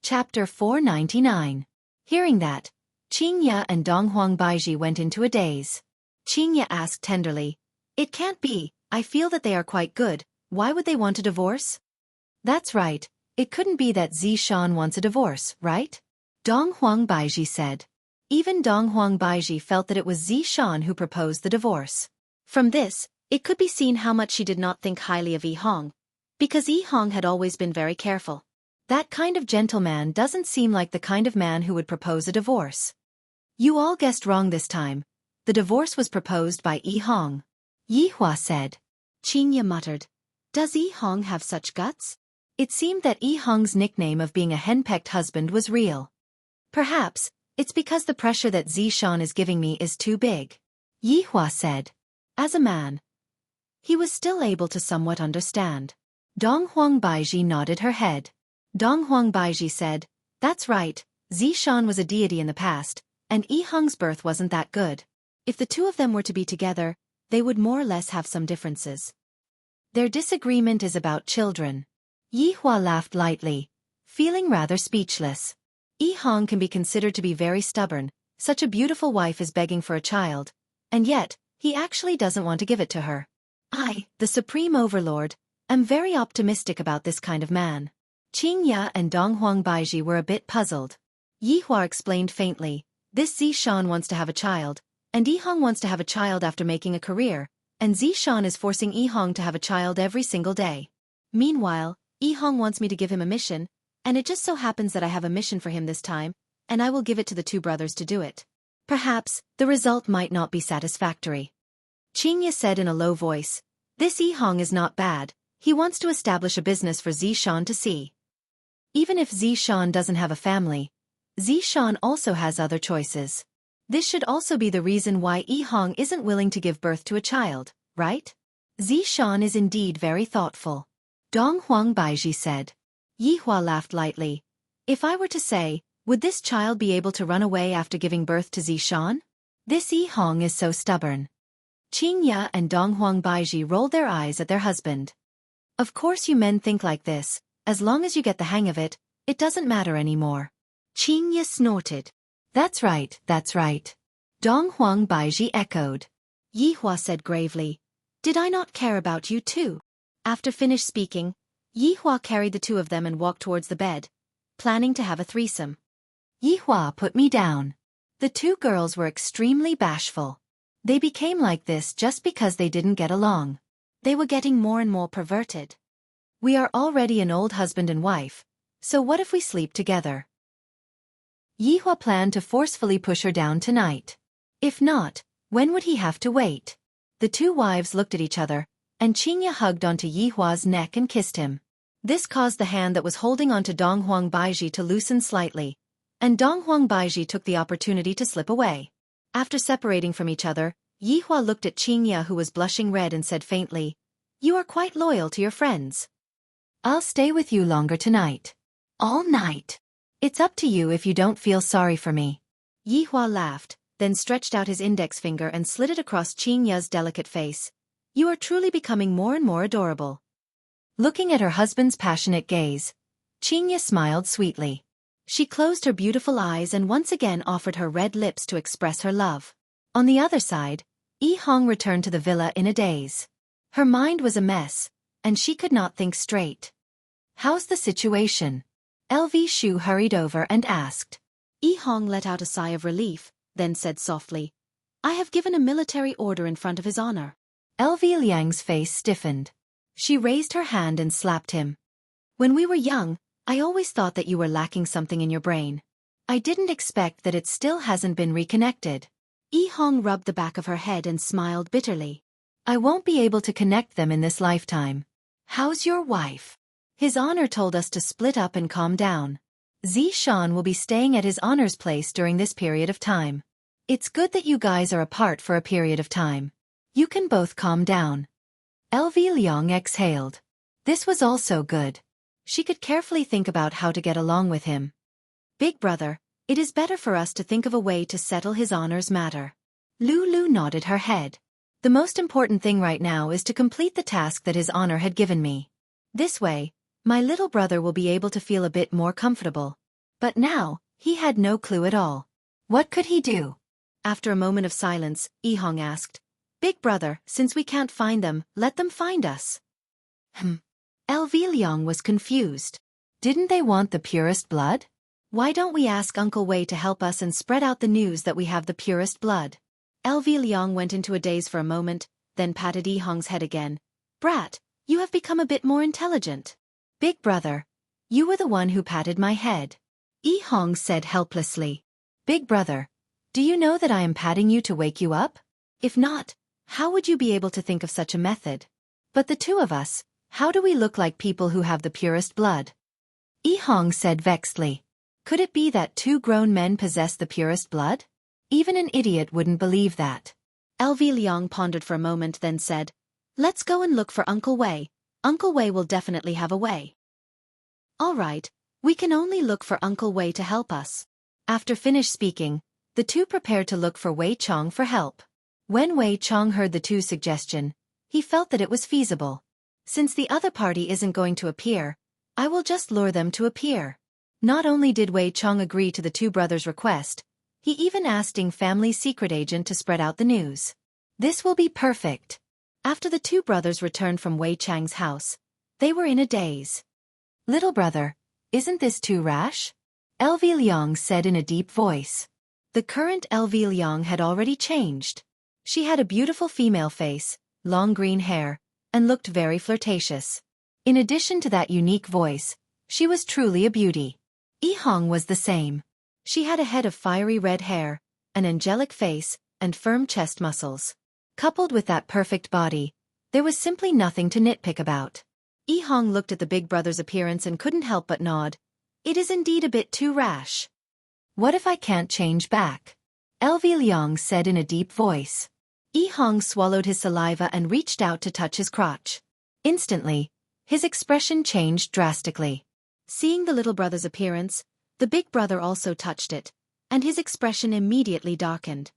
Chapter 499. Hearing that, Qingya and Donghuang Baiji went into a daze. Qingya asked tenderly, "It can't be, I feel that they are quite good, why would they want a divorce?" "That's right, it couldn't be that Zishan wants a divorce, right?" Donghuang Baiji said. Even Donghuang Baiji felt that it was Zishan who proposed the divorce. From this, it could be seen how much she did not think highly of Yihong, because Yihong had always been very careful. That kind of gentleman doesn't seem like the kind of man who would propose a divorce. "You all guessed wrong this time. The divorce was proposed by Yihong," Yihua said. Qingya muttered, "Does Yihong have such guts?" It seemed that Yihong's nickname of being a henpecked husband was real. "Perhaps, it's because the pressure that Zishan is giving me is too big," Yihua said. As a man, he was still able to somewhat understand. Donghuang Baiji nodded her head. Donghuang Baiji said, "That's right, Zishan was a deity in the past, and Yihong's birth wasn't that good. If the two of them were to be together, they would more or less have some differences. Their disagreement is about children." Yihua laughed lightly, feeling rather speechless. Yihong can be considered to be very stubborn, such a beautiful wife is begging for a child, and yet, he actually doesn't want to give it to her. "I, the Supreme Overlord, am very optimistic about this kind of man." Qingya and Donghuang Baiji were a bit puzzled. Yihua explained faintly, "This Zishan wants to have a child, and Yihong wants to have a child after making a career, and Zishan is forcing Yihong to have a child every single day. Meanwhile, Yihong wants me to give him a mission, and it just so happens that I have a mission for him this time, and I will give it to the two brothers to do it. Perhaps, the result might not be satisfactory." Qingya said in a low voice, "This Yihong is not bad, he wants to establish a business for Zishan to see. Even if Zishan doesn't have a family, Zishan also has other choices. This should also be the reason why Yihong isn't willing to give birth to a child, right?" "Zishan is indeed very thoughtful," Donghuang Baiji said. Yihua laughed lightly. "If I were to say, would this child be able to run away after giving birth to Zishan? This Yihong is so stubborn." Qingya and Donghuang Baiji rolled their eyes at their husband. "Of course you men think like this, as long as you get the hang of it, it doesn't matter anymore." Qingya snorted. That's right, Donghuang Baiji echoed. Yihua said gravely, "Did I not care about you too?" After finished speaking, Yihua carried the two of them and walked towards the bed, planning to have a threesome. "Yihua, put me down." The two girls were extremely bashful. They became like this just because they didn't get along. They were getting more and more perverted. "We are already an old husband and wife, so what if we sleep together?" Yihua planned to forcefully push her down tonight. If not, when would he have to wait? The two wives looked at each other, and Qingya hugged onto Yihua's neck and kissed him. This caused the hand that was holding onto Donghuang Baiji to loosen slightly, and Donghuang Baiji took the opportunity to slip away. After separating from each other, Yihua looked at Qingya, who was blushing red, and said faintly, "You are quite loyal to your friends." "I'll stay with you longer tonight." "All night?" "It's up to you if you don't feel sorry for me." Yihua laughed, then stretched out his index finger and slid it across Qingya's delicate face. "You are truly becoming more and more adorable." Looking at her husband's passionate gaze, Qingya smiled sweetly. She closed her beautiful eyes and once again offered her red lips to express her love. On the other side, Yihong returned to the villa in a daze. Her mind was a mess, and she could not think straight. "How's the situation?" LV Shu hurried over and asked. Yihong let out a sigh of relief, then said softly, "I have given a military order in front of his honor." LV Liang's face stiffened. She raised her hand and slapped him. "When we were young, I always thought that you were lacking something in your brain. I didn't expect that it still hasn't been reconnected." Yihong rubbed the back of her head and smiled bitterly. "I won't be able to connect them in this lifetime." "How's your wife?" "His honor told us to split up and calm down. Zishan will be staying at his honor's place during this period of time. It's good that you guys are apart for a period of time. You can both calm down." LV Liang exhaled. This was also good. She could carefully think about how to get along with him. "Big brother, it is better for us to think of a way to settle his honor's matter." Lulu nodded her head. "The most important thing right now is to complete the task that his honor had given me. This way, my little brother will be able to feel a bit more comfortable." But now, he had no clue at all. What could he do? After a moment of silence, Yihong asked, Big brother, since we can't find them, let them find us. LV Liang was confused. Didn't they want the purest blood? Why don't we ask Uncle Wei to help us and spread out the news that we have the purest blood? LV Liang went into a daze for a moment, then patted Yihong's head again. Brat, you have become a bit more intelligent. Big brother, you were the one who patted my head. Yihong said helplessly. Big brother, do you know that I am patting you to wake you up? If not, how would you be able to think of such a method? But the two of us, how do we look like people who have the purest blood? Yihong said vexedly. Could it be that two grown men possess the purest blood? Even an idiot wouldn't believe that. LV Liang pondered for a moment, then said, Let's go and look for Uncle Wei. Uncle Wei will definitely have a way. All right, we can only look for Uncle Wei to help us. After finished speaking, the two prepared to look for Wei Chong for help. When Wei Chong heard the two's suggestion, he felt that it was feasible. Since the other party isn't going to appear, I will just lure them to appear. Not only did Wei Chong agree to the two brothers' request, he even asked Ding family's secret agent to spread out the news. This will be perfect. After the two brothers returned from Wei Chang's house, they were in a daze. Little brother, isn't this too rash? LV Liang said in a deep voice. The current LV Liang had already changed. She had a beautiful female face, long green hair, and looked very flirtatious. In addition to that unique voice, she was truly a beauty. Yihong was the same. She had a head of fiery red hair, an angelic face, and firm chest muscles. Coupled with that perfect body, there was simply nothing to nitpick about. Yihong looked at the big brother's appearance and couldn't help but nod. It is indeed a bit too rash. What if I can't change back? LV Liang said in a deep voice. Yihong swallowed his saliva and reached out to touch his crotch. Instantly, his expression changed drastically. Seeing the little brother's appearance, the big brother also touched it, and his expression immediately darkened.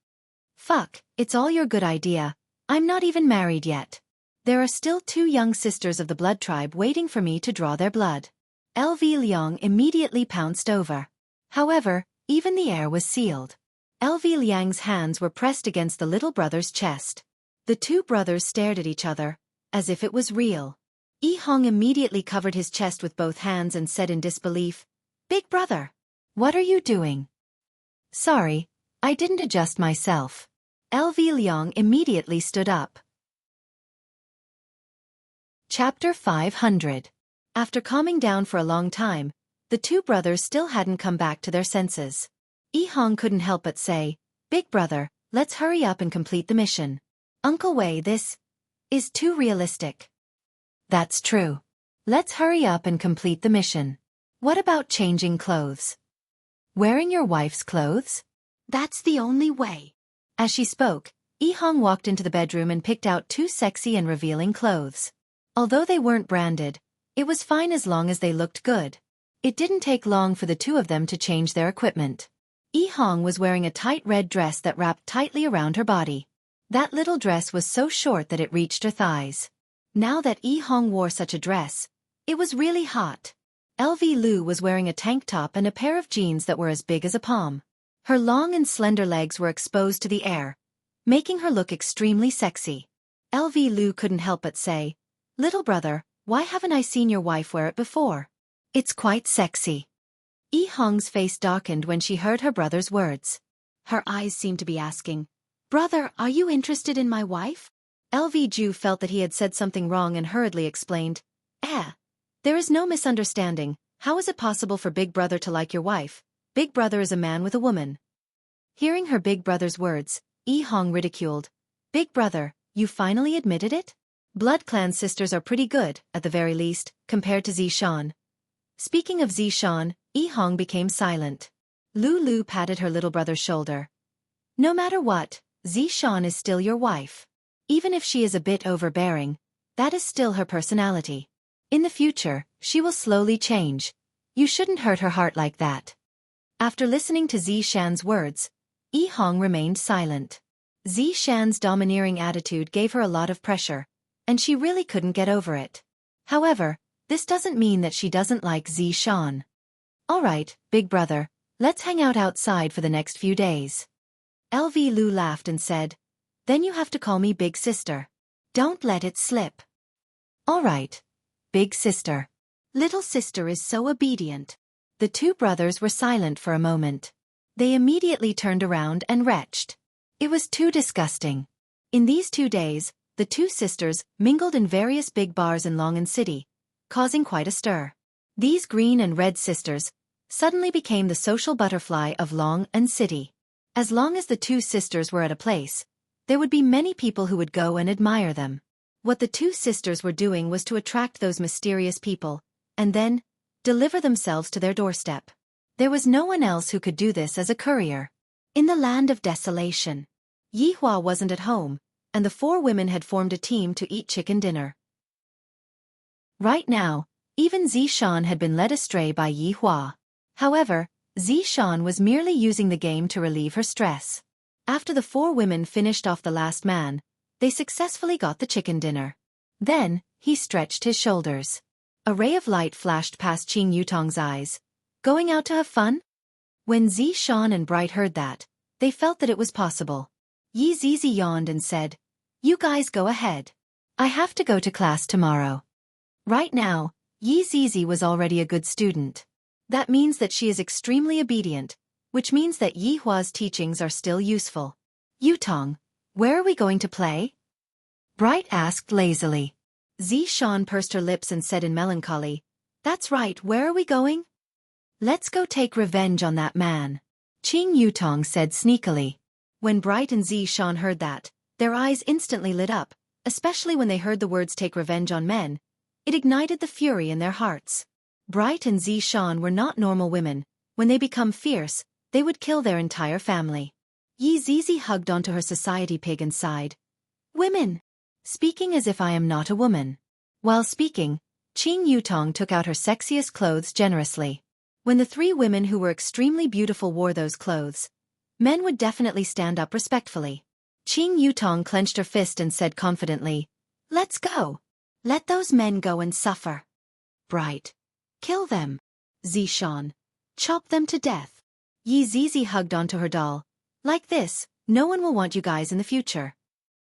Fuck, it's all your good idea. I'm not even married yet. There are still two young sisters of the blood tribe waiting for me to draw their blood. LV Liang immediately pounced over. However, even the air was sealed. LV Liang's hands were pressed against the little brother's chest. The two brothers stared at each other, as if it was real. Yihong immediately covered his chest with both hands and said in disbelief, Big brother, what are you doing? Sorry, I didn't adjust myself. LV Liang immediately stood up. Chapter 500. After calming down for a long time, the two brothers still hadn't come back to their senses. Yihong couldn't help but say, Big brother, let's hurry up and complete the mission. Uncle Wei, this is too realistic. That's true. Let's hurry up and complete the mission. What about changing clothes? Wearing your wife's clothes? That's the only way. As she spoke, Yihong walked into the bedroom and picked out two sexy and revealing clothes. Although they weren't branded, it was fine as long as they looked good. It didn't take long for the two of them to change their equipment. Yihong was wearing a tight red dress that wrapped tightly around her body. That little dress was so short that it reached her thighs. Now that Yihong wore such a dress, it was really hot. LV Lu was wearing a tank top and a pair of jeans that were as big as a palm. Her long and slender legs were exposed to the air, making her look extremely sexy. LV Lu couldn't help but say, Little brother, why haven't I seen your wife wear it before? It's quite sexy. Yihong's face darkened when she heard her brother's words. Her eyes seemed to be asking, Brother, are you interested in my wife? LV Ju felt that he had said something wrong and hurriedly explained, there is no misunderstanding. How is it possible for Big Brother to like your wife? Big Brother is a man with a woman. Hearing her big brother's words, Yihong ridiculed, Big Brother, you finally admitted it? Blood clan sisters are pretty good, at the very least, compared to Zishan. Speaking of Zishan, Yihong became silent. Lu patted her little brother's shoulder. No matter what, Zishan is still your wife. Even if she is a bit overbearing, that is still her personality. In the future, she will slowly change. You shouldn't hurt her heart like that. After listening to Zishan's words, Yihong remained silent. Zishan's domineering attitude gave her a lot of pressure, and she really couldn't get over it. However, this doesn't mean that she doesn't like Zishan. All right, big brother, let's hang out outside for the next few days. LV Lu laughed and said, then you have to call me big sister. Don't let it slip. All right, big sister. Little sister is so obedient. The two brothers were silent for a moment. They immediately turned around and retched. It was too disgusting. In these 2 days, the two sisters mingled in various big bars in Longan City, causing quite a stir. These green and red sisters suddenly became the social butterfly of Longan City. As long as the two sisters were at a place, there would be many people who would go and admire them. What the two sisters were doing was to attract those mysterious people, and then deliver themselves to their doorstep. There was no one else who could do this as a courier. In the land of desolation, Yihua wasn't at home, and the four women had formed a team to eat chicken dinner. Right now, even Zishan had been led astray by Yihua. However, Zishan was merely using the game to relieve her stress. After the four women finished off the last man, they successfully got the chicken dinner. Then, he stretched his shoulders. A ray of light flashed past Qing Yutong's eyes. Going out to have fun? When Zishan and Bright heard that, they felt that it was possible. Yi Zizi yawned and said, you guys go ahead. I have to go to class tomorrow. Right now, Yi Zizi was already a good student. That means that she is extremely obedient, which means that Yihua's teachings are still useful. Yutong, where are we going to play? Bright asked lazily. Zishan pursed her lips and said in melancholy, that's right, where are we going? Let's go take revenge on that man. Qing Yutong said sneakily. When Bright and Zishan heard that, their eyes instantly lit up, especially when they heard the words take revenge on men. It ignited the fury in their hearts. Bright and Zishan were not normal women. When they become fierce, they would kill their entire family. Yi Zizi hugged onto her society pig and sighed. Women! Speaking as if I am not a woman. While speaking, Qing Yutong took out her sexiest clothes generously. When the three women who were extremely beautiful wore those clothes, men would definitely stand up respectfully. Qing Yutong clenched her fist and said confidently, let's go. Let those men go and suffer. Bright. Kill them. Zishan. Chop them to death. Yi Zizi hugged onto her doll. Like this, no one will want you guys in the future.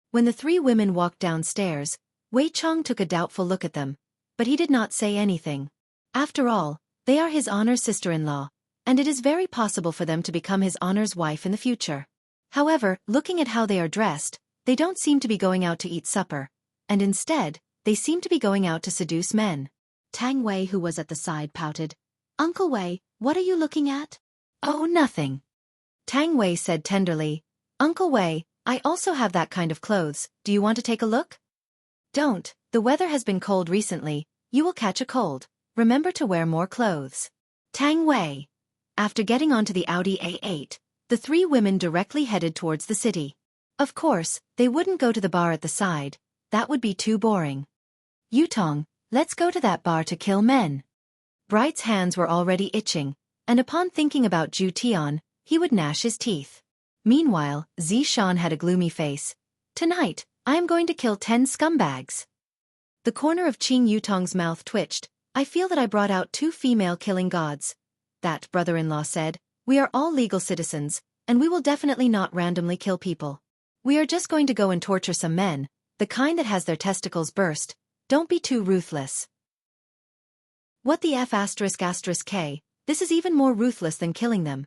When the three women walked downstairs, Wei Chong took a doubtful look at them, but he did not say anything. After all, they are his honor's sister-in-law, and it is very possible for them to become his honor's wife in the future. However, looking at how they are dressed, they don't seem to be going out to eat supper, and instead, they seem to be going out to seduce men. Tang Wei, who was at the side, pouted. Uncle Wei, what are you looking at? Oh, nothing. Tang Wei said tenderly, Uncle Wei, I also have that kind of clothes, do you want to take a look? Don't, the weather has been cold recently, you will catch a cold, remember to wear more clothes. Tang Wei. After getting onto the Audi A8, the three women directly headed towards the city. Of course, they wouldn't go to the bar at the side, that would be too boring. Yutong, let's go to that bar to kill men. Bright's hands were already itching, and upon thinking about Zhu Tian, he would gnash his teeth. Meanwhile, Zishan had a gloomy face. Tonight, I am going to kill 10 scumbags. The corner of Qing Yutong's mouth twitched. I feel that I brought out 2 female killing gods. That brother-in-law said, we are all legal citizens, and we will definitely not randomly kill people. We are just going to go and torture some men, the kind that has their testicles burst. Don't be too ruthless. What the F***K, this is even more ruthless than killing them.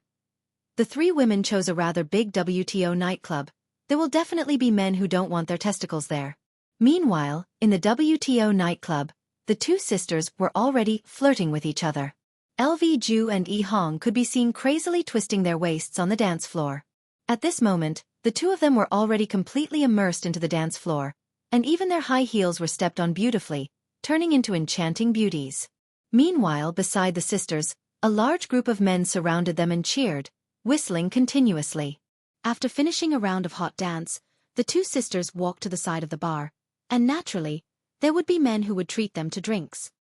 The three women chose a rather big WTO nightclub. There will definitely be men who don't want their testicles there. Meanwhile, in the WTO nightclub, the two sisters were already flirting with each other. LV Ju and Yi Hong could be seen crazily twisting their waists on the dance floor. At this moment, the two of them were already completely immersed into the dance floor, and even their high heels were stepped on beautifully, turning into enchanting beauties. Meanwhile, beside the sisters, a large group of men surrounded them and cheered, whistling continuously. After finishing a round of hot dance, the two sisters walked to the side of the bar, and naturally, there would be men who would treat them to drinks.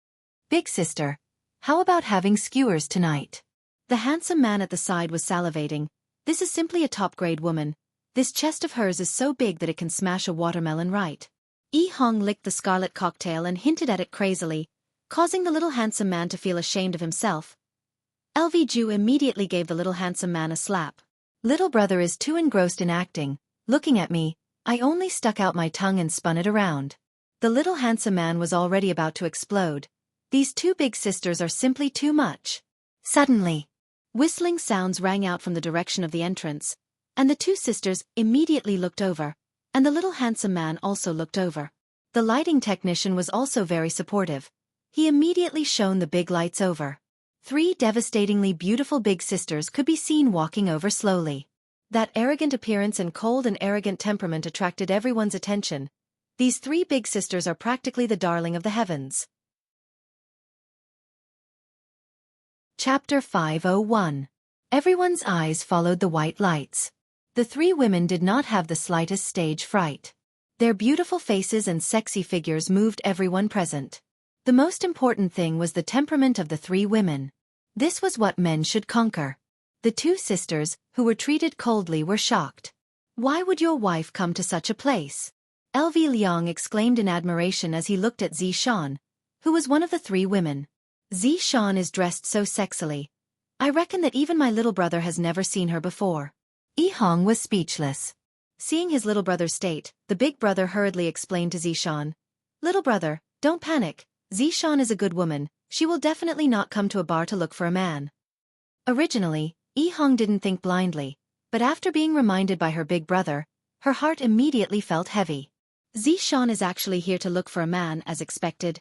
Big sister, how about having skewers tonight? The handsome man at the side was salivating. This is simply a top-grade woman. This chest of hers is so big that it can smash a watermelon right. Yi Hong licked the scarlet cocktail and hinted at it crazily, causing the little handsome man to feel ashamed of himself. LV immediately gave the little handsome man a slap. Little brother is too engrossed in acting. Looking at me, I only stuck out my tongue and spun it around. The little handsome man was already about to explode. These two big sisters are simply too much. Suddenly, whistling sounds rang out from the direction of the entrance, and the two sisters immediately looked over, and the little handsome man also looked over. The lighting technician was also very supportive. He immediately shone the big lights over. Three devastatingly beautiful big sisters could be seen walking over slowly. That arrogant appearance and cold and arrogant temperament attracted everyone's attention. These three big sisters are practically the darling of the heavens. Chapter 501. Everyone's eyes followed the white lights. The three women did not have the slightest stage fright. Their beautiful faces and sexy figures moved everyone present. The most important thing was the temperament of the three women. This was what men should conquer. The two sisters, who were treated coldly, were shocked. Why would your wife come to such a place? LV Liang exclaimed in admiration as he looked at Xiaofan, who was one of the three women. Xiaofan is dressed so sexily. I reckon that even my little brother has never seen her before. Yihong was speechless. Seeing his little brother's state, the big brother hurriedly explained to Xiaofan, "Little brother, don't panic. Xiaofan is a good woman. She will definitely not come to a bar to look for a man." Originally, Yihong didn't think blindly, but after being reminded by her big brother, her heart immediately felt heavy. Xiaofan is actually here to look for a man as expected.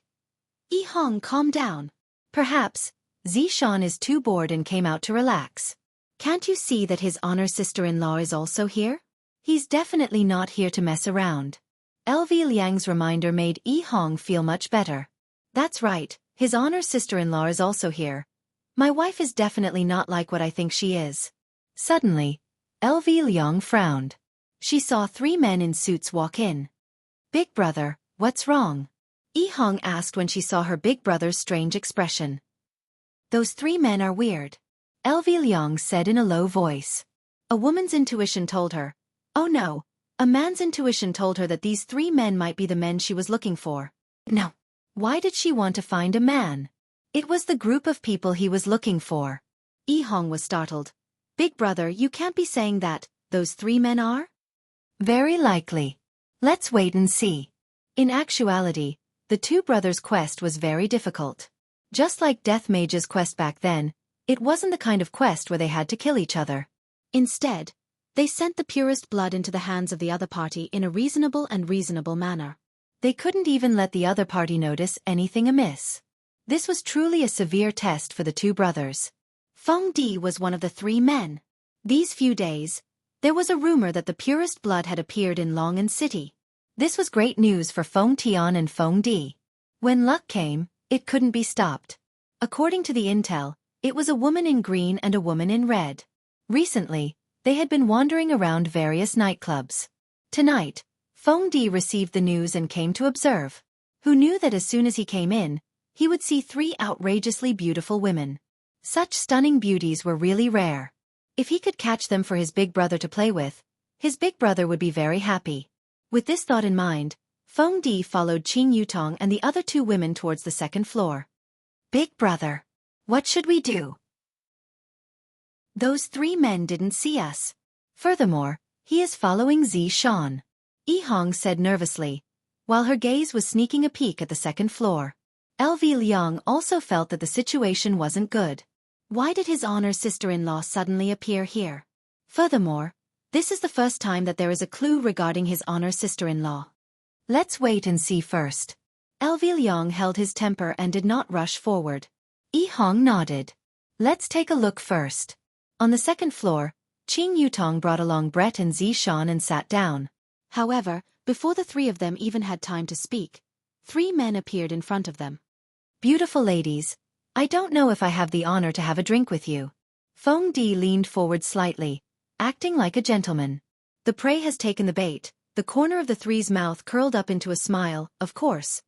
Yihong, calm down. Perhaps, Xiaofan is too bored and came out to relax. Can't you see that his honor sister-in-law is also here? He's definitely not here to mess around. LV Liang's reminder made Yihong feel much better. That's right, his honor sister-in-law is also here. My wife is definitely not like what I think she is. Suddenly, LV Liang frowned. She saw three men in suits walk in. Big brother, what's wrong? Yihong asked when she saw her big brother's strange expression. Those three men are weird. LV Liang said in a low voice. A woman's intuition told her. Oh no, a man's intuition told her that these three men might be the men she was looking for. No. Why did she want to find a man? It was the group of people he was looking for. Yihong was startled. Big brother, you can't be saying that those three men are? Very likely. Let's wait and see. In actuality, the two brothers' quest was very difficult. Just like Death Mage's quest back then, it wasn't the kind of quest where they had to kill each other. Instead, they sent the purest blood into the hands of the other party in a reasonable manner. They couldn't even let the other party notice anything amiss. This was truly a severe test for the two brothers. Feng Di was one of the three men. These few days, there was a rumor that the purest blood had appeared in Longan City. This was great news for Feng Tian and Feng Di. When luck came, it couldn't be stopped. According to the intel, it was a woman in green and a woman in red. Recently, they had been wandering around various nightclubs. Tonight, Feng Di received the news and came to observe. Who knew that as soon as he came in, he would see three outrageously beautiful women. Such stunning beauties were really rare. If he could catch them for his big brother to play with, his big brother would be very happy. With this thought in mind, Feng Di followed Qing Yutong and the other two women towards the second floor. Big brother, what should we do? Those three men didn't see us. Furthermore, he is following Xiaofan. Yihong said nervously, while her gaze was sneaking a peek at the second floor. LV Liang also felt that the situation wasn't good. Why did his honor sister-in-law suddenly appear here? Furthermore, this is the first time that there is a clue regarding his honor sister-in-law. Let's wait and see first. LV Liang held his temper and did not rush forward. Yihong nodded. Let's take a look first. On the second floor, Qing Yutong brought along Brett and Xiaofan and sat down. However, before the three of them even had time to speak, three men appeared in front of them. Beautiful ladies, I don't know if I have the honor to have a drink with you. Feng Di leaned forward slightly, acting like a gentleman. The prey has taken the bait. The corner of the three's mouth curled up into a smile, of course.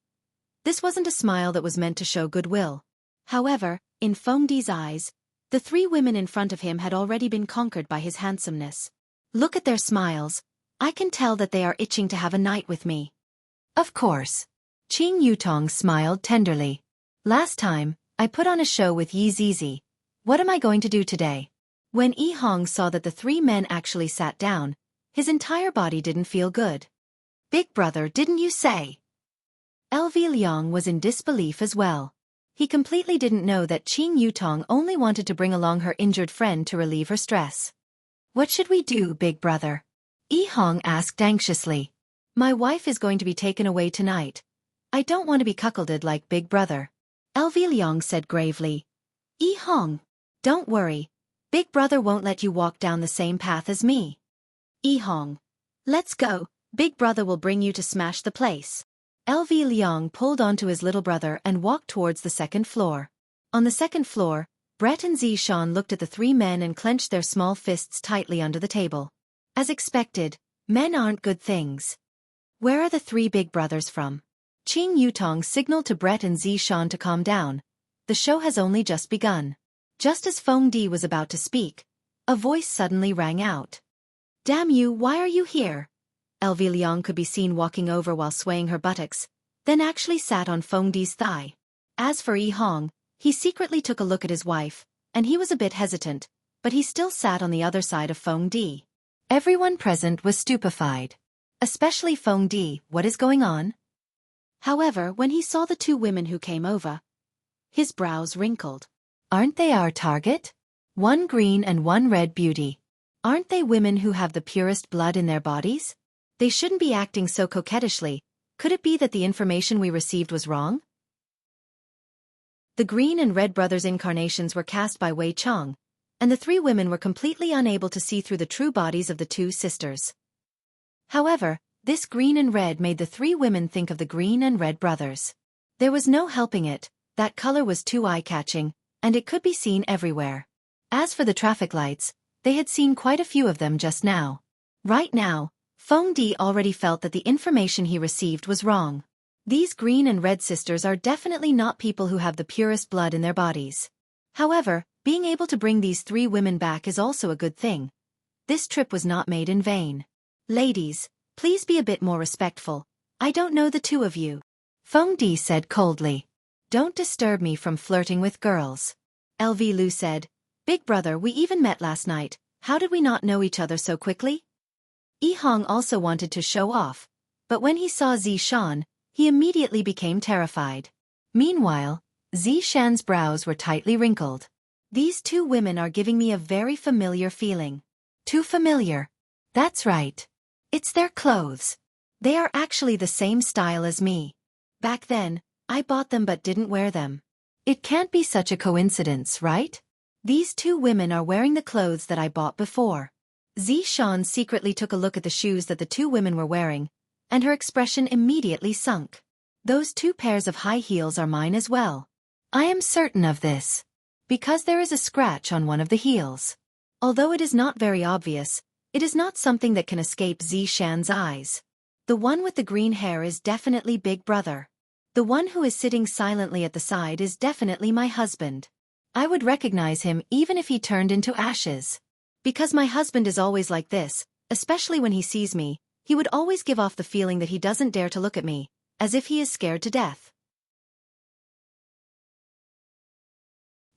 This wasn't a smile that was meant to show goodwill. However, in Feng Di's eyes, the three women in front of him had already been conquered by his handsomeness. Look at their smiles. I can tell that they are itching to have a night with me. Of course. Qing Yutong smiled tenderly. Last time, I put on a show with Yi Zizi. What am I going to do today? When Yi Hong saw that the three men actually sat down, his entire body didn't feel good. Big brother, didn't you say? LV Liang was in disbelief as well. He completely didn't know that Qing Yutong only wanted to bring along her injured friend to relieve her stress. What should we do, big brother? Yi Hong asked anxiously. My wife is going to be taken away tonight. I don't want to be cuckolded like big brother. LV Liang said gravely. Yi Hong, don't worry. Big brother won't let you walk down the same path as me. Yi Hong, let's go. Big brother will bring you to smash the place. LV Liang pulled onto his little brother and walked towards the second floor. On the second floor, Brett and Zishan looked at the three men and clenched their small fists tightly under the table. As expected, men aren't good things. Where are the three big brothers from? Qing Yutong signaled to Brett and Zishan to calm down. The show has only just begun. Just as Feng Di was about to speak, a voice suddenly rang out. Damn you, why are you here? LV Liang could be seen walking over while swaying her buttocks, then actually sat on Feng Di's thigh. As for Yi Hong, he secretly took a look at his wife, and he was a bit hesitant, but he still sat on the other side of Feng Di. Everyone present was stupefied. Especially Feng Di, what is going on? However, when he saw the two women who came over, his brows wrinkled. Aren't they our target? One green and one red beauty. Aren't they women who have the purest blood in their bodies? They shouldn't be acting so coquettishly. Could it be that the information we received was wrong? The green and red brothers' incarnations were cast by Wei Chong, and the three women were completely unable to see through the true bodies of the two sisters. However, this green and red made the three women think of the green and red brothers. There was no helping it, that color was too eye-catching, and it could be seen everywhere. As for the traffic lights, they had seen quite a few of them just now. Right now, Feng Di already felt that the information he received was wrong. These green and red sisters are definitely not people who have the purest blood in their bodies. However, being able to bring these three women back is also a good thing. This trip was not made in vain. Ladies, please be a bit more respectful. I don't know the two of you. Feng Di said coldly. Don't disturb me from flirting with girls. LV Lu said, Big brother, we even met last night. How did we not know each other so quickly? Yi Hong also wanted to show off, but when he saw Zishan, he immediately became terrified. Meanwhile, Zishan's brows were tightly wrinkled. These two women are giving me a very familiar feeling. Too familiar. That's right. It's their clothes. They are actually the same style as me. Back then, I bought them but didn't wear them. It can't be such a coincidence, right? These two women are wearing the clothes that I bought before. Zishan secretly took a look at the shoes that the two women were wearing, and her expression immediately sunk. Those two pairs of high heels are mine as well. I am certain of this. Because there is a scratch on one of the heels. Although it is not very obvious, it is not something that can escape Zishan's eyes. The one with the green hair is definitely Big Brother. The one who is sitting silently at the side is definitely my husband. I would recognize him even if he turned into ashes. Because my husband is always like this, especially when he sees me, he would always give off the feeling that he doesn't dare to look at me, as if he is scared to death.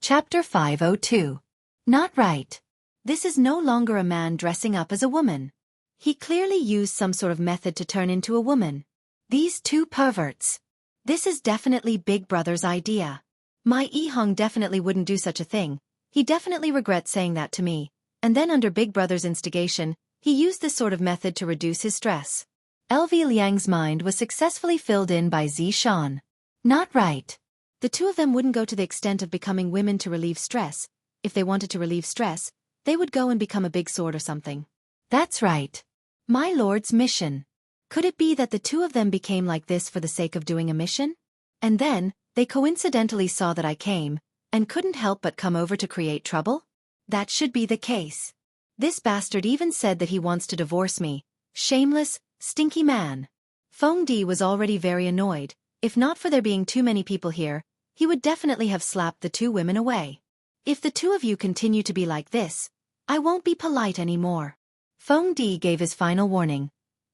Chapter 502. Not right. This is no longer a man dressing up as a woman. He clearly used some sort of method to turn into a woman. These two perverts. This is definitely Big Brother's idea. My Yi Hong definitely wouldn't do such a thing. He definitely regrets saying that to me. And then under Big Brother's instigation, he used this sort of method to reduce his stress. LV Liang's mind was successfully filled in by Zishan. Not right. The two of them wouldn't go to the extent of becoming women to relieve stress. If they wanted to relieve stress, they would go and become a big sword or something. That's right. My lord's mission. Could it be that the two of them became like this for the sake of doing a mission? And then, they coincidentally saw that I came, and couldn't help but come over to create trouble? That should be the case. This bastard even said that he wants to divorce me. Shameless, stinky man. Feng Di was already very annoyed. If not for there being too many people here, he would definitely have slapped the two women away. If the two of you continue to be like this, I won't be polite anymore. Feng Di gave his final warning.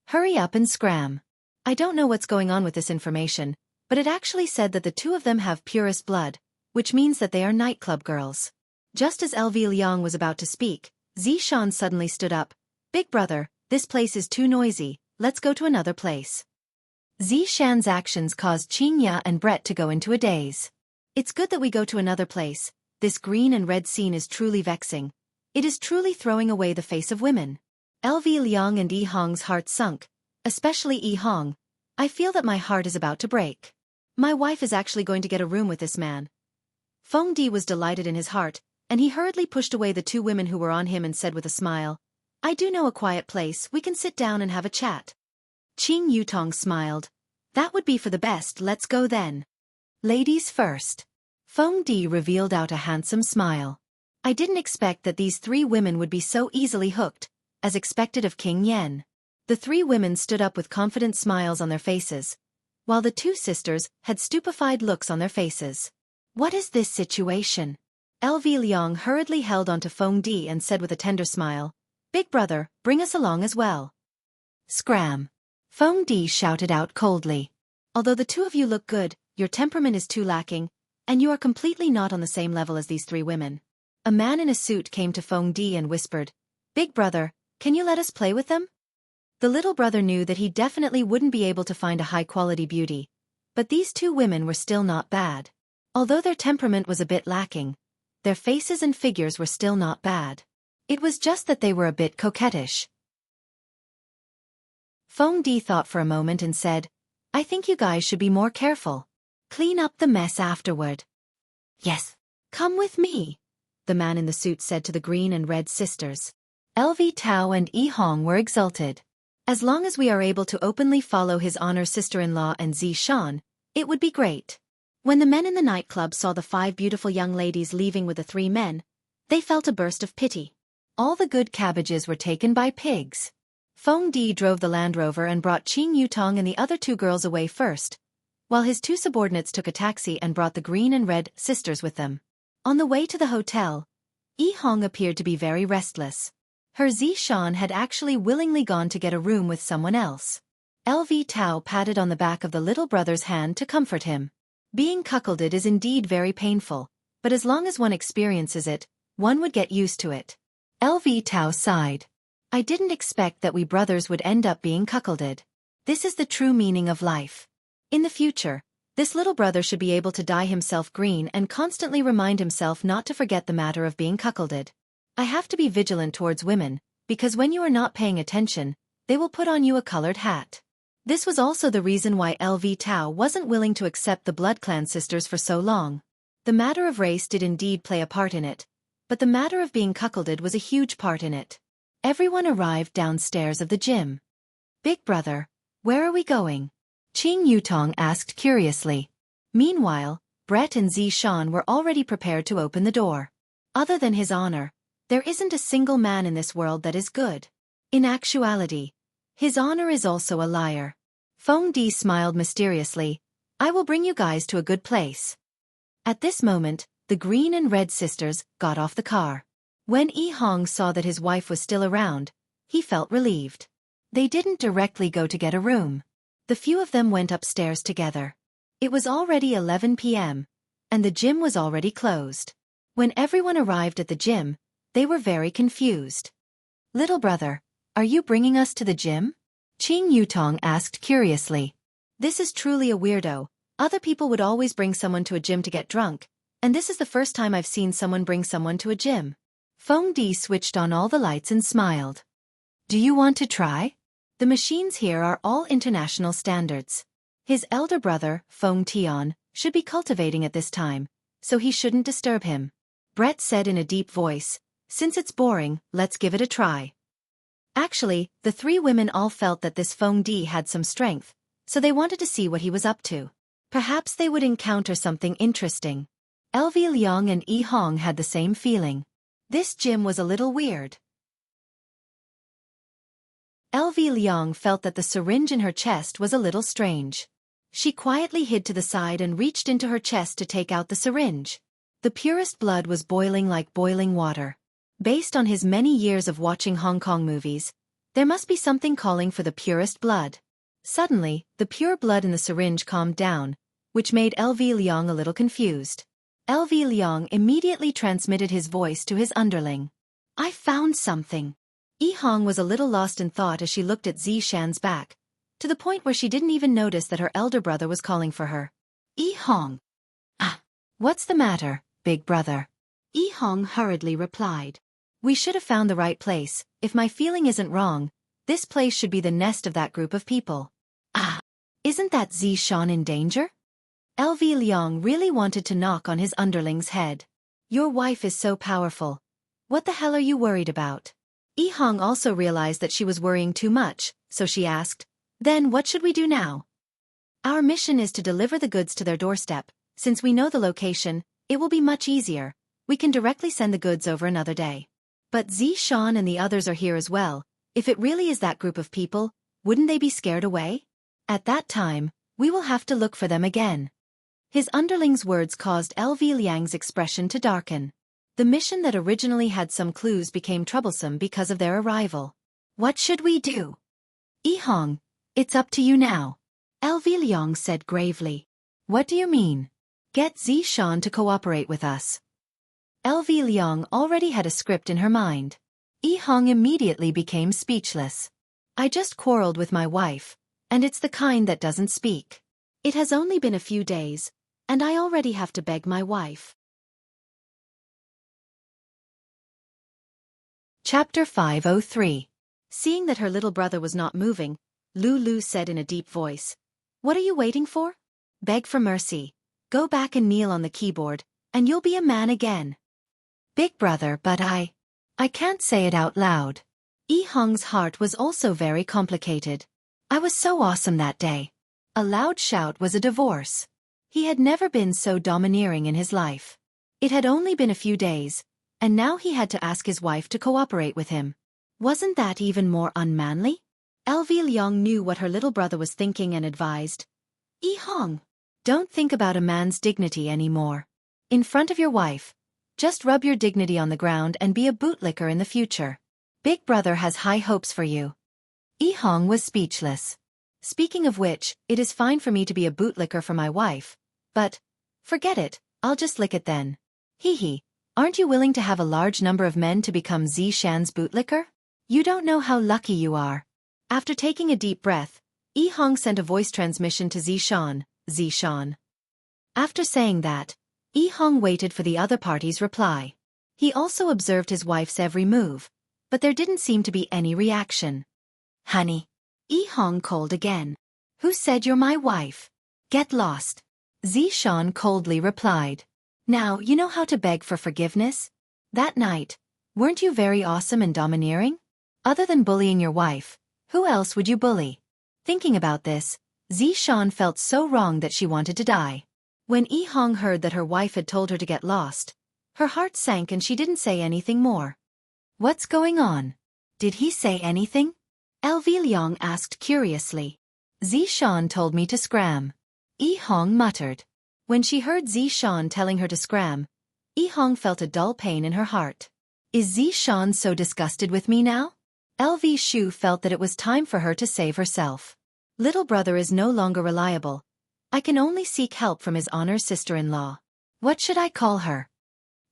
Hurry up and scram. I don't know what's going on with this information, but it actually said that the two of them have purest blood, which means that they are nightclub girls. Just as LV Liang was about to speak, Zishan suddenly stood up. Big brother, this place is too noisy, let's go to another place. Zishan's actions caused Qingya and Brett to go into a daze. It's good that we go to another place. This green and red scene is truly vexing. It is truly throwing away the face of women. LV Liang and Yi Hong's heart sunk, especially Yi Hong. I feel that my heart is about to break. My wife is actually going to get a room with this man. Feng Di was delighted in his heart, and he hurriedly pushed away the two women who were on him and said with a smile, I do know a quiet place, we can sit down and have a chat. Qing Yutong smiled. That would be for the best, let's go then. Ladies first. Feng Di revealed out a handsome smile. I didn't expect that these three women would be so easily hooked, as expected of King Yen. The three women stood up with confident smiles on their faces, while the two sisters had stupefied looks on their faces. What is this situation? LV Liang hurriedly held onto Feng Di and said with a tender smile, Big brother, bring us along as well. Scram. Feng Di shouted out coldly. Although the two of you look good, your temperament is too lacking, and you are completely not on the same level as these three women. A man in a suit came to Feng Di and whispered, Big brother, can you let us play with them? The little brother knew that he definitely wouldn't be able to find a high-quality beauty, but these two women were still not bad. Although their temperament was a bit lacking, their faces and figures were still not bad. It was just that they were a bit coquettish. Feng Di thought for a moment and said, I think you guys should be more careful. Clean up the mess afterward. Yes. Come with me, the man in the suit said to the green and red sisters. LV Tao and Yi Hong were exulted. As long as we are able to openly follow his honor sister-in-law and Zishan, it would be great. When the men in the nightclub saw the 5 beautiful young ladies leaving with the 3 men, they felt a burst of pity. All the good cabbages were taken by pigs. Feng Di drove the Land Rover and brought Qing Yutong and the other 2 girls away first, while his 2 subordinates took a taxi and brought the green and red sisters with them. On the way to the hotel, Yi Hong appeared to be very restless. Her Zishan had actually willingly gone to get a room with someone else. LV Tao patted on the back of the little brother's hand to comfort him. Being cuckolded is indeed very painful, but as long as one experiences it, one would get used to it. LV Tao sighed. I didn't expect that we brothers would end up being cuckolded. This is the true meaning of life. In the future, this little brother should be able to dye himself green and constantly remind himself not to forget the matter of being cuckolded. I have to be vigilant towards women, because when you are not paying attention, they will put on you a colored hat. This was also the reason why LV Tao wasn't willing to accept the Blood Clan sisters for so long. The matter of race did indeed play a part in it, but the matter of being cuckolded was a huge part in it. Everyone arrived downstairs of the gym. Big brother, where are we going? Qing Yutong asked curiously. Meanwhile, Brett and Zishan were already prepared to open the door. Other than his honor, there isn't a single man in this world that is good. In actuality, his honor is also a liar. Feng Di smiled mysteriously. I will bring you guys to a good place. At this moment, the green and red sisters got off the car. When Yi Hong saw that his wife was still around, he felt relieved. They didn't directly go to get a room. The few of them went upstairs together. It was already 11 p.m., and the gym was already closed. When everyone arrived at the gym, they were very confused. Little brother, are you bringing us to the gym? Qing Yutong asked curiously. This is truly a weirdo. Other people would always bring someone to a gym to get drunk, and this is the first time I've seen someone bring someone to a gym. Feng Di switched on all the lights and smiled. Do you want to try? The machines here are all international standards. His elder brother, Feng Tian, should be cultivating at this time, so he shouldn't disturb him. Brett said in a deep voice, since it's boring, let's give it a try. Actually, the 3 women all felt that this Feng Di had some strength, so they wanted to see what he was up to. Perhaps they would encounter something interesting. LV Liang and Yi Hong had the same feeling. This gym was a little weird. LV Liang felt that the syringe in her chest was a little strange. She quietly hid to the side and reached into her chest to take out the syringe. The purest blood was boiling like boiling water. Based on his many years of watching Hong Kong movies, there must be something calling for the purest blood. Suddenly, the pure blood in the syringe calmed down, which made LV Liang a little confused. LV Liang immediately transmitted his voice to his underling. I found something. Yi Hong was a little lost in thought as she looked at Zishan's back, to the point where she didn't even notice that her elder brother was calling for her. Yi Hong. Ah. What's the matter, big brother? Yi Hong hurriedly replied. We should have found the right place. If my feeling isn't wrong, this place should be the nest of that group of people. Ah. Isn't that Zishan in danger? LV Liang really wanted to knock on his underling's head. Your wife is so powerful. What the hell are you worried about? Yi Hong also realized that she was worrying too much, so she asked, Then what should we do now? Our mission is to deliver the goods to their doorstep. Since we know the location, it will be much easier. We can directly send the goods over another day. But Zishan and the others are here as well. If it really is that group of people, wouldn't they be scared away? At that time, we will have to look for them again. His underling's words caused LV Liang's expression to darken. The mission that originally had some clues became troublesome because of their arrival. What should we do? Yi Hong, it's up to you now. LV Liang said gravely. What do you mean? Get Zishan to cooperate with us. LV Liang already had a script in her mind. Yi Hong immediately became speechless. I just quarreled with my wife, and it's the kind that doesn't speak. It has only been a few days, and I already have to beg my wife. Chapter 503. Seeing that her little brother was not moving, Lulu said in a deep voice, What are you waiting for? Beg for mercy. Go back and kneel on the keyboard, and you'll be a man again. Big brother, but I can't say it out loud. Yi Hong's heart was also very complicated. I was so awesome that day. A loud shout was a divorce. He had never been so domineering in his life. It had only been a few days, and now he had to ask his wife to cooperate with him. Wasn't that even more unmanly? LV Liang knew what her little brother was thinking and advised. Yi Hong, don't think about a man's dignity anymore. In front of your wife, just rub your dignity on the ground and be a bootlicker in the future. Big brother has high hopes for you. Yi Hong was speechless. Speaking of which, it is fine for me to be a bootlicker for my wife, but, forget it, I'll just lick it then. Hee, aren't you willing to have a large number of men to become Zishan's bootlicker? You don't know how lucky you are. After taking a deep breath, Yi Hong sent a voice transmission to Zishan. After saying that, Yi Hong waited for the other party's reply. He also observed his wife's every move, but there didn't seem to be any reaction. Honey. Yi Hong called again. Who said you're my wife? Get lost. Zishan coldly replied. Now you know how to beg for forgiveness? That night, weren't you very awesome and domineering? Other than bullying your wife, who else would you bully? Thinking about this, Zishan felt so wrong that she wanted to die. When Yi Hong heard that her wife had told her to get lost, her heart sank and she didn't say anything more. What's going on? Did he say anything? LV Liang asked curiously. Zishan told me to scram. Yi Hong muttered. When she heard Zishan telling her to scram, Yi Hong felt a dull pain in her heart. Is Zishan so disgusted with me now? LV Shu felt that it was time for her to save herself. Little brother is no longer reliable. I can only seek help from his honor's sister-in-law. What should I call her?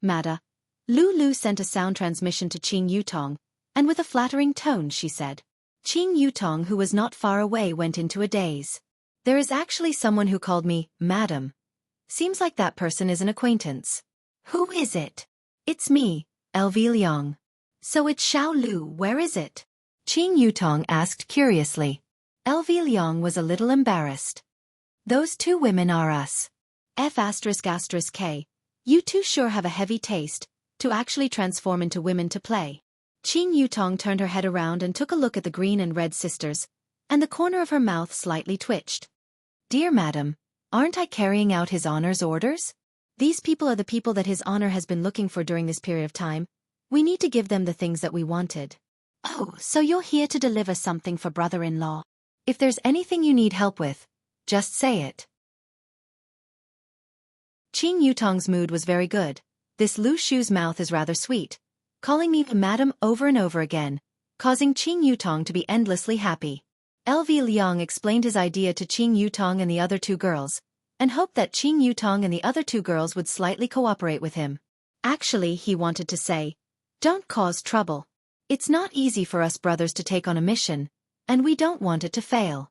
Mada. Lulu sent a sound transmission to Qing Yutong, and with a flattering tone she said. Qing Yutong, who was not far away, went into a daze. There is actually someone who called me, Madam. Seems like that person is an acquaintance. Who is it? It's me, LV Liang. So it's Xiao Lu, where is it? Qing Yutong asked curiously. LV Liang was a little embarrassed. Those two women are us. F***K. You two sure have a heavy taste, to actually transform into women to play. Qing Yutong turned her head around and took a look at the green and red sisters, and the corner of her mouth slightly twitched. Dear madam, aren't I carrying out his honor's orders? These people are the people that his honor has been looking for during this period of time. We need to give them the things that we wanted. Oh, so you're here to deliver something for brother-in-law. If there's anything you need help with, just say it. Qing Yutong's mood was very good. This Lu Shu's mouth is rather sweet, calling me madam over and over again, causing Qing Yutong to be endlessly happy. LV Liang explained his idea to Qing Yutong and the other two girls, and hoped that Qing Yutong and the other two girls would slightly cooperate with him. Actually, he wanted to say, "Don't cause trouble. It's not easy for us brothers to take on a mission, and we don't want it to fail.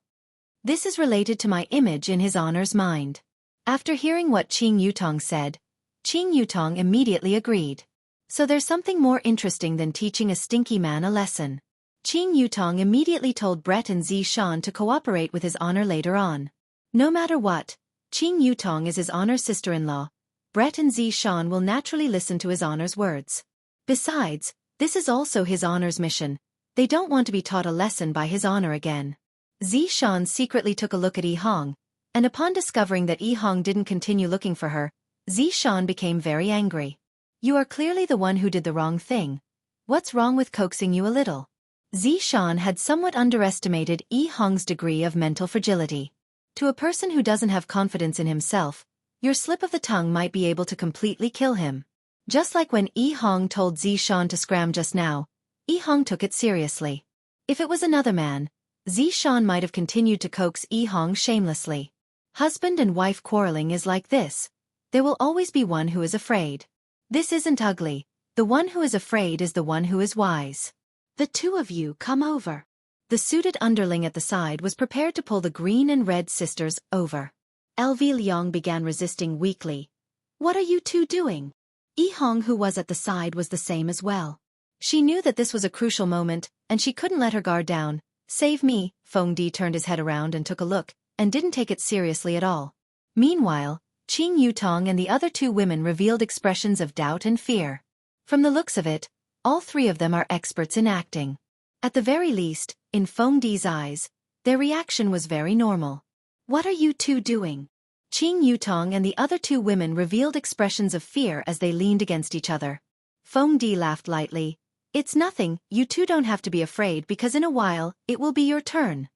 This is related to my image in his honor's mind." After hearing what Qing Yutong said, Qing Yutong immediately agreed. So there's something more interesting than teaching a stinky man a lesson. Qing Yutong immediately told Brett and Xiaofan to cooperate with his honor later on. No matter what, Qing Yutong is his honor's sister-in-law. Brett and Xiaofan will naturally listen to his honor's words. Besides, this is also his honor's mission. They don't want to be taught a lesson by his honor again. Xiaofan secretly took a look at Yi Hong, and upon discovering that Yi Hong didn't continue looking for her, Xiaofan became very angry. "You are clearly the one who did the wrong thing. What's wrong with coaxing you a little?" Xiaofan had somewhat underestimated Yi Hong's degree of mental fragility. To a person who doesn't have confidence in himself, your slip of the tongue might be able to completely kill him. Just like when Yi Hong told Xiaofan to scram just now, Yi Hong took it seriously. If it was another man, Xiaofan might have continued to coax Yi Hong shamelessly. Husband and wife quarreling is like this. There will always be one who is afraid. This isn't ugly. The one who is afraid is the one who is wise. "The two of you come over." The suited underling at the side was prepared to pull the green and red sisters over. LV Liang began resisting weakly. "What are you two doing?" Yi Hong, who was at the side, was the same as well. She knew that this was a crucial moment, and she couldn't let her guard down. "Save me." Feng Di turned his head around and took a look, and didn't take it seriously at all. Meanwhile, Qing Yutong and the other two women revealed expressions of doubt and fear. From the looks of it, all three of them are experts in acting. At the very least, in Feng Di's eyes, their reaction was very normal. "What are you two doing?" Qing Yutong and the other two women revealed expressions of fear as they leaned against each other. Feng Di laughed lightly. "It's nothing, you two don't have to be afraid because in a while, it will be your turn."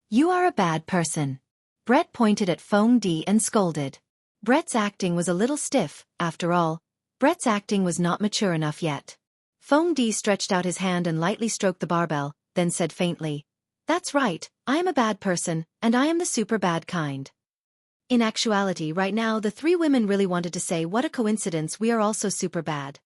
You are a bad person." Brett pointed at Feng Di and scolded. Brett's acting was a little stiff. After all, Brett's acting was not mature enough yet. Feng Di stretched out his hand and lightly stroked the barbell, then said faintly, "That's right, I am a bad person, and I am the super bad kind." In actuality, right now the three women really wanted to say, "What a coincidence, we are also super bad."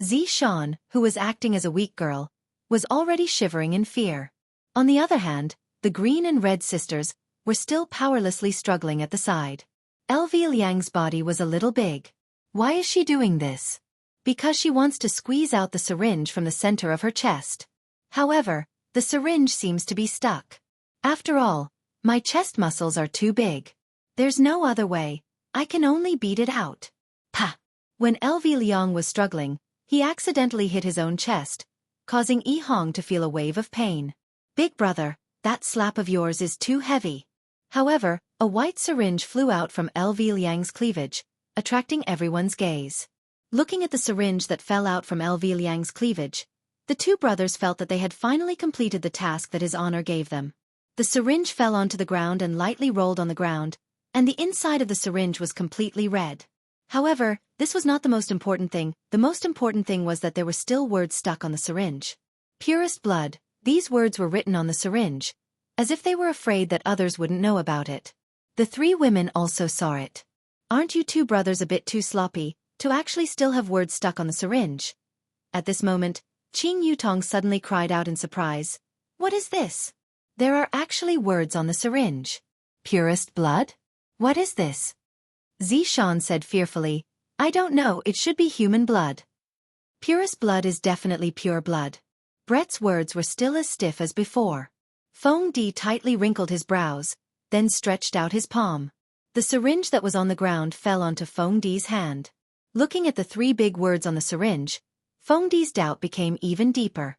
Xiaofan, who was acting as a weak girl, was already shivering in fear. On the other hand, the green and red sisters were still powerlessly struggling at the side. LV Liang's body was a little big. Why is she doing this? Because she wants to squeeze out the syringe from the center of her chest. However, the syringe seems to be stuck. "After all, my chest muscles are too big. There's no other way, I can only beat it out." "Pah!" When LV Liang was struggling, he accidentally hit his own chest, causing Yi Hong to feel a wave of pain. "Big brother, that slap of yours is too heavy." However, a white syringe flew out from LV Liang's cleavage, attracting everyone's gaze. Looking at the syringe that fell out from LV Liang's cleavage, the two brothers felt that they had finally completed the task that his honor gave them. The syringe fell onto the ground and lightly rolled on the ground, and the inside of the syringe was completely red. However, this was not the most important thing. The most important thing was that there were still words stuck on the syringe. "Purest blood." These words were written on the syringe, as if they were afraid that others wouldn't know about it. The three women also saw it. "Aren't you two brothers a bit too sloppy to actually still have words stuck on the syringe?" At this moment, Qing Yutong suddenly cried out in surprise. "What is this? There are actually words on the syringe. Purest blood? What is this?" Xiaofan said fearfully, "I don't know, it should be human blood." "Purest blood is definitely pure blood." Brett's words were still as stiff as before. Feng Di tightly wrinkled his brows, then stretched out his palm. The syringe that was on the ground fell onto Feng Di's hand. Looking at the three big words on the syringe, Feng Di's doubt became even deeper.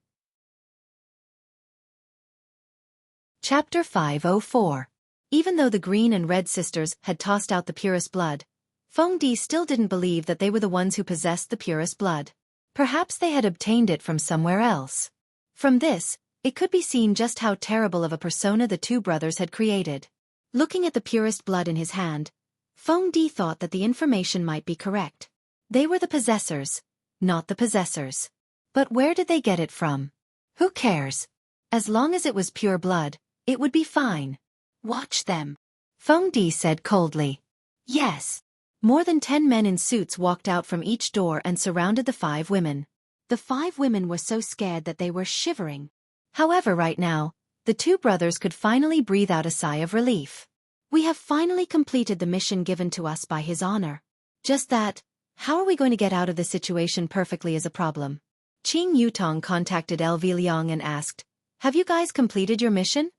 Chapter 504. Even though the green and red sisters had tossed out the purest blood, Feng Di still didn't believe that they were the ones who possessed the purest blood. Perhaps they had obtained it from somewhere else. From this, it could be seen just how terrible of a persona the two brothers had created. Looking at the purest blood in his hand, Feng Di thought that the information might be correct. They were the possessors, not the possessors. But where did they get it from? Who cares? As long as it was pure blood, it would be fine. Watch them, Feng Di said coldly. Yes. More than 10 men in suits walked out from each door and surrounded the 5 women. The 5 women were so scared that they were shivering. However, right now, the 2 brothers could finally breathe out a sigh of relief. We have finally completed the mission given to us by His Honor. Just that, how are we going to get out of this situation perfectly is a problem. Qing Yutong contacted LV Liang and asked, "Have you guys completed your mission?"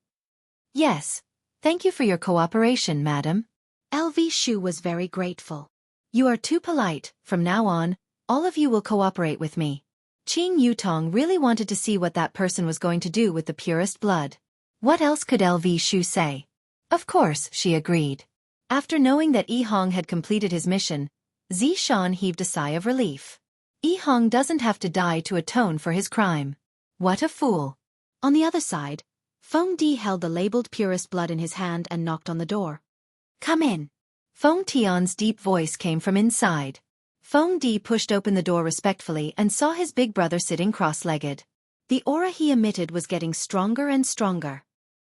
"Yes. Thank you for your cooperation, madam." LV Shu was very grateful. "You are too polite. From now on, all of you will cooperate with me." Qing Yutong really wanted to see what that person was going to do with the purest blood. What else could LV Shu say? Of course, she agreed. After knowing that Yi Hong had completed his mission, Zishan heaved a sigh of relief. Yi Hong doesn't have to die to atone for his crime. What a fool. On the other side, Feng Di held the labeled purest blood in his hand and knocked on the door. "Come in." Feng Tian's deep voice came from inside. Feng Di pushed open the door respectfully and saw his big brother sitting cross-legged. The aura he emitted was getting stronger and stronger.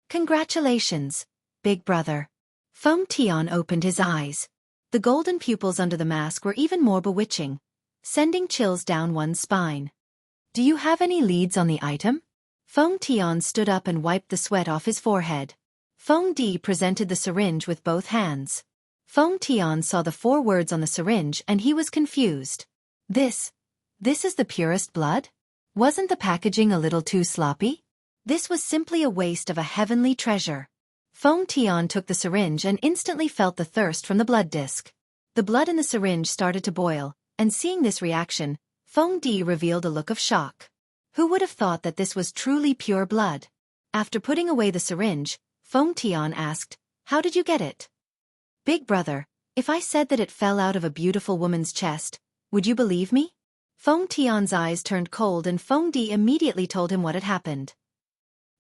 "Congratulations, big brother." Feng Tian opened his eyes. The golden pupils under the mask were even more bewitching, sending chills down one's spine. "Do you have any leads on the item?" Feng Tian stood up and wiped the sweat off his forehead. Feng Di presented the syringe with both hands. Feng Tian saw the 4 words on the syringe and he was confused. This is the purest blood? Wasn't the packaging a little too sloppy? This was simply a waste of a heavenly treasure. Feng Tian took the syringe and instantly felt the thirst from the blood disc. The blood in the syringe started to boil, and seeing this reaction, Feng Di revealed a look of shock. Who would have thought that this was truly pure blood? After putting away the syringe, Feng Tian asked, "How did you get it?" "Big brother, if I said that it fell out of a beautiful woman's chest, would you believe me?" Feng Tian's eyes turned cold and Feng Di immediately told him what had happened.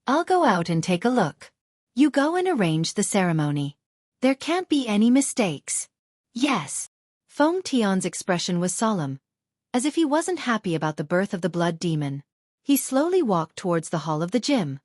"I'll go out and take a look. You go and arrange the ceremony. There can't be any mistakes." "Yes." Feng Tian's expression was solemn, as if he wasn't happy about the birth of the blood demon. He slowly walked towards the hall of the gym.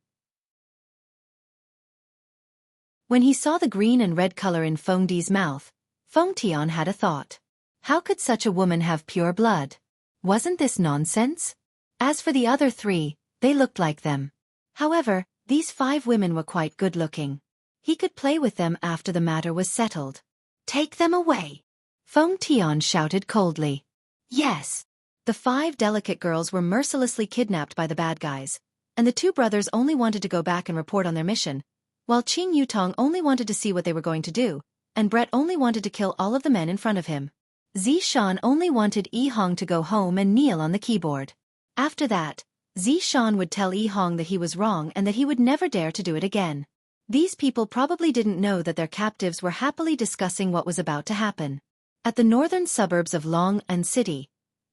When he saw the green and red color in Feng Di's mouth, Feng Tian had a thought. How could such a woman have pure blood? Wasn't this nonsense? As for the other 3, they looked like them. However, these 5 women were quite good-looking. He could play with them after the matter was settled. "Take them away!" Feng Tian shouted coldly. Yes. The 5 delicate girls were mercilessly kidnapped by the bad guys, and the 2 brothers only wanted to go back and report on their mission, while Qing Yutong only wanted to see what they were going to do, and Brett only wanted to kill all of the men in front of him. Zishan only wanted Yi Hong to go home and kneel on the keyboard. After that, Zishan would tell Yi Hong that he was wrong and that he would never dare to do it again. These people probably didn't know that their captives were happily discussing what was about to happen. At the northern suburbs of Long-An City,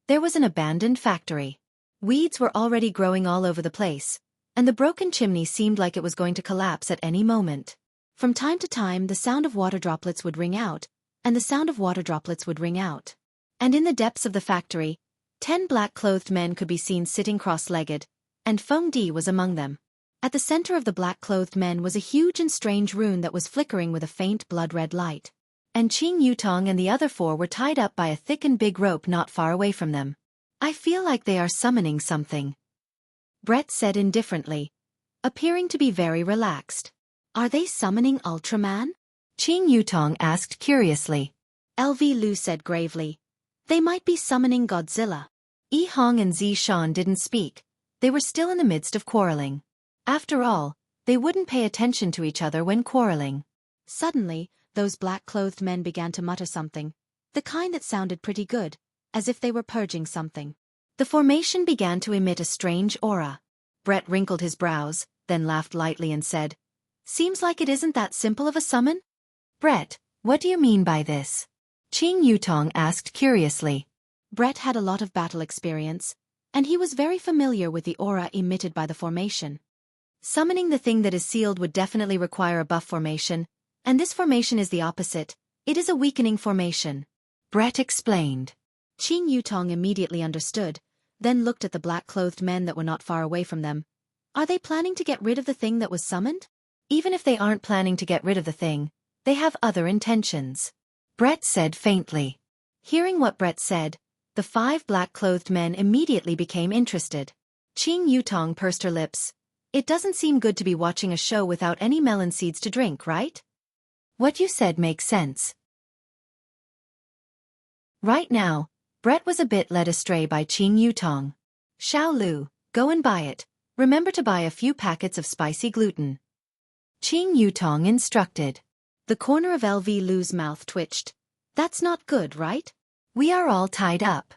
there was an abandoned factory. Weeds were already growing all over the place, and the broken chimney seemed like it was going to collapse at any moment. From time to time, the sound of water droplets would ring out, and the sound of water droplets would ring out. And in the depths of the factory, 10 black-clothed men could be seen sitting cross-legged, and Feng Di was among them. At the center of the black-clothed men was a huge and strange rune that was flickering with a faint blood-red light. And Qing Yutong and the other 4 were tied up by a thick and big rope not far away from them. "I feel like they are summoning something," Brett said indifferently, appearing to be very relaxed. "Are they summoning Ultraman?" Qing Yutong asked curiously. LV Lu said gravely, "They might be summoning Godzilla." Yi Hong and Zishan didn't speak. They were still in the midst of quarreling. After all, they wouldn't pay attention to each other when quarreling. Suddenly, those black-clothed men began to mutter something, the kind that sounded pretty good, as if they were purging something. The formation began to emit a strange aura. Brett wrinkled his brows, then laughed lightly and said, "Seems like it isn't that simple of a summon?" "Brett, what do you mean by this?" Qing Yutong asked curiously. Brett had a lot of battle experience, and he was very familiar with the aura emitted by the formation. Summoning the thing that is sealed would definitely require a buff formation, and this formation is the opposite. It is a weakening formation. Brett explained. Qing Yutong immediately understood, then looked at the black-clothed men that were not far away from them. Are they planning to get rid of the thing that was summoned? Even if they aren't planning to get rid of the thing, they have other intentions. Brett said faintly. Hearing what Brett said, the 5 black-clothed men immediately became interested. Qing Yutong pursed her lips. It doesn't seem good to be watching a show without any melon seeds to drink, right? What you said makes sense. Right now, Brett was a bit led astray by Qing Yutong. Xiao Lu, go and buy it. Remember to buy a few packets of spicy gluten. Qing Yutong instructed. The corner of LV Lu's mouth twitched. That's not good, right? We are all tied up.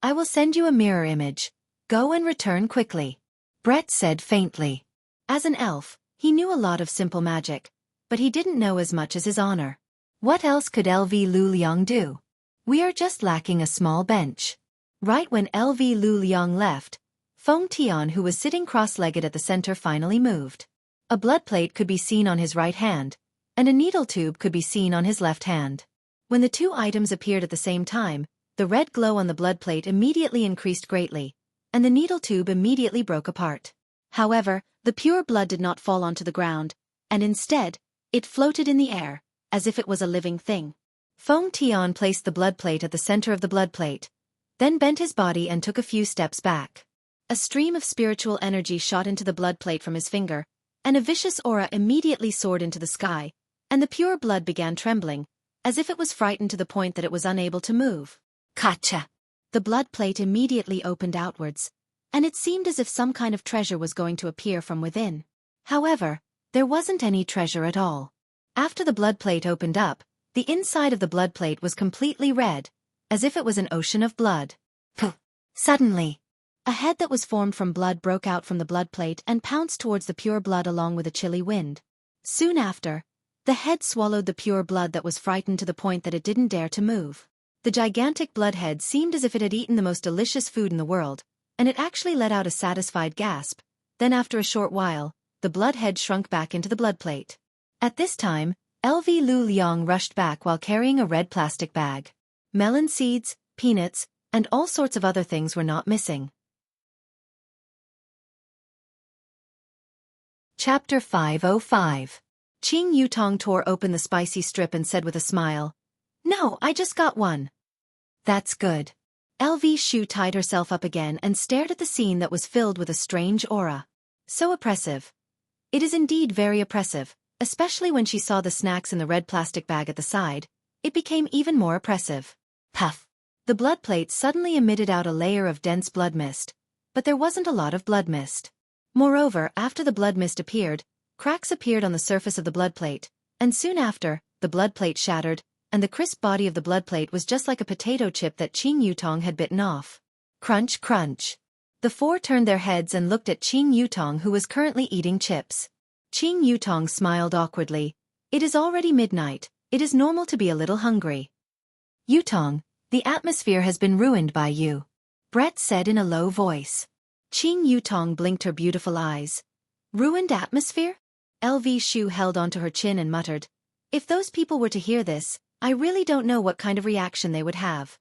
I will send you a mirror image. Go and return quickly. Brett said faintly. As an elf, he knew a lot of simple magic, but he didn't know as much as his honor. What else could LV Lu Liang do? We are just lacking a small bench. Right when LV Lu Liang left, Feng Tian, who was sitting cross-legged at the center, finally moved. A blood plate could be seen on his right hand, and a needle tube could be seen on his left hand. When the 2 items appeared at the same time, the red glow on the blood plate immediately increased greatly, and the needle tube immediately broke apart. However, the pure blood did not fall onto the ground, and instead, it floated in the air, as if it was a living thing. Feng Tian placed the blood plate at the center of the blood plate, then bent his body and took a few steps back. A stream of spiritual energy shot into the blood plate from his finger, and a vicious aura immediately soared into the sky, and the pure blood began trembling, as if it was frightened to the point that it was unable to move. Kacha! The blood plate immediately opened outwards, and it seemed as if some kind of treasure was going to appear from within. However, there wasn't any treasure at all. After the blood plate opened up, the inside of the blood plate was completely red, as if it was an ocean of blood. Puh! Suddenly, a head that was formed from blood broke out from the blood plate and pounced towards the pure blood along with a chilly wind. Soon after, the head swallowed the pure blood that was frightened to the point that it didn't dare to move. The gigantic bloodhead seemed as if it had eaten the most delicious food in the world, and it actually let out a satisfied gasp. Then after a short while, the bloodhead shrunk back into the blood plate. At this time, LV Lu Liang rushed back while carrying a red plastic bag. Melon seeds, peanuts, and all sorts of other things were not missing. Chapter 505. Qing Yutong tore open the spicy strip and said with a smile, "No, I just got one." That's good. LV Shu tied herself up again and stared at the scene that was filled with a strange aura. So oppressive. It is indeed very oppressive, especially when she saw the snacks in the red plastic bag at the side. It became even more oppressive. Puff! The blood plate suddenly emitted out a layer of dense blood mist, but there wasn't a lot of blood mist. Moreover, after the blood mist appeared, cracks appeared on the surface of the blood plate, and soon after, the blood plate shattered, and the crisp body of the blood plate was just like a potato chip that Qing Yutong had bitten off. Crunch, crunch. The 4 turned their heads and looked at Qing Yutong, who was currently eating chips. Qing Yutong smiled awkwardly. It is already midnight. It is normal to be a little hungry. Yutong, the atmosphere has been ruined by you, Brett said in a low voice. Qing Yutong blinked her beautiful eyes. Ruined atmosphere? LV Shu held onto her chin and muttered, "If those people were to hear this, I really don't know what kind of reaction they would have."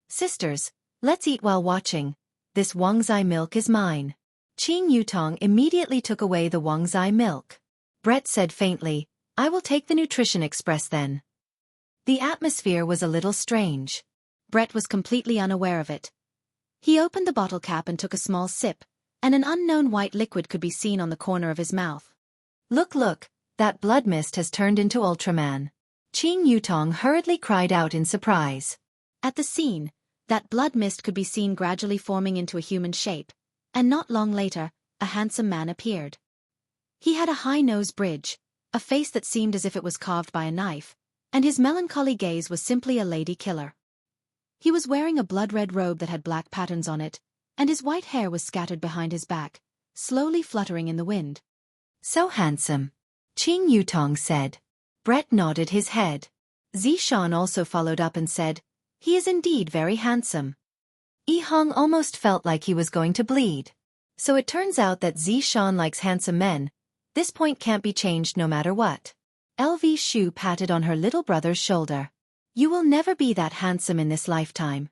"Sisters, let's eat while watching. This Wangzai milk is mine." Qing Yutong immediately took away the Wangzai milk. Brett said faintly, "I will take the Nutrition Express then." The atmosphere was a little strange. Brett was completely unaware of it. He opened the bottle cap and took a small sip, and an unknown white liquid could be seen on the corner of his mouth. Look, that blood mist has turned into Ultraman." Qing Yutong hurriedly cried out in surprise. At the scene, that blood mist could be seen gradually forming into a human shape, and not long later, a handsome man appeared. He had a high nose bridge, a face that seemed as if it was carved by a knife, and his melancholy gaze was simply a lady killer. He was wearing a blood-red robe that had black patterns on it, and his white hair was scattered behind his back, slowly fluttering in the wind. "So handsome," Qing Yutong said. Brett nodded his head. Zishan also followed up and said, "He is indeed very handsome." Yihong almost felt like he was going to bleed. So it turns out that Zishan likes handsome men. This point can't be changed no matter what. LV Shu patted on her little brother's shoulder. "You will never be that handsome in this lifetime."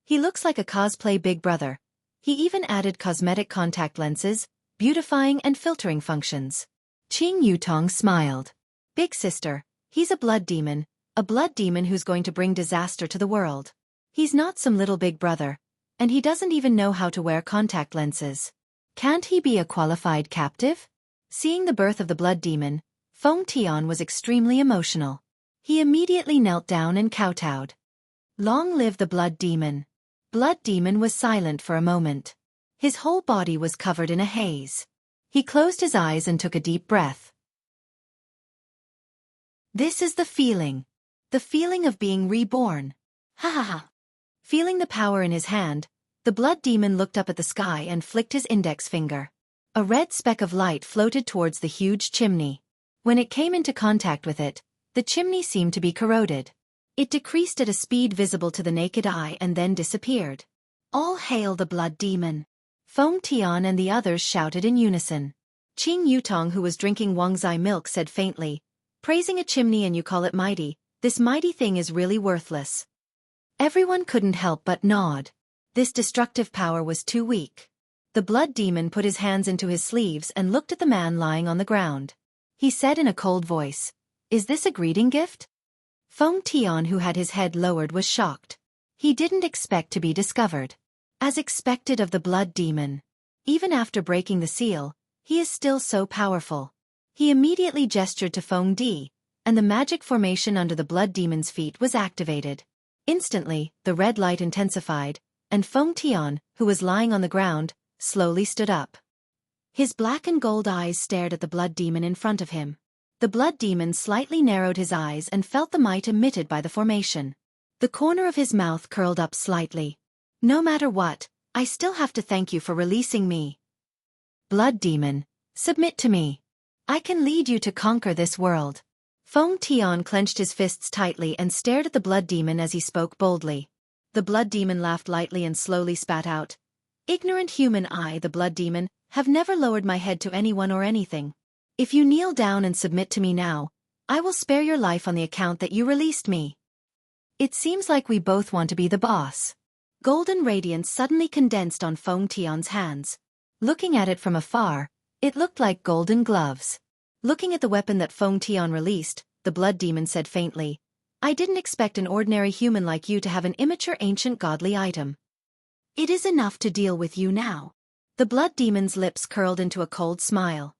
He looks like a cosplay big brother. He even added cosmetic contact lenses, beautifying and filtering functions. Qing Yutong smiled. Big sister, he's a blood demon who's going to bring disaster to the world. He's not some little big brother, and he doesn't even know how to wear contact lenses. Can't he be a qualified captive? Seeing the birth of the blood demon, Feng Tian was extremely emotional. He immediately knelt down and kowtowed. Long live the blood demon. Blood demon was silent for a moment. His whole body was covered in a haze. He closed his eyes and took a deep breath. This is the feeling of being reborn. Ha ha ha. Feeling the power in his hand, the blood demon looked up at the sky and flicked his index finger. A red speck of light floated towards the huge chimney. When it came into contact with it, the chimney seemed to be corroded. It decreased at a speed visible to the naked eye and then disappeared. All hail the blood demon! Feng Tian and the others shouted in unison. Qing Yutong, who was drinking Wangzai milk, said faintly, "Praising a chimney and you call it mighty, this mighty thing is really worthless." Everyone couldn't help but nod. This destructive power was too weak. The blood demon put his hands into his sleeves and looked at the man lying on the ground. He said in a cold voice, "Is this a greeting gift?" Feng Tian, who had his head lowered, was shocked. He didn't expect to be discovered. As expected of the blood demon. Even after breaking the seal, he is still so powerful. He immediately gestured to Feng Di, and the magic formation under the blood demon's feet was activated. Instantly, the red light intensified, and Feng Tian, who was lying on the ground, slowly stood up. His black and gold eyes stared at the blood demon in front of him. The blood demon slightly narrowed his eyes and felt the might emitted by the formation. The corner of his mouth curled up slightly. "No matter what, I still have to thank you for releasing me. Blood demon, submit to me. I can lead you to conquer this world." Feng Tian clenched his fists tightly and stared at the blood demon as he spoke boldly. The blood demon laughed lightly and slowly spat out. "Ignorant human, I, the blood demon, have never lowered my head to anyone or anything. If you kneel down and submit to me now, I will spare your life on the account that you released me. It seems like we both want to be the boss." Golden radiance suddenly condensed on Feng Tian's hands. Looking at it from afar, it looked like golden gloves. Looking at the weapon that Feng Tian released, the blood demon said faintly, "I didn't expect an ordinary human like you to have an immature ancient godly item. It is enough to deal with you now." The blood demon's lips curled into a cold smile.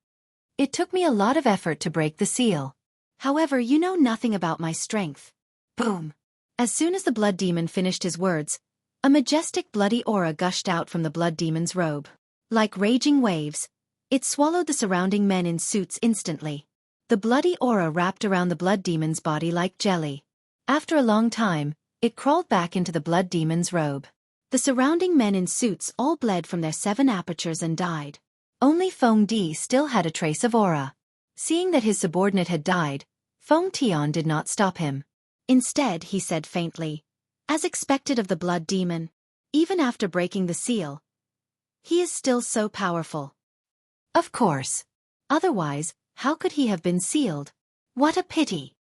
"It took me a lot of effort to break the seal. However, you know nothing about my strength." Boom! As soon as the blood demon finished his words, a majestic bloody aura gushed out from the blood demon's robe. Like raging waves, it swallowed the surrounding men in suits instantly. The bloody aura wrapped around the blood demon's body like jelly. After a long time, it crawled back into the blood demon's robe. The surrounding men in suits all bled from their 7 apertures and died. Only Feng Di still had a trace of aura. Seeing that his subordinate had died, Feng Tian did not stop him. Instead, he said faintly, "As expected of the blood demon, even after breaking the seal, he is still so powerful." Of course. Otherwise, how could he have been sealed? What a pity.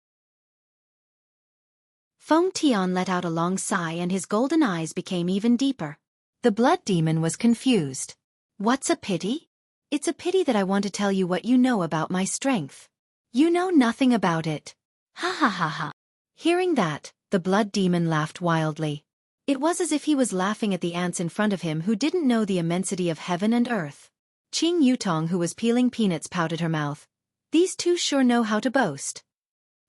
Feng Tian let out a long sigh and his golden eyes became even deeper. The blood demon was confused. "What's a pity?" "It's a pity that I want to tell you what you know about my strength. You know nothing about it." Ha ha ha ha. Hearing that, the blood demon laughed wildly. It was as if he was laughing at the ants in front of him who didn't know the immensity of heaven and earth. Qing Yutong, who was peeling peanuts, pouted her mouth. "These two sure know how to boast."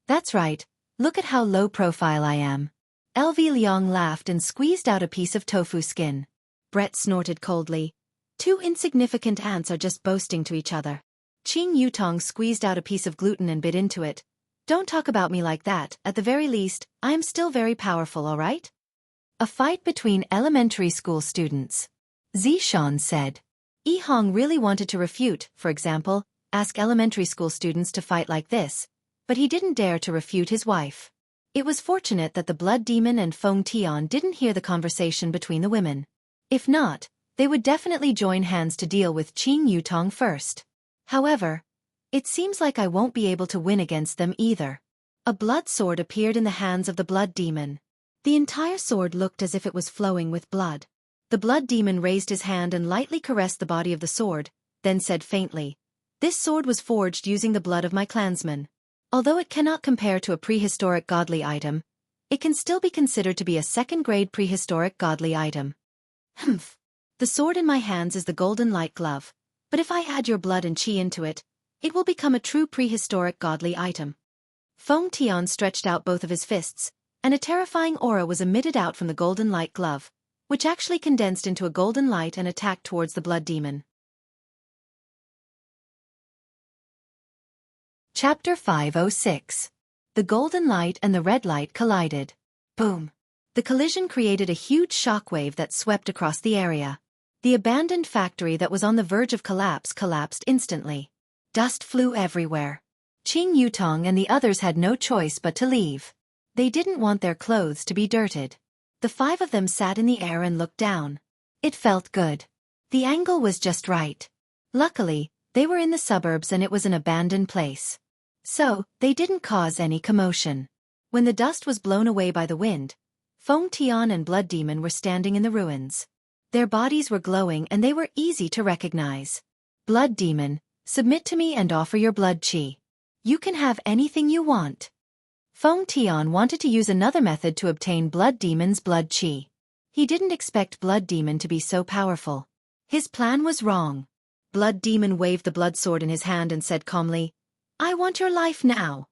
"That's right, look at how low profile I am." LV Liang laughed and squeezed out a piece of tofu skin. Brett snorted coldly. "Two insignificant ants are just boasting to each other." Qing Yutong squeezed out a piece of gluten and bit into it. "Don't talk about me like that, at the very least, I am still very powerful, alright?" A fight between elementary school students. Zishan said. Yihong really wanted to refute, for example, ask elementary school students to fight like this, but he didn't dare to refute his wife. It was fortunate that the blood demon and Feng Tian didn't hear the conversation between the women. If not, they would definitely join hands to deal with Qing Yutong first. However, it seems like I won't be able to win against them either. A blood sword appeared in the hands of the blood demon. The entire sword looked as if it was flowing with blood. The blood demon raised his hand and lightly caressed the body of the sword, then said faintly, This sword was forged using the blood of my clansmen. Although it cannot compare to a prehistoric godly item, it can still be considered to be a second-grade prehistoric godly item. Humph. The sword in my hands is the golden light glove, but if I add your blood and chi into it, it will become a true prehistoric godly item. Feng Tian stretched out both of his fists, and a terrifying aura was emitted out from the golden light glove, which actually condensed into a golden light and attacked towards the blood demon. Chapter 506. The golden light and the red light collided. Boom. The collision created a huge shockwave that swept across the area. The abandoned factory that was on the verge of collapse collapsed instantly. Dust flew everywhere. Qing Yutong and the others had no choice but to leave. They didn't want their clothes to be dirted. The 5 of them sat in the air and looked down. It felt good. The angle was just right. Luckily, they were in the suburbs and it was an abandoned place. So, they didn't cause any commotion. When the dust was blown away by the wind, Feng Tian and Blood Demon were standing in the ruins. Their bodies were glowing and they were easy to recognize. Blood Demon, submit to me and offer your blood chi. You can have anything you want. Feng Tian wanted to use another method to obtain Blood Demon's blood chi. He didn't expect Blood Demon to be so powerful. His plan was wrong. Blood Demon waved the blood sword in his hand and said calmly, I want your life now.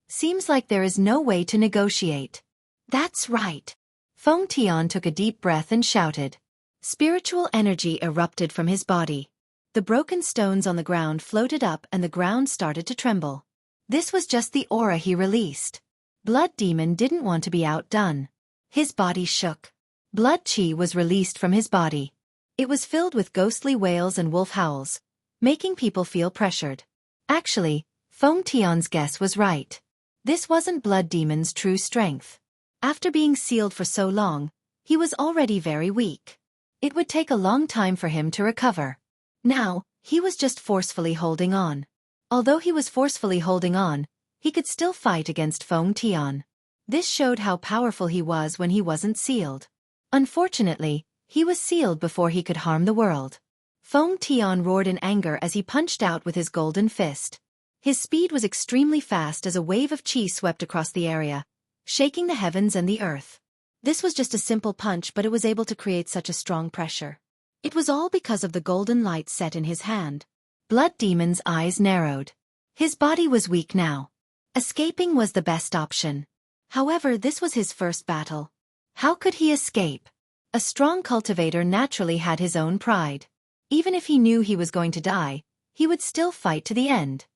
Seems like there is no way to negotiate. That's right. Feng Tian took a deep breath and shouted. Spiritual energy erupted from his body. The broken stones on the ground floated up and the ground started to tremble. This was just the aura he released. Blood Demon didn't want to be outdone. His body shook. Blood chi was released from his body. It was filled with ghostly wails and wolf howls, making people feel pressured. Actually, Feng Tian's guess was right. This wasn't Blood Demon's true strength. After being sealed for so long, he was already very weak. It would take a long time for him to recover. Now, he was just forcefully holding on. Although he was forcefully holding on, he could still fight against Feng Tian. This showed how powerful he was when he wasn't sealed. Unfortunately, he was sealed before he could harm the world. Feng Tian roared in anger as he punched out with his golden fist. His speed was extremely fast as a wave of chi swept across the area, shaking the heavens and the earth. This was just a simple punch, but it was able to create such a strong pressure. It was all because of the golden light set in his hand. Blood Demon's eyes narrowed. His body was weak now. Escaping was the best option. However, this was his first battle. How could he escape? A strong cultivator naturally had his own pride. Even if he knew he was going to die, he would still fight to the end.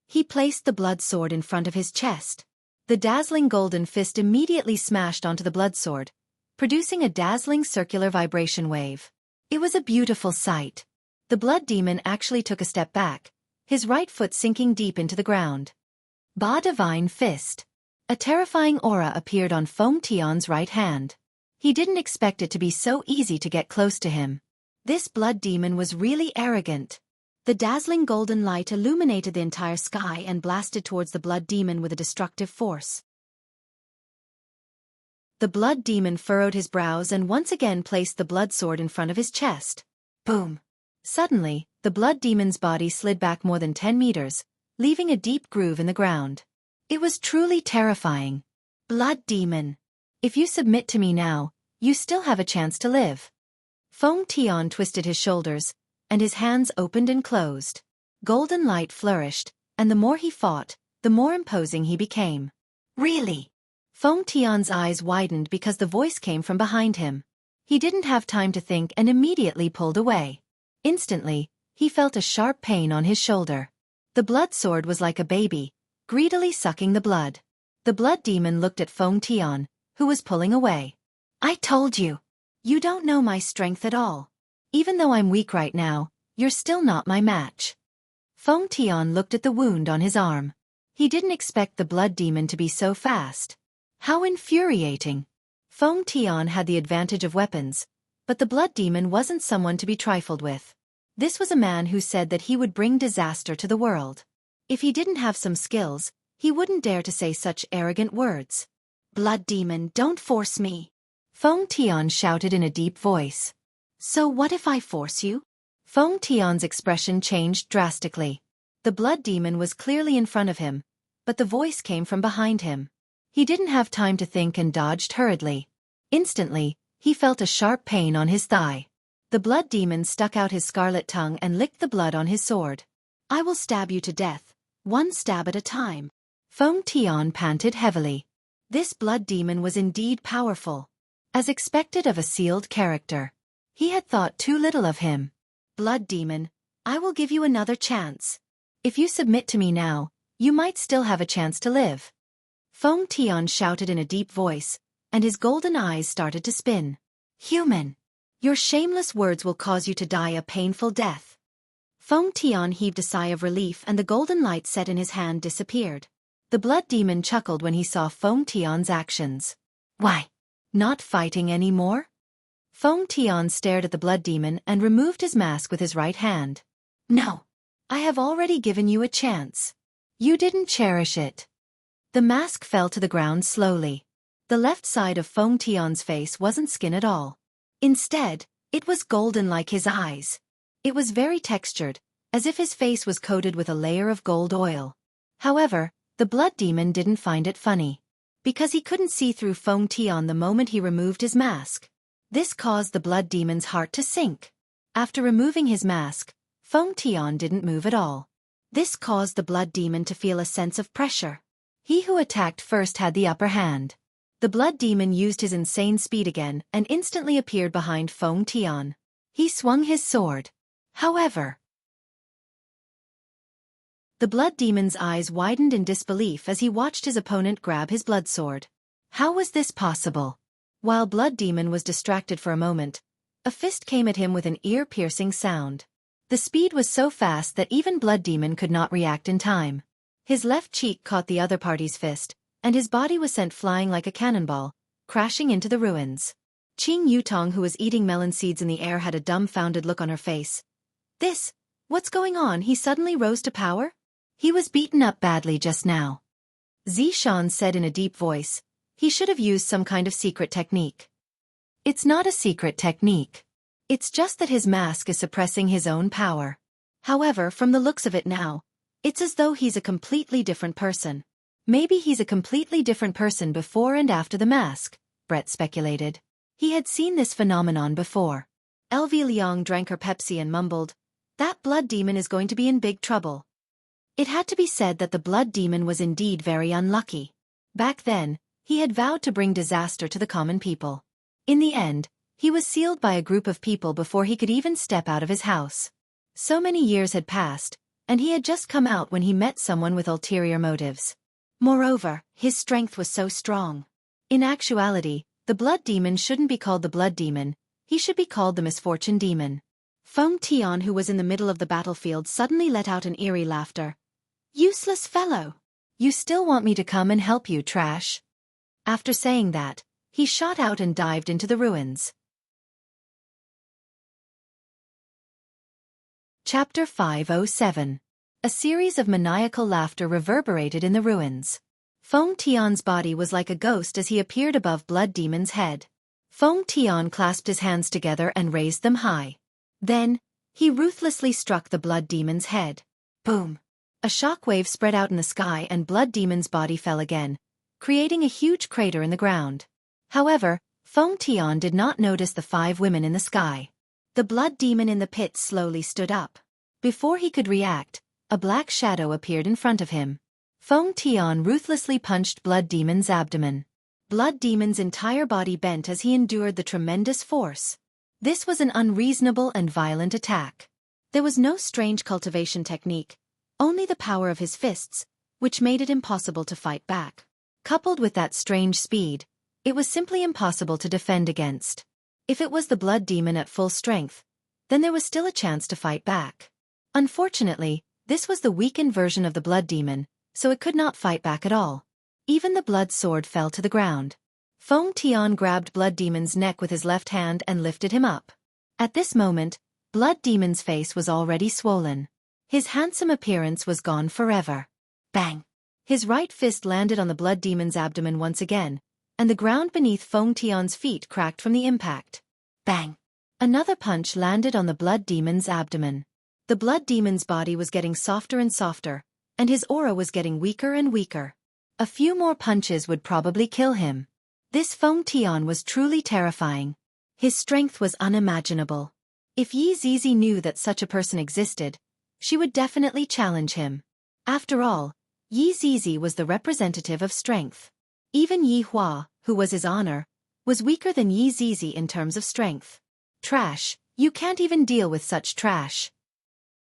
He placed the blood sword in front of his chest. The dazzling golden fist immediately smashed onto the blood sword, producing a dazzling circular vibration wave. It was a beautiful sight. The Blood Demon actually took a step back, his right foot sinking deep into the ground. Ba Divine Fist. A terrifying aura appeared on Feng Tian's right hand. He didn't expect it to be so easy to get close to him. This Blood Demon was really arrogant. The dazzling golden light illuminated the entire sky and blasted towards the Blood Demon with a destructive force. The Blood Demon furrowed his brows and once again placed the blood sword in front of his chest. Boom! Suddenly, the Blood Demon's body slid back more than 10 meters, leaving a deep groove in the ground. It was truly terrifying. Blood Demon. If you submit to me now, you still have a chance to live. Feng Tian twisted his shoulders, and his hands opened and closed. Golden light flourished, and the more he fought, the more imposing he became. Really? Feng Tian's eyes widened because the voice came from behind him. He didn't have time to think and immediately pulled away. Instantly, he felt a sharp pain on his shoulder. The blood sword was like a baby, greedily sucking the blood. The Blood Demon looked at Feng Tian, who was pulling away. I told you. You don't know my strength at all. Even though I'm weak right now, you're still not my match. Feng Tian looked at the wound on his arm. He didn't expect the Blood Demon to be so fast. How infuriating. Feng Tian had the advantage of weapons, but the Blood Demon wasn't someone to be trifled with. This was a man who said that he would bring disaster to the world. If he didn't have some skills, he wouldn't dare to say such arrogant words. Blood Demon, don't force me. Feng Tian shouted in a deep voice. So what if I force you? Feng Tian's expression changed drastically. The blood demon was clearly in front of him, but the voice came from behind him. He didn't have time to think and dodged hurriedly. Instantly, he felt a sharp pain on his thigh. The blood demon stuck out his scarlet tongue and licked the blood on his sword. "I will stab you to death, one stab at a time." Feng Tian panted heavily. This blood demon was indeed powerful. As expected of a sealed character. He had thought too little of him. "Blood demon, I will give you another chance. If you submit to me now, you might still have a chance to live." Feng Tian shouted in a deep voice, and his golden eyes started to spin. "Human! Your shameless words will cause you to die a painful death." Feng Tian heaved a sigh of relief and the golden light set in his hand disappeared. The blood demon chuckled when he saw Feng Tian's actions. "Why? Not fighting anymore?" Feng Tian stared at the blood demon and removed his mask with his right hand. "No. I have already given you a chance. You didn't cherish it." The mask fell to the ground slowly. The left side of Feng Tian's face wasn't skin at all. Instead, it was golden like his eyes. It was very textured, as if his face was coated with a layer of gold oil. However, the blood demon didn't find it funny. Because he couldn't see through Feng Tian the moment he removed his mask. This caused the blood demon's heart to sink. After removing his mask, Feng Tian didn't move at all. This caused the blood demon to feel a sense of pressure. He who attacked first had the upper hand. The blood demon used his insane speed again and instantly appeared behind Feng Tian. He swung his sword. However, the blood demon's eyes widened in disbelief as he watched his opponent grab his blood sword. How was this possible? While blood demon was distracted for a moment, a fist came at him with an ear-piercing sound. The speed was so fast that even blood demon could not react in time. His left cheek caught the other party's fist, and his body was sent flying like a cannonball, crashing into the ruins. Qing Yutong, who was eating melon seeds in the air, had a dumbfounded look on her face. What's going on? He suddenly rose to power? He was beaten up badly just now. Zishan said in a deep voice. He should have used some kind of secret technique. It's not a secret technique. It's just that his mask is suppressing his own power. However, from the looks of it now, it's as though he's a completely different person. Maybe he's a completely different person before and after the mask, Brett speculated. He had seen this phenomenon before. LV Liang drank her Pepsi and mumbled, "That blood demon is going to be in big trouble." It had to be said that the blood demon was indeed very unlucky. Back then, he had vowed to bring disaster to the common people. In the end, he was sealed by a group of people before he could even step out of his house. So many years had passed, and he had just come out when he met someone with ulterior motives. Moreover, his strength was so strong. In actuality, the blood demon shouldn't be called the blood demon, he should be called the misfortune demon. Feng Tian, who was in the middle of the battlefield, suddenly let out an eerie laughter. "Useless fellow! You still want me to come and help you, trash?" After saying that, he shot out and dived into the ruins. Chapter 507. A series of maniacal laughter reverberated in the ruins. Feng Tian's body was like a ghost as he appeared above blood demon's head. Feng Tian clasped his hands together and raised them high. Then, he ruthlessly struck the blood demon's head. Boom! A shockwave spread out in the sky and blood demon's body fell again, creating a huge crater in the ground. However, Feng Tian did not notice the 5 women in the sky. The blood demon in the pit slowly stood up. Before he could react, a black shadow appeared in front of him. Feng Tian ruthlessly punched blood demon's abdomen. Blood demon's entire body bent as he endured the tremendous force. This was an unreasonable and violent attack. There was no strange cultivation technique, only the power of his fists, which made it impossible to fight back. Coupled with that strange speed, it was simply impossible to defend against. If it was the blood demon at full strength, then there was still a chance to fight back. Unfortunately, this was the weakened version of the blood demon, so it could not fight back at all. Even the blood sword fell to the ground. Feng Tian grabbed blood demon's neck with his left hand and lifted him up. At this moment, blood demon's face was already swollen. His handsome appearance was gone forever. Bang! His right fist landed on the blood demon's abdomen once again, and the ground beneath Feng Tian's feet cracked from the impact. Bang! Another punch landed on the blood demon's abdomen. The blood demon's body was getting softer and softer, and his aura was getting weaker and weaker. A few more punches would probably kill him. This Feng Tian was truly terrifying. His strength was unimaginable. If Yi Zizi knew that such a person existed, she would definitely challenge him. After all, Yi Zizi was the representative of strength. Even Yi Hua, who was his honor, was weaker than Yi Zizi in terms of strength. Trash, you can't even deal with such trash.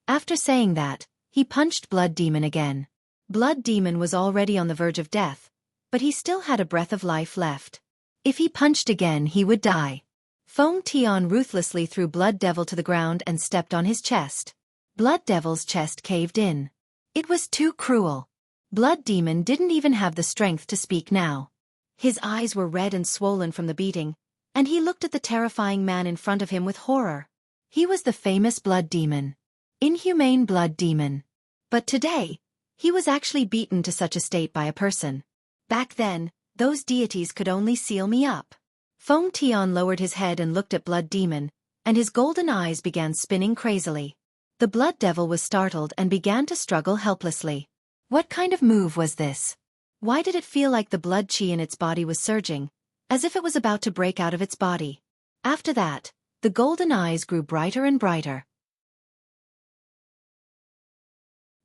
After saying that, he punched Blood Demon again. Blood Demon was already on the verge of death, but he still had a breath of life left. If he punched again, he would die. Feng Tian ruthlessly threw Blood Devil to the ground and stepped on his chest. Blood Devil's chest caved in. It was too cruel. Blood Demon didn't even have the strength to speak now. His eyes were red and swollen from the beating, and he looked at the terrifying man in front of him with horror. He was the famous Blood Demon. Inhumane Blood Demon. But today, he was actually beaten to such a state by a person. Back then, those deities could only seal me up. Feng Tian lowered his head and looked at Blood Demon, and his golden eyes began spinning crazily. The Blood Devil was startled and began to struggle helplessly. What kind of move was this? Why did it feel like the blood chi in its body was surging, as if it was about to break out of its body? After that, the golden eyes grew brighter and brighter.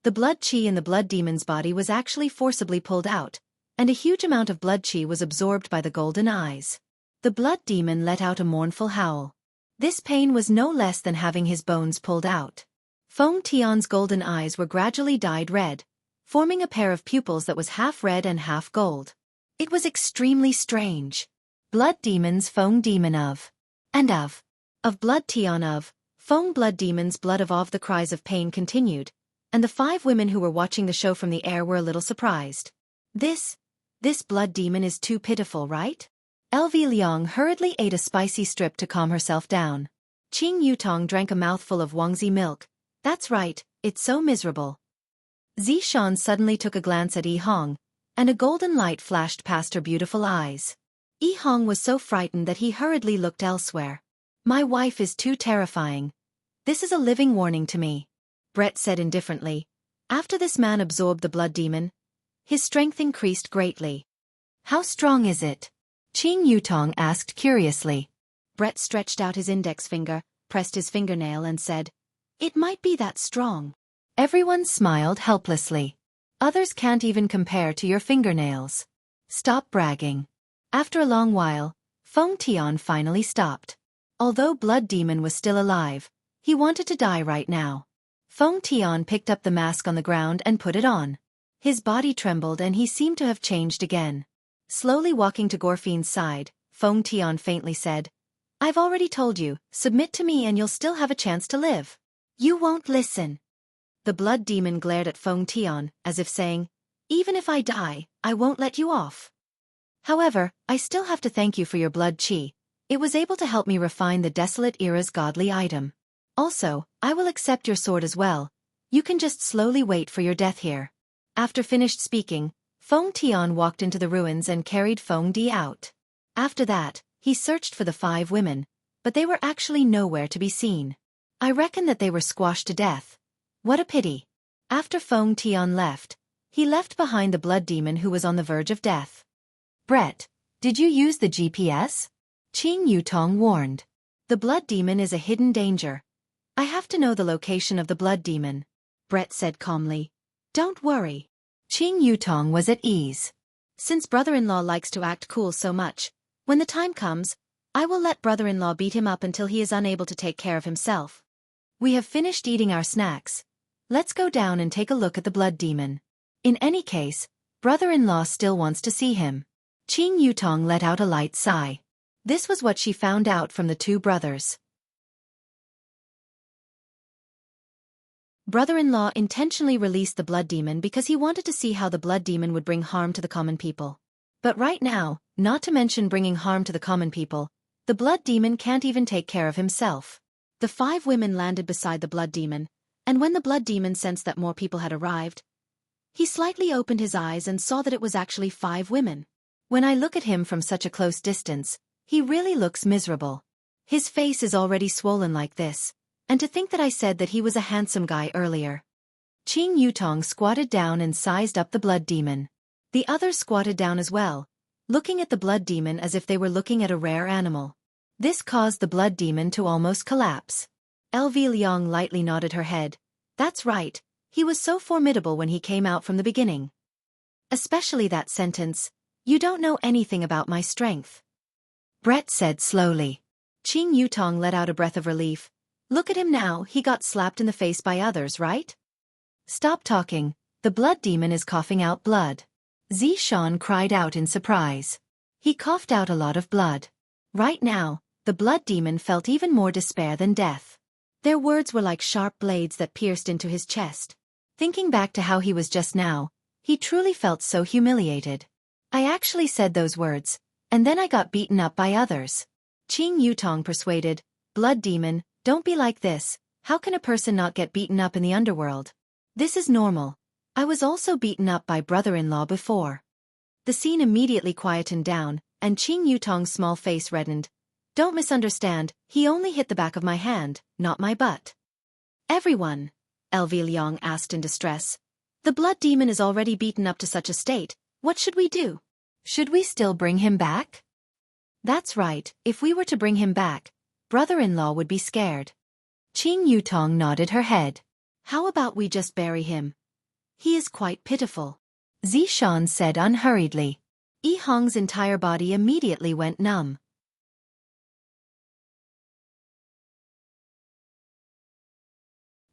The blood chi in the blood demon's body was actually forcibly pulled out, and a huge amount of blood chi was absorbed by the golden eyes. The blood demon let out a mournful howl. This pain was no less than having his bones pulled out. Feng Tian's golden eyes were gradually dyed red, forming a pair of pupils that was half red and half gold. It was extremely strange. Blood demon's Feng demon of blood Tian of Feng blood demon's blood of the cries of pain continued, and the 5 women who were watching the show from the air were a little surprised. This blood demon is too pitiful, right? LV Liang hurriedly ate a spicy strip to calm herself down. Qing Yutong drank a mouthful of Wangzi milk. That's right, it's so miserable. Zishan suddenly took a glance at Yi Hong, and a golden light flashed past her beautiful eyes. Yi Hong was so frightened that he hurriedly looked elsewhere. My wife is too terrifying. This is a living warning to me, Brett said indifferently. After this man absorbed the blood demon, his strength increased greatly. How strong is it? Qing Yutong asked curiously. Brett stretched out his index finger, pressed his fingernail and said, "It might be that strong." Everyone smiled helplessly. Others can't even compare to your fingernails. Stop bragging. After a long while, Feng Tian finally stopped. Although Blood Demon was still alive, he wanted to die right now. Feng Tian picked up the mask on the ground and put it on. His body trembled and he seemed to have changed again. Slowly walking to Gorfine's side, Feng Tian faintly said, "I've already told you, submit to me and you'll still have a chance to live." "You won't listen." The blood demon glared at Feng Tian, as if saying, "Even if I die, I won't let you off. However, I still have to thank you for your blood chi. It was able to help me refine the desolate era's godly item. Also, I will accept your sword as well. You can just slowly wait for your death here." After finished speaking, Feng Tian walked into the ruins and carried Feng Di out. After that, he searched for the 5 women, but they were actually nowhere to be seen. I reckon that they were squashed to death. What a pity. After Feng Tian left, he left behind the blood demon who was on the verge of death. "Brett, did you use the GPS?" Qing Yutong warned. "The blood demon is a hidden danger. I have to know the location of the blood demon," Brett said calmly. "Don't worry." Qing Yutong was at ease. "Since brother-in-law likes to act cool so much, when the time comes, I will let brother-in-law beat him up until he is unable to take care of himself. We have finished eating our snacks. Let's go down and take a look at the blood demon. In any case, brother-in-law still wants to see him." Qing Yutong let out a light sigh. This was what she found out from the 2 brothers. Brother-in-law intentionally released the blood demon because he wanted to see how the blood demon would bring harm to the common people. But right now, not to mention bringing harm to the common people, the blood demon can't even take care of himself. The 5 women landed beside the blood demon, and when the blood demon sensed that more people had arrived, he slightly opened his eyes and saw that it was actually 5 women. When I look at him from such a close distance, he really looks miserable. His face is already swollen like this. And to think that I said that he was a handsome guy earlier. Qing Yutong squatted down and sized up the blood demon. The others squatted down as well, looking at the blood demon as if they were looking at a rare animal. This caused the blood demon to almost collapse. LV Liang lightly nodded her head. That's right, he was so formidable when he came out from the beginning. Especially that sentence, "You don't know anything about my strength," Brett said slowly. Qing Yutong let out a breath of relief. Look at him now, he got slapped in the face by others, right? Stop talking, the blood demon is coughing out blood. Xiaofan cried out in surprise. He coughed out a lot of blood. Right now, the blood demon felt even more despair than death. Their words were like sharp blades that pierced into his chest. Thinking back to how he was just now, he truly felt so humiliated. I actually said those words, and then I got beaten up by others. Qing Yutong persuaded, blood demon, don't be like this, how can a person not get beaten up in the underworld? This is normal. I was also beaten up by brother-in-law before. The scene immediately quietened down, and Qing Yutong's small face reddened. Don't misunderstand, he only hit the back of my hand, not my butt. Everyone, LV Liang asked in distress. The blood demon is already beaten up to such a state, what should we do? Should we still bring him back? That's right, if we were to bring him back, brother-in-law would be scared. Qing Yutong nodded her head. How about we just bury him? He is quite pitiful. Xiaofan said unhurriedly. Yi Hong's entire body immediately went numb.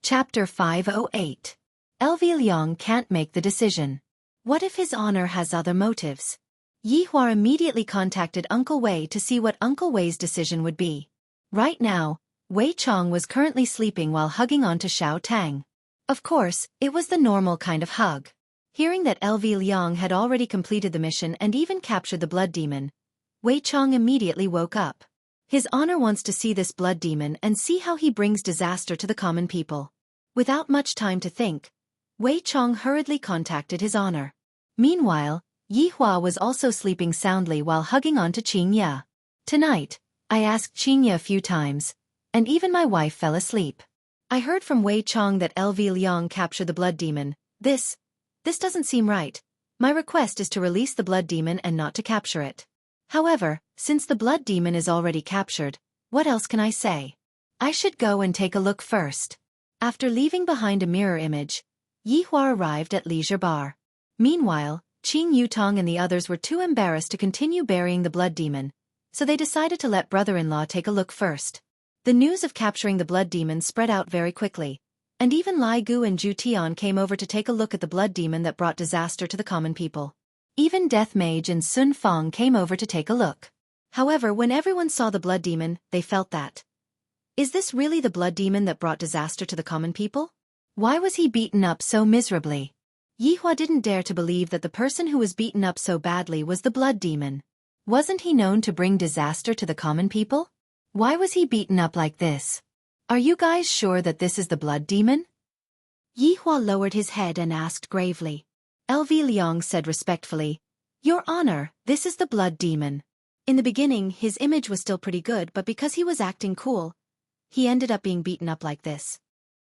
Chapter 508. LV Liang can't make the decision. What if his honor has other motives? Yi Hua immediately contacted Uncle Wei to see what Uncle Wei's decision would be. Right now, Wei Chong was currently sleeping while hugging onto Xiao Tang. Of course, it was the normal kind of hug. Hearing that LV Liang had already completed the mission and even captured the blood demon, Wei Chong immediately woke up. His honor wants to see this blood demon and see how he brings disaster to the common people. Without much time to think, Wei Chong hurriedly contacted his honor. Meanwhile, Yi Hua was also sleeping soundly while hugging onto Qing Ya. Tonight, I asked Qing Ya a few times, and even my wife fell asleep. I heard from Wei Chong that LV Liang captured the blood demon. This doesn't seem right. My request is to release the blood demon and not to capture it. However, since the blood demon is already captured, what else can I say? I should go and take a look first. After leaving behind a mirror image, Yi Hua arrived at Leisure Bar. Meanwhile, Qing Yutong and the others were too embarrassed to continue burying the blood demon, so they decided to let brother-in-law take a look first. The news of capturing the blood demon spread out very quickly, and even Lai Gu and Zhu Tian came over to take a look at the blood demon that brought disaster to the common people. Even Death Mage and Sun Fong came over to take a look. However, when everyone saw the blood demon, they felt that. Is this really the blood demon that brought disaster to the common people? Why was he beaten up so miserably? Yi Hua didn't dare to believe that the person who was beaten up so badly was the blood demon. Wasn't he known to bring disaster to the common people? Why was he beaten up like this? Are you guys sure that this is the blood demon? Yi Hua lowered his head and asked gravely. LV Liang said respectfully, Your Honor, this is the blood demon. In the beginning, his image was still pretty good, but because he was acting cool, he ended up being beaten up like this.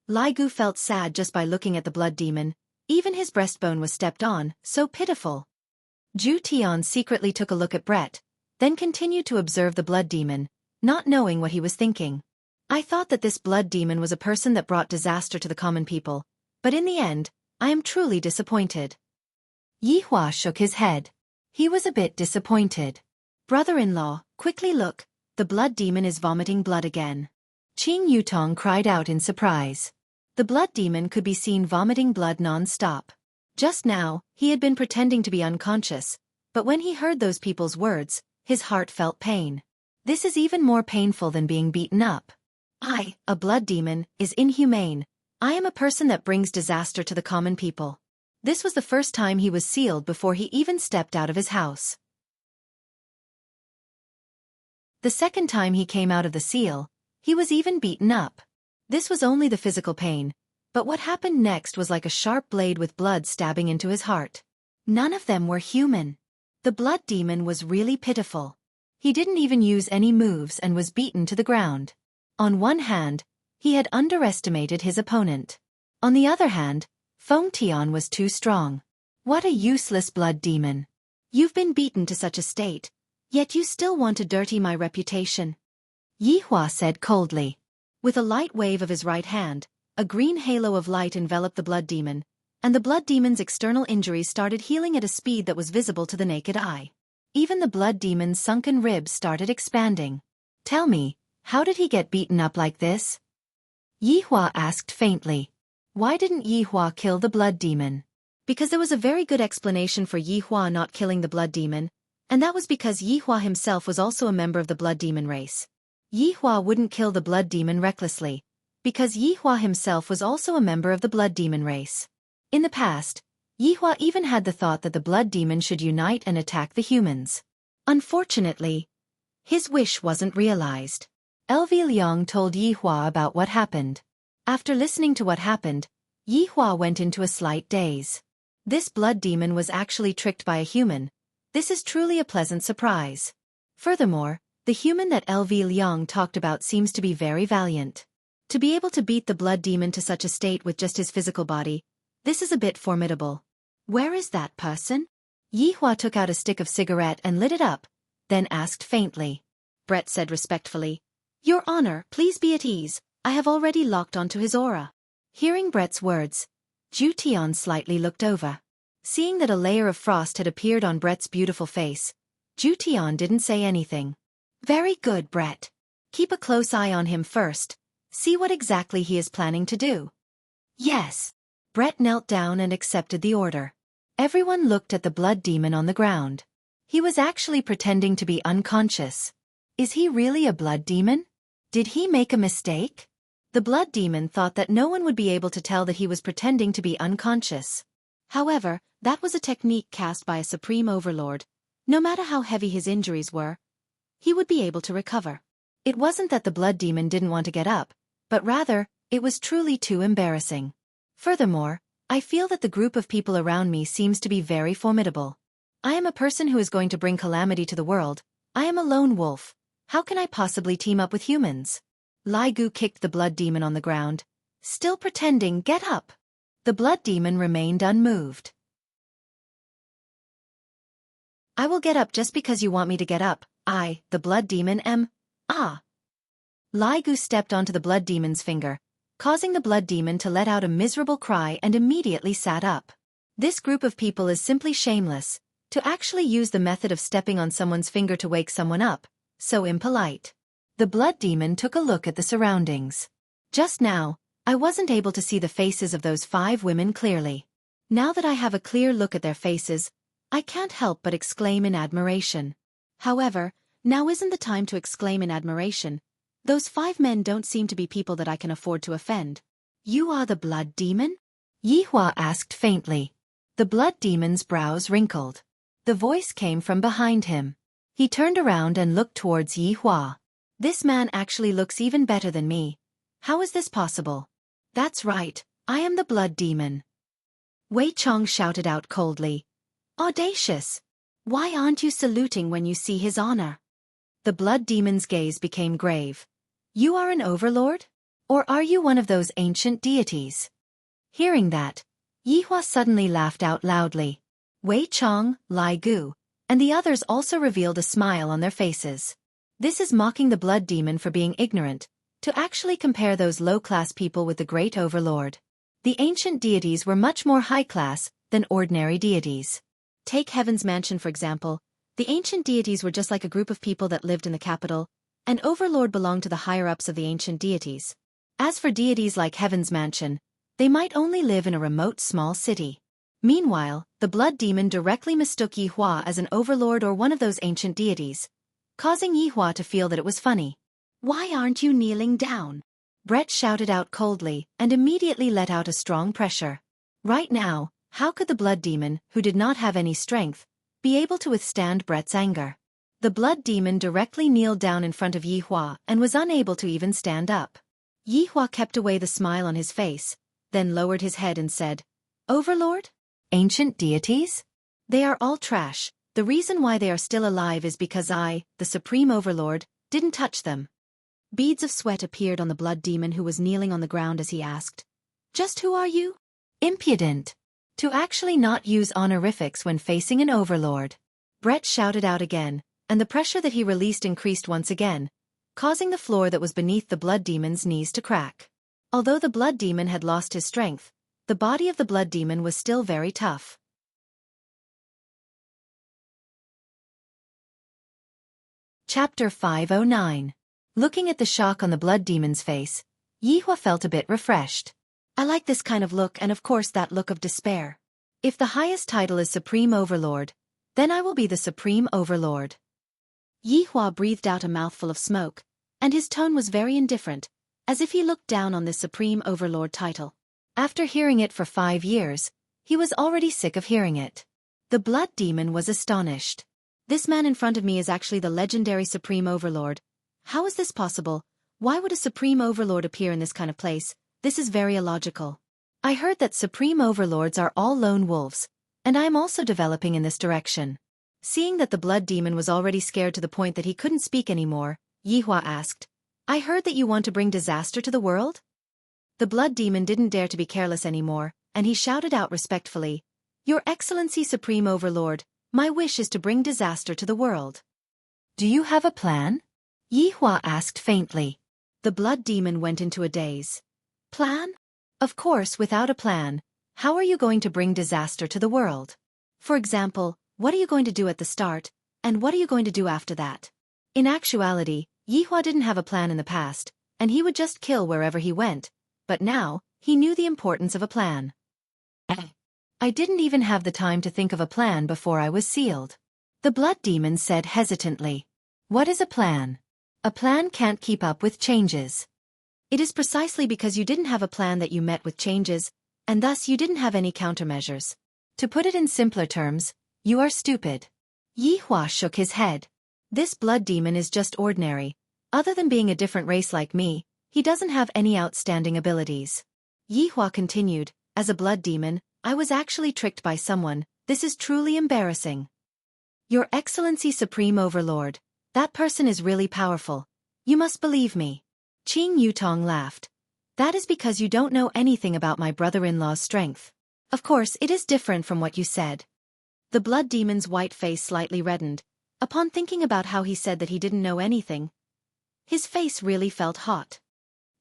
Lai Gu felt sad just by looking at the blood demon. Even his breastbone was stepped on, so pitiful. Zhu Tian secretly took a look at Brett, then continued to observe the blood demon, not knowing what he was thinking. I thought that this blood demon was a person that brought disaster to the common people, but in the end, I am truly disappointed. Yi Hua shook his head. He was a bit disappointed. Brother-in-law, quickly look, the blood demon is vomiting blood again. Qing Yutong cried out in surprise. The blood demon could be seen vomiting blood non-stop. Just now, he had been pretending to be unconscious, but when he heard those people's words, his heart felt pain. This is even more painful than being beaten up. I, a blood demon, is inhumane. I am a person that brings disaster to the common people. This was the first time he was sealed before he even stepped out of his house. The second time he came out of the seal, he was even beaten up. This was only the physical pain, but what happened next was like a sharp blade with blood stabbing into his heart. None of them were human. The blood demon was really pitiful. He didn't even use any moves and was beaten to the ground. On one hand, he had underestimated his opponent. On the other hand, Feng Tian was too strong. What a useless blood demon. You've been beaten to such a state, yet you still want to dirty my reputation. Yi Hua said coldly. With a light wave of his right hand, a green halo of light enveloped the blood demon, and the blood demon's external injuries started healing at a speed that was visible to the naked eye. Even the blood demon's sunken ribs started expanding. Tell me, how did he get beaten up like this? Yi Hua asked faintly. Why didn't Yi Hua kill the blood demon? Because there was a very good explanation for Yi Hua not killing the blood demon, and that was because Yi Hua himself was also a member of the blood demon race. Yi Hua wouldn't kill the blood demon recklessly, because Yi Hua himself was also a member of the blood demon race. In the past, Yi Hua even had the thought that the blood demon should unite and attack the humans. Unfortunately, his wish wasn't realized. LV Liang told Yi Hua about what happened. After listening to what happened, Yi Hua went into a slight daze. This blood demon was actually tricked by a human. This is truly a pleasant surprise. Furthermore, the human that LV Liang talked about seems to be very valiant. To be able to beat the blood demon to such a state with just his physical body, this is a bit formidable. Where is that person? Yi Hua took out a stick of cigarette and lit it up, then asked faintly. Brett said respectfully, Your Honor, please be at ease, I have already locked onto his aura. Hearing Brett's words, Zhu Tian slightly looked over. Seeing that a layer of frost had appeared on Brett's beautiful face, Zhu Tian didn't say anything. Very good, Brett. Keep a close eye on him first. See what exactly he is planning to do. Yes. Brett knelt down and accepted the order. Everyone looked at the blood demon on the ground. He was actually pretending to be unconscious. Is he really a blood demon? Did he make a mistake? The blood demon thought that no one would be able to tell that he was pretending to be unconscious. However, that was a technique cast by a supreme overlord. No matter how heavy his injuries were, he would be able to recover. It wasn't that the blood demon didn't want to get up, but rather, it was truly too embarrassing. Furthermore, I feel that the group of people around me seems to be very formidable. I am a person who is going to bring calamity to the world. I am a lone wolf. How can I possibly team up with humans? Lai Gu kicked the blood demon on the ground, still pretending, get up. The blood demon remained unmoved. I will get up just because you want me to get up. I, the blood demon, am... Lai Gu stepped onto the blood demon's finger, causing the blood demon to let out a miserable cry and immediately sat up. This group of people is simply shameless, to actually use the method of stepping on someone's finger to wake someone up, so impolite. The blood demon took a look at the surroundings. Just now, I wasn't able to see the faces of those 5 women clearly. Now that I have a clear look at their faces, I can't help but exclaim in admiration. However, now isn't the time to exclaim in admiration. Those 5 men don't seem to be people that I can afford to offend. You are the blood demon? Yi Hua asked faintly. The blood demon's brows wrinkled. The voice came from behind him. He turned around and looked towards Yi Hua. This man actually looks even better than me. How is this possible? That's right, I am the blood demon. Wei Chong shouted out coldly. Audacious! Why aren't you saluting when you see his honor? The blood demon's gaze became grave. You are an overlord? Or are you one of those ancient deities? Hearing that, Yi Hua suddenly laughed out loudly. Wei Chong, Lai Gu, and the others also revealed a smile on their faces. This is mocking the blood demon for being ignorant, to actually compare those low-class people with the great overlord. The ancient deities were much more high-class than ordinary deities. Take Heaven's Mansion for example. The ancient deities were just like a group of people that lived in the capital, and overlord belonged to the higher-ups of the ancient deities. As for deities like Heaven's Mansion, they might only live in a remote small city. Meanwhile, the blood demon directly mistook Yi Hua as an overlord or one of those ancient deities, causing Yi Hua to feel that it was funny. Why aren't you kneeling down? Brett shouted out coldly and immediately let out a strong pressure. Right now, how could the blood demon, who did not have any strength, be able to withstand Brett's anger? The blood demon directly kneeled down in front of Yi Hua and was unable to even stand up. Yi Hua kept away the smile on his face, then lowered his head and said, Overlord? Ancient deities? They are all trash. The reason why they are still alive is because I, the Supreme Overlord, didn't touch them. Beads of sweat appeared on the blood demon who was kneeling on the ground as he asked, "Just who are you?" "Impudent. To actually not use honorifics when facing an overlord." Brett shouted out again, and the pressure that he released increased once again, causing the floor that was beneath the blood demon's knees to crack. Although the blood demon had lost his strength, the body of the blood demon was still very tough. Chapter 509. Looking at the shock on the blood demon's face, Yihua felt a bit refreshed. I like this kind of look and of course that look of despair. If the highest title is Supreme Overlord, then I will be the Supreme Overlord. Yihua breathed out a mouthful of smoke, and his tone was very indifferent, as if he looked down on this Supreme Overlord title. After hearing it for 5 years, he was already sick of hearing it. The blood demon was astonished. This man in front of me is actually the legendary Supreme Overlord. How is this possible? Why would a Supreme Overlord appear in this kind of place? This is very illogical. I heard that Supreme Overlords are all lone wolves, and I am also developing in this direction. Seeing that the blood demon was already scared to the point that he couldn't speak anymore, Yihua asked, "I heard that you want to bring disaster to the world?" The blood demon didn't dare to be careless anymore, and he shouted out respectfully, "Your Excellency Supreme Overlord, my wish is to bring disaster to the world." "Do you have a plan?" Yihua asked faintly. The blood demon went into a daze. "Plan? Of course, without a plan, how are you going to bring disaster to the world? For example, what are you going to do at the start, and what are you going to do after that?" In actuality, Yihua didn't have a plan in the past, and he would just kill wherever he went, but now, he knew the importance of a plan. "I didn't even have the time to think of a plan before I was sealed," the blood demon said hesitantly. "What is a plan?" "A plan can't keep up with changes." "It is precisely because you didn't have a plan that you met with changes, and thus you didn't have any countermeasures. To put it in simpler terms, you are stupid." Yihua shook his head. "This blood demon is just ordinary. Other than being a different race like me, he doesn't have any outstanding abilities." Yihua continued, "As a blood demon, I was actually tricked by someone. This is truly embarrassing." "Your Excellency Supreme Overlord, that person is really powerful. You must believe me." Qing Yutong laughed. "That is because you don't know anything about my brother-in-law's strength. Of course, it is different from what you said." The blood demon's white face slightly reddened. Upon thinking about how he said that he didn't know anything, his face really felt hot.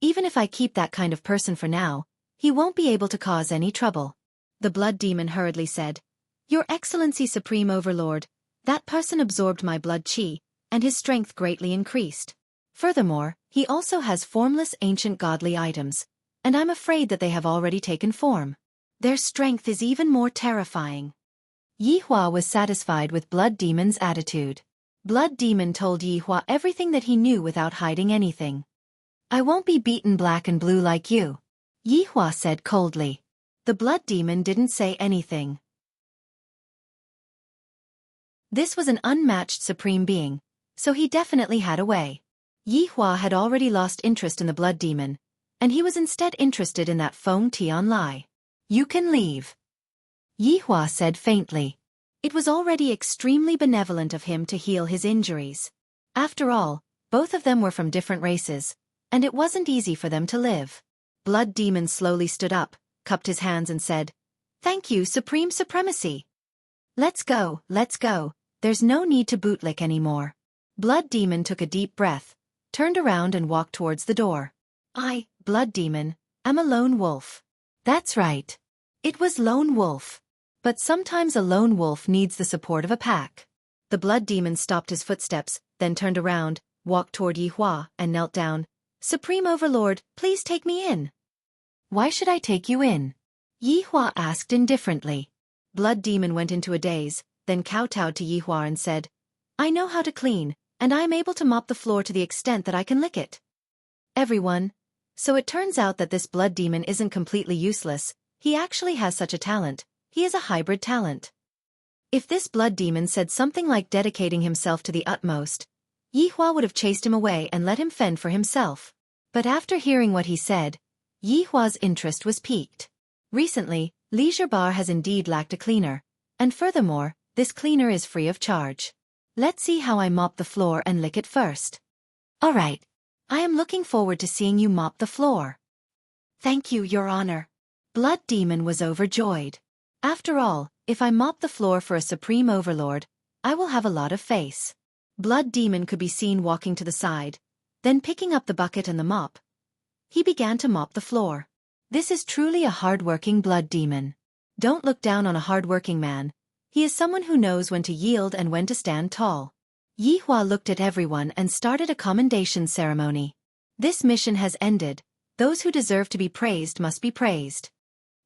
"Even if I keep that kind of person for now, he won't be able to cause any trouble." The blood demon hurriedly said, "Your Excellency Supreme Overlord, that person absorbed my blood qi, and his strength greatly increased. Furthermore, he also has formless ancient godly items, and I'm afraid that they have already taken form. Their strength is even more terrifying." Yihua was satisfied with Blood Demon's attitude. Blood Demon told Yihua everything that he knew without hiding anything. "I won't be beaten black and blue like you," Yihua said coldly. The Blood Demon didn't say anything. This was an unmatched supreme being, so he definitely had a way. Yihua had already lost interest in the Blood Demon, and he was instead interested in that Feng Tian Lai. "You can leave," Yihua said faintly. It was already extremely benevolent of him to heal his injuries. After all, both of them were from different races, and it wasn't easy for them to live. Blood Demon slowly stood up, cupped his hands and said, "Thank you, Supreme Supremacy. Let's go, there's no need to bootlick anymore." Blood Demon took a deep breath, turned around and walked towards the door. "I, Blood Demon, am a lone wolf." That's right. It was lone wolf. But sometimes a lone wolf needs the support of a pack. The Blood Demon stopped his footsteps, then turned around, walked toward Yihua, and knelt down. "Supreme Overlord, please take me in." "Why should I take you in?" Yihua asked indifferently. Blood Demon went into a daze, then kowtowed to Yihua and said, "I know how to clean, and I am able to mop the floor to the extent that I can lick it." Everyone. So it turns out that this Blood Demon isn't completely useless, he actually has such a talent. He is a hybrid talent. If this Blood Demon said something like dedicating himself to the utmost, Yihua would have chased him away and let him fend for himself. But after hearing what he said, Yihua's interest was piqued. Recently, Leisure Bar has indeed lacked a cleaner, and furthermore, This cleaner is free of charge. Let's see how I mop the floor and lick it first. Alright. I am looking forward to seeing you mop the floor. Thank you, Your Honor. Blood Demon was overjoyed. After all, if I mop the floor for a supreme overlord, I will have a lot of face. Blood Demon could be seen walking to the side, then picking up the bucket and the mop. He began to mop the floor. This is truly a hard-working Blood Demon. Don't look down on a hard-working man. He is someone who knows when to yield and when to stand tall. Yi Hua looked at everyone and started a commendation ceremony. This mission has ended. Those who deserve to be praised must be praised.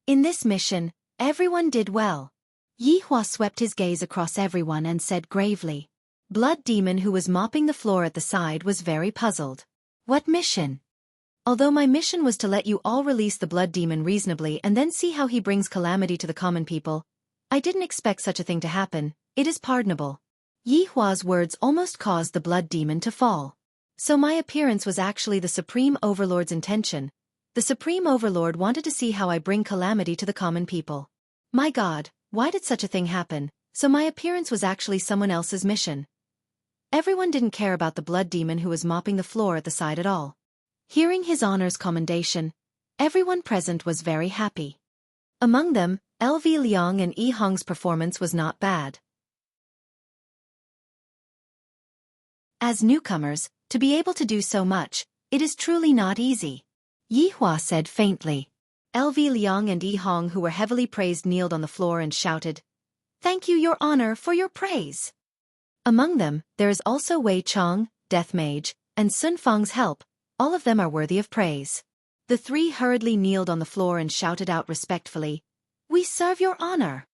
In this mission, everyone did well. Yi Hua swept his gaze across everyone and said gravely. Blood Demon, who was mopping the floor at the side, was very puzzled. What mission? Although my mission was to let you all release the Blood Demon reasonably and then see how he brings calamity to the common people, I didn't expect such a thing to happen. It is pardonable. Yi Hua's words almost caused the Blood Demon to fall. So my appearance was actually the Supreme Overlord's intention. The Supreme Overlord wanted to see how I bring calamity to the common people. My God, why did such a thing happen? So my appearance was actually someone else's mission. Everyone didn't care about the Blood Demon who was mopping the floor at the side at all. Hearing His Honor's commendation, everyone present was very happy. Among them, LV Liang and Yi Hong's performance was not bad. As newcomers, to be able to do so much, it is truly not easy. Yi Hua said faintly. LV Liang and Yi Hong, who were heavily praised, kneeled on the floor and shouted, "Thank you, Your Honor, for your praise." Among them, there is also Wei Chong, Death Mage, and Sun Fang's help. All of them are worthy of praise. The three hurriedly kneeled on the floor and shouted out respectfully, "We serve Your Honor."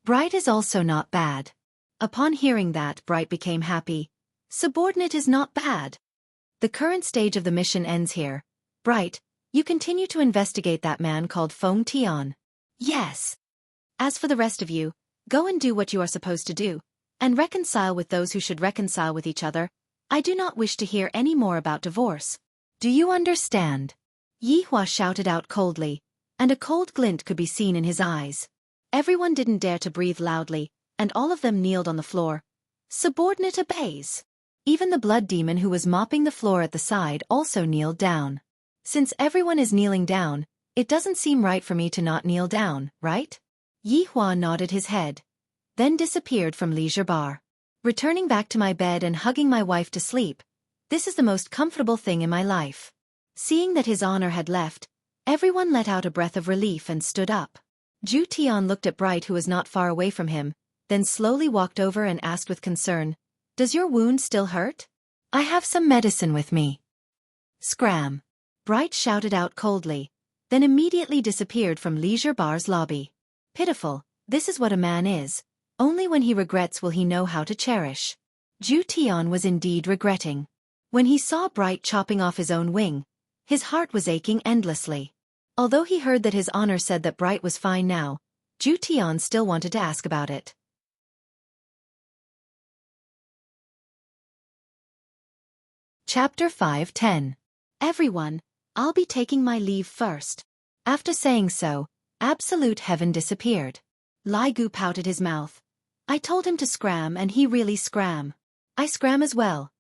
Bright is also not bad. Upon hearing that, Bright became happy. Subordinate is not bad. The current stage of the mission ends here. Bright, you continue to investigate that man called Feng Tian. Yes. As for the rest of you, go and do what you are supposed to do, and reconcile with those who should reconcile with each other. I do not wish to hear any more about divorce. Do you understand? Yi Hua shouted out coldly, and a cold glint could be seen in his eyes. Everyone didn't dare to breathe loudly, and all of them kneeled on the floor. Subordinate obeys. Even the Blood Demon who was mopping the floor at the side also kneeled down. Since everyone is kneeling down, it doesn't seem right for me to not kneel down, right? Yi Hua nodded his head, then disappeared from Leisure Bar. Returning back to my bed and hugging my wife to sleep. This is the most comfortable thing in my life. Seeing that His Honor had left, everyone let out a breath of relief and stood up. Ju Tian looked at Bright, who was not far away from him, then slowly walked over and asked with concern, "Does your wound still hurt?" "I have some medicine with me." Scram. Bright shouted out coldly, then immediately disappeared from Leisure Bar's lobby. Pitiful, this is what a man is. Only when he regrets will he know how to cherish. Ju Tian was indeed regretting. When he saw Bright chopping off his own wing, his heart was aching endlessly. Although he heard that His Honor said that Bright was fine now, Ju Tian still wanted to ask about it. Chapter 5:10. Everyone, I'll be taking my leave first. After saying so, absolute heaven disappeared. Lai Gu pouted his mouth. I told him to scram and he really scram. I scram as well.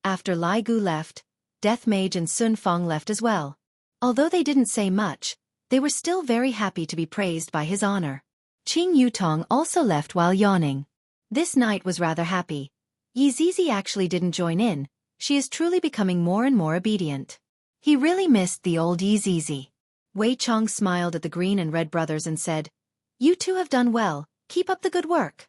After Lai Gu left, Death Mage and Sun Fang left as well. Although they didn't say much, they were still very happy to be praised by His Honor. Qing Yutong also left while yawning. This night was rather happy. Yi Zizi actually didn't join in. She is truly becoming more and more obedient. He really missed the old Yi Zizi. Wei Chong smiled at the Green and Red brothers and said, "You two have done well, keep up the good work."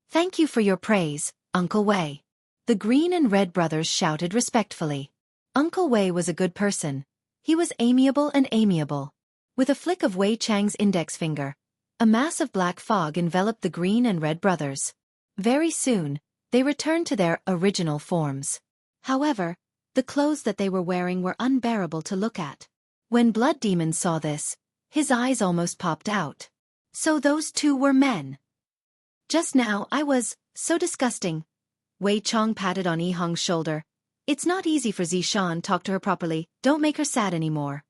"Thank you for your praise, Uncle Wei." The Green and Red brothers shouted respectfully. Uncle Wei was a good person. He was amiable and amiable. With a flick of Wei Chang's index finger, a mass of black fog enveloped the Green and Red brothers. Very soon, they returned to their original forms. However, the clothes that they were wearing were unbearable to look at. When Blood Demon saw this, his eyes almost popped out. So those two were men. Just now I was so disgusting. Wei Chong patted on Yi Hong's shoulder. It's not easy for Zishan, talk to her properly, don't make her sad anymore.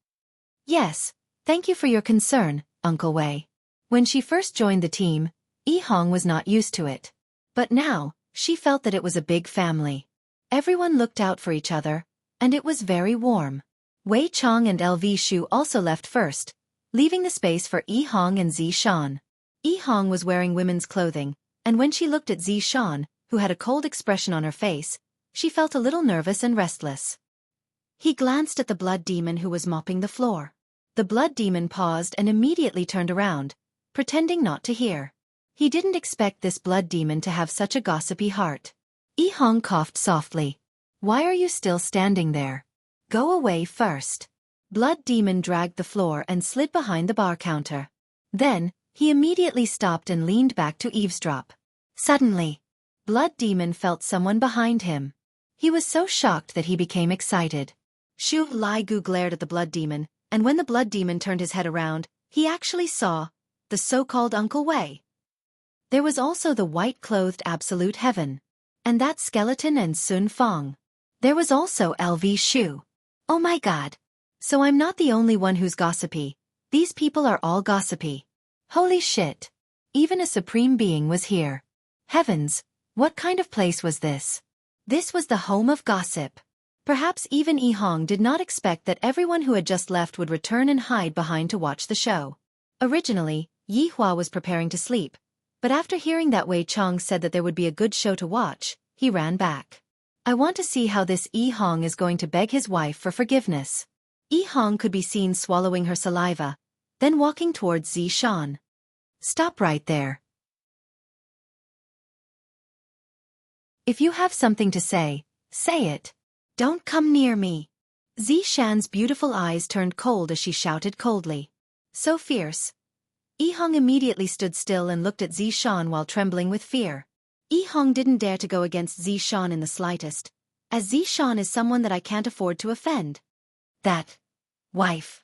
Yes, thank you for your concern, Uncle Wei. When she first joined the team, Yi Hong was not used to it. But now, she felt that it was a big family. Everyone looked out for each other, and it was very warm. Wei Chong and LV Shu also left first, leaving the space for Yi Hong and Zi Shan. Yi Hong was wearing women's clothing, and when she looked at Zi Shan, who had a cold expression on her face, she felt a little nervous and restless. He glanced at the blood demon who was mopping the floor. The blood demon paused and immediately turned around, pretending not to hear. He didn't expect this blood demon to have such a gossipy heart. Yi Hong coughed softly. Why are you still standing there? Go away first. Blood demon dragged the floor and slid behind the bar counter. Then, he immediately stopped and leaned back to eavesdrop. Suddenly, blood demon felt someone behind him. He was so shocked that he became excited. Shu Lai Gu glared at the blood demon, and when the blood demon turned his head around, he actually saw the so-called Uncle Wei. There was also the white-clothed Absolute Heaven. And that skeleton and Sun Fong. There was also LV Shu. Oh my god. So I'm not the only one who's gossipy. These people are all gossipy. Holy shit. Even a supreme being was here. Heavens, what kind of place was this? This was the home of gossip. Perhaps even Yi Hong did not expect that everyone who had just left would return and hide behind to watch the show. Originally, Yi Hua was preparing to sleep, but after hearing that Wei Chong said that there would be a good show to watch, he ran back. I want to see how this Yi Hong is going to beg his wife for forgiveness. Yi Hong could be seen swallowing her saliva, then walking towards Zi Shan. Stop right there. If you have something to say it. Don't come near me. Zi Shan's beautiful eyes turned cold as she shouted coldly. So fierce. Yi Hong immediately stood still and looked at Zi Shan while trembling with fear. Yi Hong didn't dare to go against Zi Shan in the slightest, as Zi Shan is someone that I can't afford to offend. That wife.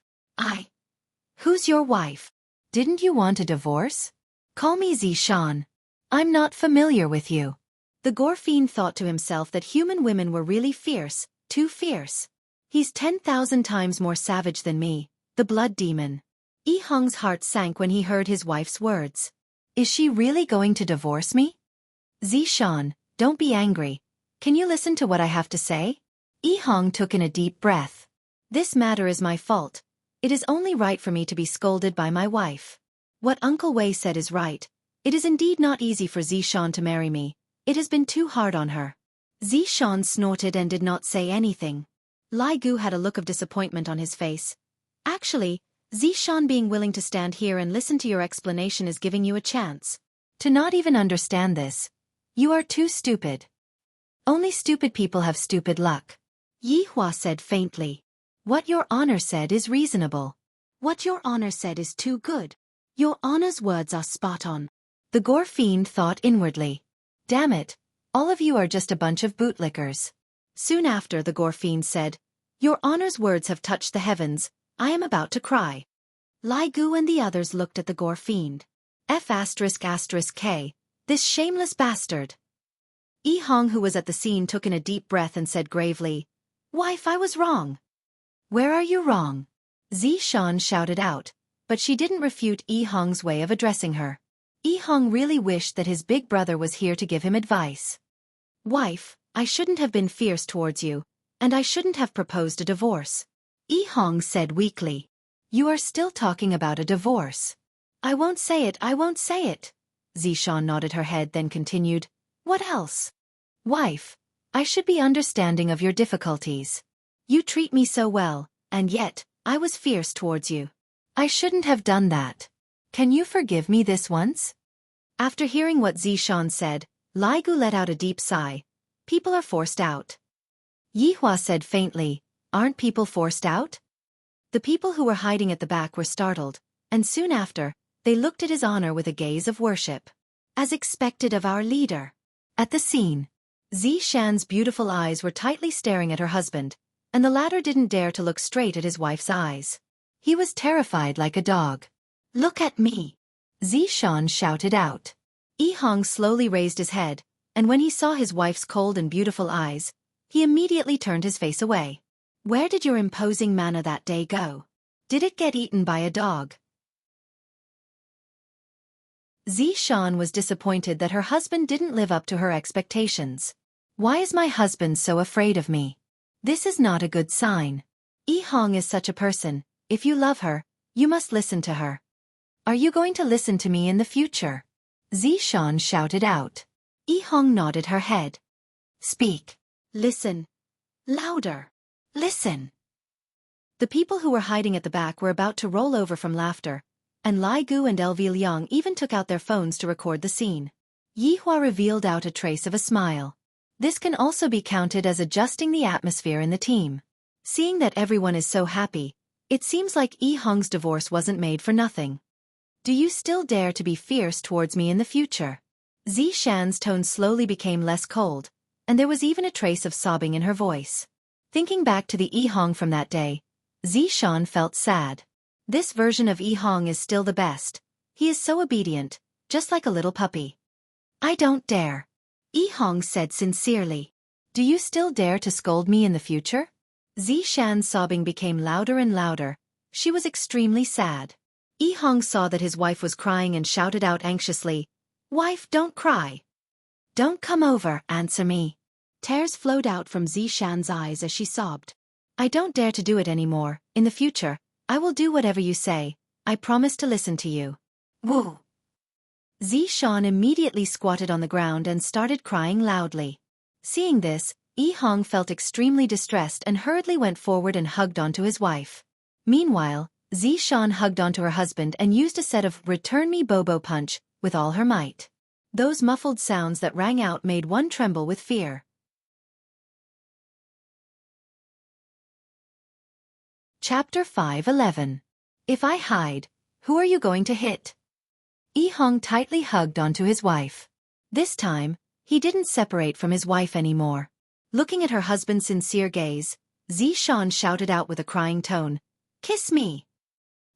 Who's your wife? Didn't you want a divorce? Call me Zi Shan. I'm not familiar with you. The gore fiend thought to himself that human women were really fierce, too fierce. He's 10,000 times more savage than me, the blood demon. Yi Hong's heart sank when he heard his wife's words. Is she really going to divorce me? Zi Shan, don't be angry. Can you listen to what I have to say? Yi Hong took in a deep breath. This matter is my fault. It is only right for me to be scolded by my wife. What Uncle Wei said is right. It is indeed not easy for Zi Shan to marry me. It has been too hard on her. Zi Shan snorted and did not say anything. Lai Gu had a look of disappointment on his face. Actually, Zi Shan being willing to stand here and listen to your explanation is giving you a chance. To not even understand this. You are too stupid. Only stupid people have stupid luck. Yi Hua said faintly. What your honor said is reasonable. What your honor said is too good. Your honor's words are spot on. The gore fiend thought inwardly. Damn it, all of you are just a bunch of bootlickers. Soon after the gore fiend said, Your honor's words have touched the heavens, I am about to cry. Lai Gu and the others looked at the gore fiend. F***K, this shameless bastard. Yi Hong, who was at the scene, took in a deep breath and said gravely, Wife, I was wrong. Where are you wrong? Zi Shan shouted out, but she didn't refute Yi Hong's way of addressing her. Yi Hong really wished that his big brother was here to give him advice. Wife, I shouldn't have been fierce towards you, and I shouldn't have proposed a divorce. Yi Hong said weakly. You are still talking about a divorce. I won't say it. Zi Shan nodded her head, then continued, What else? Wife, I should be understanding of your difficulties. You treat me so well, and yet, I was fierce towards you. I shouldn't have done that. Can you forgive me this once? After hearing what Zi Shan said, Lai Gu let out a deep sigh. People are forced out. Yi Hua said faintly, Aren't people forced out? The people who were hiding at the back were startled, and soon after, they looked at his honor with a gaze of worship. As expected of our leader. At the scene, Zi Shan's beautiful eyes were tightly staring at her husband, and the latter didn't dare to look straight at his wife's eyes. He was terrified like a dog. Look at me! Zi Shan shouted out. Yi Hong slowly raised his head, and when he saw his wife's cold and beautiful eyes, he immediately turned his face away. Where did your imposing manna that day go? Did it get eaten by a dog? Zishan was disappointed that her husband didn't live up to her expectations. Why is my husband so afraid of me? This is not a good sign. Yihong is such a person. If you love her, you must listen to her. Are you going to listen to me in the future? Zishan shouted out. Yihong nodded her head. Speak. Listen. Louder. Listen. The people who were hiding at the back were about to roll over from laughter, and Lai Gu and LV Liang even took out their phones to record the scene. Yihua revealed out a trace of a smile. This can also be counted as adjusting the atmosphere in the team. Seeing that everyone is so happy, it seems like Yihong's divorce wasn't made for nothing. Do you still dare to be fierce towards me in the future? Zishan's tone slowly became less cold, and there was even a trace of sobbing in her voice. Thinking back to the Yihong from that day, Zishan felt sad. This version of Yihong is still the best. He is so obedient, just like a little puppy. I don't dare. Yihong said sincerely. Do you still dare to scold me in the future? Zishan's sobbing became louder and louder. She was extremely sad. Yihong saw that his wife was crying and shouted out anxiously, Wife, don't cry. Don't come over, answer me. Tears flowed out from Zishan's eyes as she sobbed. I don't dare to do it anymore. In the future, I will do whatever you say. I promise to listen to you. Woo! Zishan immediately squatted on the ground and started crying loudly. Seeing this, Yihong felt extremely distressed and hurriedly went forward and hugged onto his wife. Meanwhile, Zishan hugged onto her husband and used a set of "Return me Bobo punch" with all her might. Those muffled sounds that rang out made one tremble with fear. Chapter 5:11. If I hide, who are you going to hit? Yihong tightly hugged onto his wife. This time, he didn't separate from his wife anymore. Looking at her husband's sincere gaze, Zishan shouted out with a crying tone, Kiss me!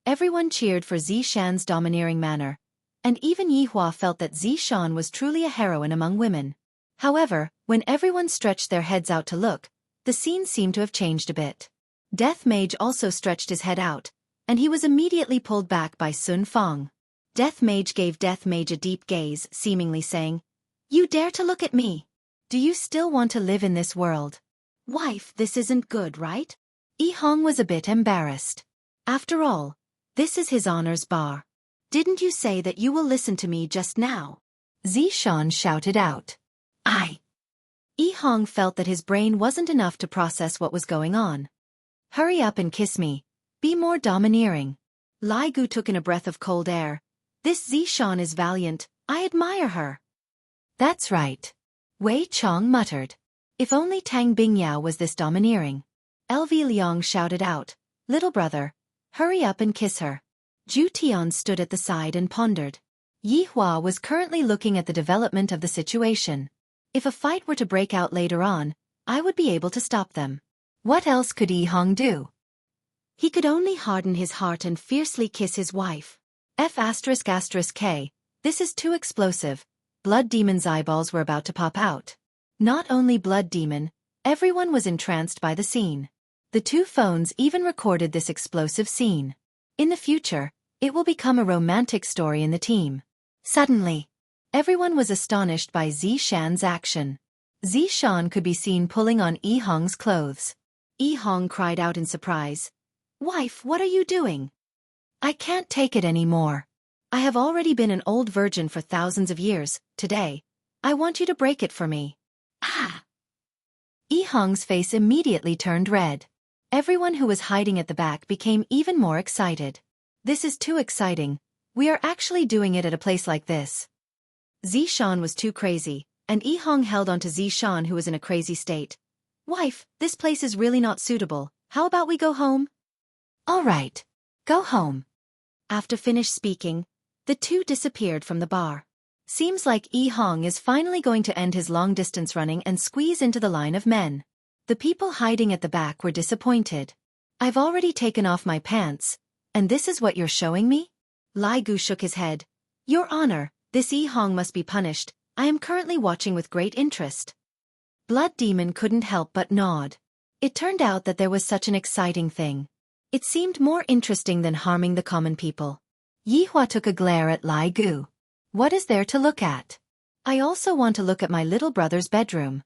Everyone cheered for Zishan's domineering manner, and even Yihua felt that Zishan was truly a heroine among women. However, when everyone stretched their heads out to look, the scene seemed to have changed a bit. Death Mage also stretched his head out, and he was immediately pulled back by Sun Fong. Death Mage gave Death Mage a deep gaze, seemingly saying, You dare to look at me? Do you still want to live in this world? Wife, this isn't good, right? Yihong was a bit embarrassed. After all, this is his honor's bar. Didn't you say that you will listen to me just now? Zishan shouted out. Yihong felt that his brain wasn't enough to process what was going on. Hurry up and kiss me. Be more domineering. Lai Gu took in a breath of cold air. This Zishan is valiant. I admire her. That's right. Wei Chong muttered. If only Tang Bingyao was this domineering. LV Liang shouted out, Little brother, hurry up and kiss her. Zhu Tian stood at the side and pondered. Yihua was currently looking at the development of the situation. If a fight were to break out later on, I would be able to stop them. What else could Yihong do? He could only harden his heart and fiercely kiss his wife. F***K, this is too explosive. Blood Demon's eyeballs were about to pop out. Not only Blood Demon, everyone was entranced by the scene. The two phones even recorded this explosive scene. In the future, it will become a romantic story in the team. Suddenly, everyone was astonished by Zishan's action. Zishan could be seen pulling on Yihong's clothes. Yihong cried out in surprise. Wife, what are you doing? I can't take it anymore. I have already been an old virgin for thousands of years. Today, I want you to break it for me. Ah! Yihong's face immediately turned red. Everyone who was hiding at the back became even more excited. This is too exciting. We are actually doing it at a place like this. Zishan was too crazy, and Yihong held on to Zishan, who was in a crazy state. Wife, this place is really not suitable. How about we go home? All right. Go home. After finished speaking, the two disappeared from the bar. Seems like Yihong is finally going to end his long-distance running and squeeze into the line of men. The people hiding at the back were disappointed. I've already taken off my pants, and this is what you're showing me? Lai Gu shook his head. Your Honor, this Yihong must be punished. I am currently watching with great interest. Blood Demon couldn't help but nod. It turned out that there was such an exciting thing. It seemed more interesting than harming the common people. Yihua took a glare at Lai Gu. What is there to look at? I also want to look at my little brother's bedroom.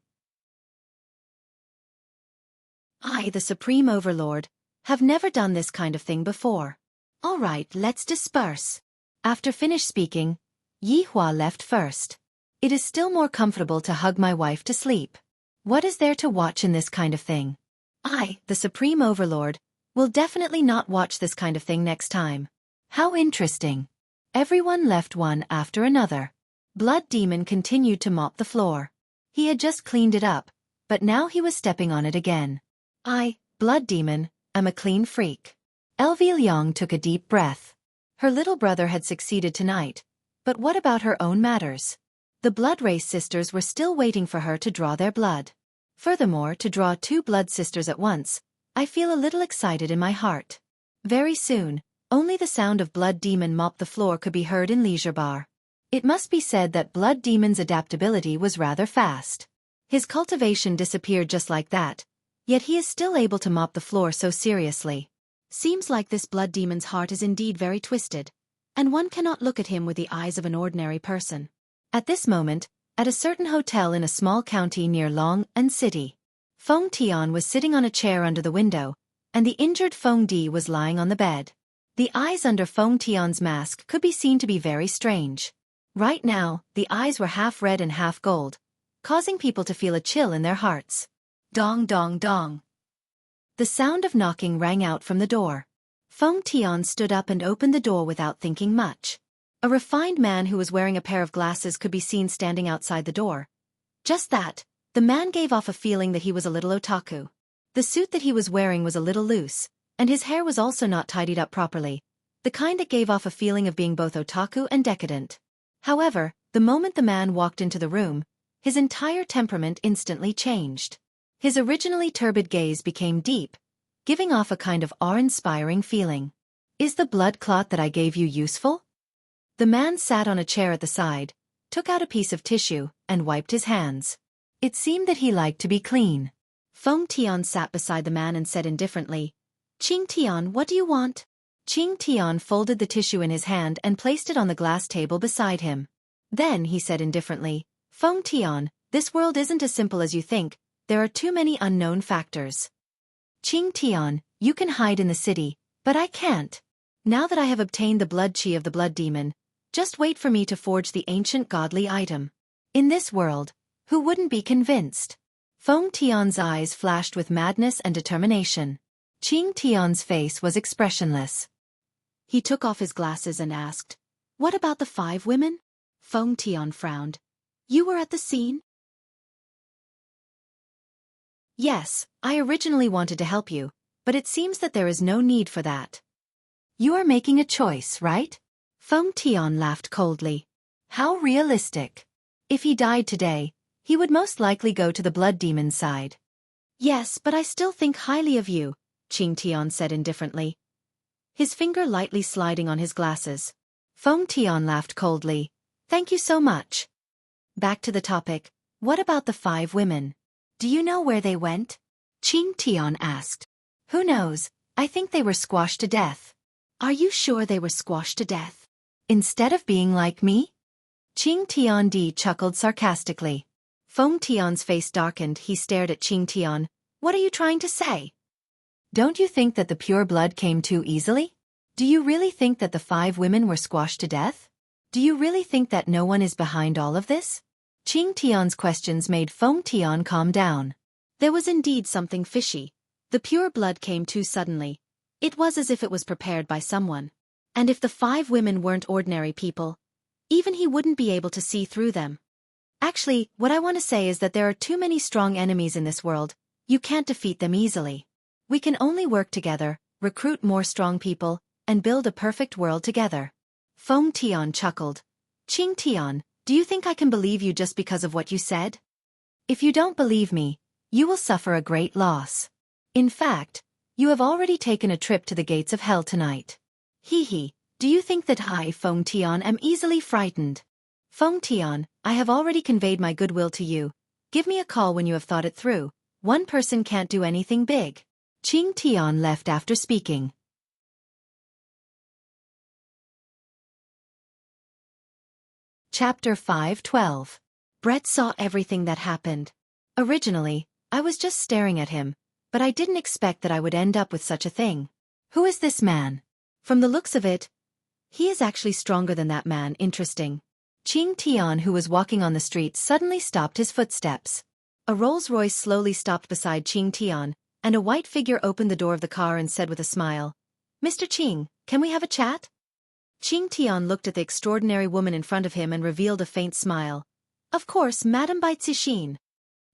I, the Supreme Overlord, have never done this kind of thing before. All right, let's disperse. After finished speaking, Yi Hua left first. It is still more comfortable to hug my wife to sleep. What is there to watch in this kind of thing? I, the Supreme Overlord, will definitely not watch this kind of thing next time. How interesting. Everyone left one after another. Blood Demon continued to mop the floor. He had just cleaned it up, but now he was stepping on it again. I, Blood Demon, am a clean freak. Elvie Liang took a deep breath. Her little brother had succeeded tonight, but what about her own matters? The Blood Race sisters were still waiting for her to draw their blood. Furthermore, to draw 2 blood sisters at once, I feel a little excited in my heart. Very soon, only the sound of Blood Demon mop the floor could be heard in Leisure Bar. It must be said that Blood Demon's adaptability was rather fast. His cultivation disappeared just like that, yet he is still able to mop the floor so seriously. Seems like this Blood Demon's heart is indeed very twisted, and one cannot look at him with the eyes of an ordinary person. At this moment, at a certain hotel in a small county near Long An City, Feng Tian was sitting on a chair under the window, and the injured Feng Di was lying on the bed. The eyes under Feng Tian's mask could be seen to be very strange. Right now, the eyes were half red and half gold, causing people to feel a chill in their hearts. Dong dong dong. The sound of knocking rang out from the door. Feng Tian stood up and opened the door without thinking much. A refined man who was wearing a pair of glasses could be seen standing outside the door. Just that, the man gave off a feeling that he was a little otaku. The suit that he was wearing was a little loose, and his hair was also not tidied up properly, the kind that gave off a feeling of being both otaku and decadent. However, the moment the man walked into the room, his entire temperament instantly changed. His originally turbid gaze became deep, giving off a kind of awe-inspiring feeling. Is the blood clot that I gave you useful? The man sat on a chair at the side, took out a piece of tissue, and wiped his hands. It seemed that he liked to be clean. Feng Tian sat beside the man and said indifferently, "Qing Tian, what do you want?" Qing Tian folded the tissue in his hand and placed it on the glass table beside him. Then he said indifferently, "Feng Tian, this world isn't as simple as you think, there are too many unknown factors. Qing Tian, you can hide in the city, but I can't. Now that I have obtained the blood chi of the Blood Demon, just wait for me to forge the ancient godly item. In this world, who wouldn't be convinced?" Feng Tian's eyes flashed with madness and determination. Qing Tian's face was expressionless. He took off his glasses and asked, "What about the 5 women?" Feng Tian frowned. "You were at the scene?" "Yes, I originally wanted to help you, but it seems that there is no need for that." "You are making a choice, right?" Feng Tian laughed coldly. "How realistic. If he died today, he would most likely go to the Blood Demon's side." "Yes, but I still think highly of you," Qing Tian said indifferently, his finger lightly sliding on his glasses. Feng Tian laughed coldly. "Thank you so much. Back to the topic, what about the 5 women? Do you know where they went?" Qing Tian asked. "Who knows, I think they were squashed to death." "Are you sure they were squashed to death? Instead of being like me?" Qing Tian chuckled sarcastically. Feng Tian's face darkened. He stared at Qing Tian. "What are you trying to say? Don't you think that the pure blood came too easily? Do you really think that the 5 women were squashed to death? Do you really think that no one is behind all of this?" Qing Tian's questions made Feng Tian calm down. There was indeed something fishy. The pure blood came too suddenly. It was as if it was prepared by someone. And if the 5 women weren't ordinary people, even he wouldn't be able to see through them. Actually, what I want to say is that there are too many strong enemies in this world, you can't defeat them easily. We can only work together, recruit more strong people, and build a perfect world together. Feng Tian chuckled. "Qing Tian, do you think I can believe you just because of what you said? If you don't believe me, you will suffer a great loss. In fact, you have already taken a trip to the gates of hell tonight. Hee hee, do you think that I, Feng Tian, am easily frightened? Feng Tian, I have already conveyed my goodwill to you. Give me a call when you have thought it through. One person can't do anything big." Qing Tian left after speaking. Chapter 5:12. Brett saw everything that happened. Originally, I was just staring at him, but I didn't expect that I would end up with such a thing. Who is this man? From the looks of it, he is actually stronger than that man. Interesting. Qing Tian, who was walking on the street, suddenly stopped his footsteps. A Rolls-Royce slowly stopped beside Qing Tian, and a white figure opened the door of the car and said with a smile, "Mr. Qing, can we have a chat?" Qing Tian looked at the extraordinary woman in front of him and revealed a faint smile. "Of course, Madam Bai Cixin."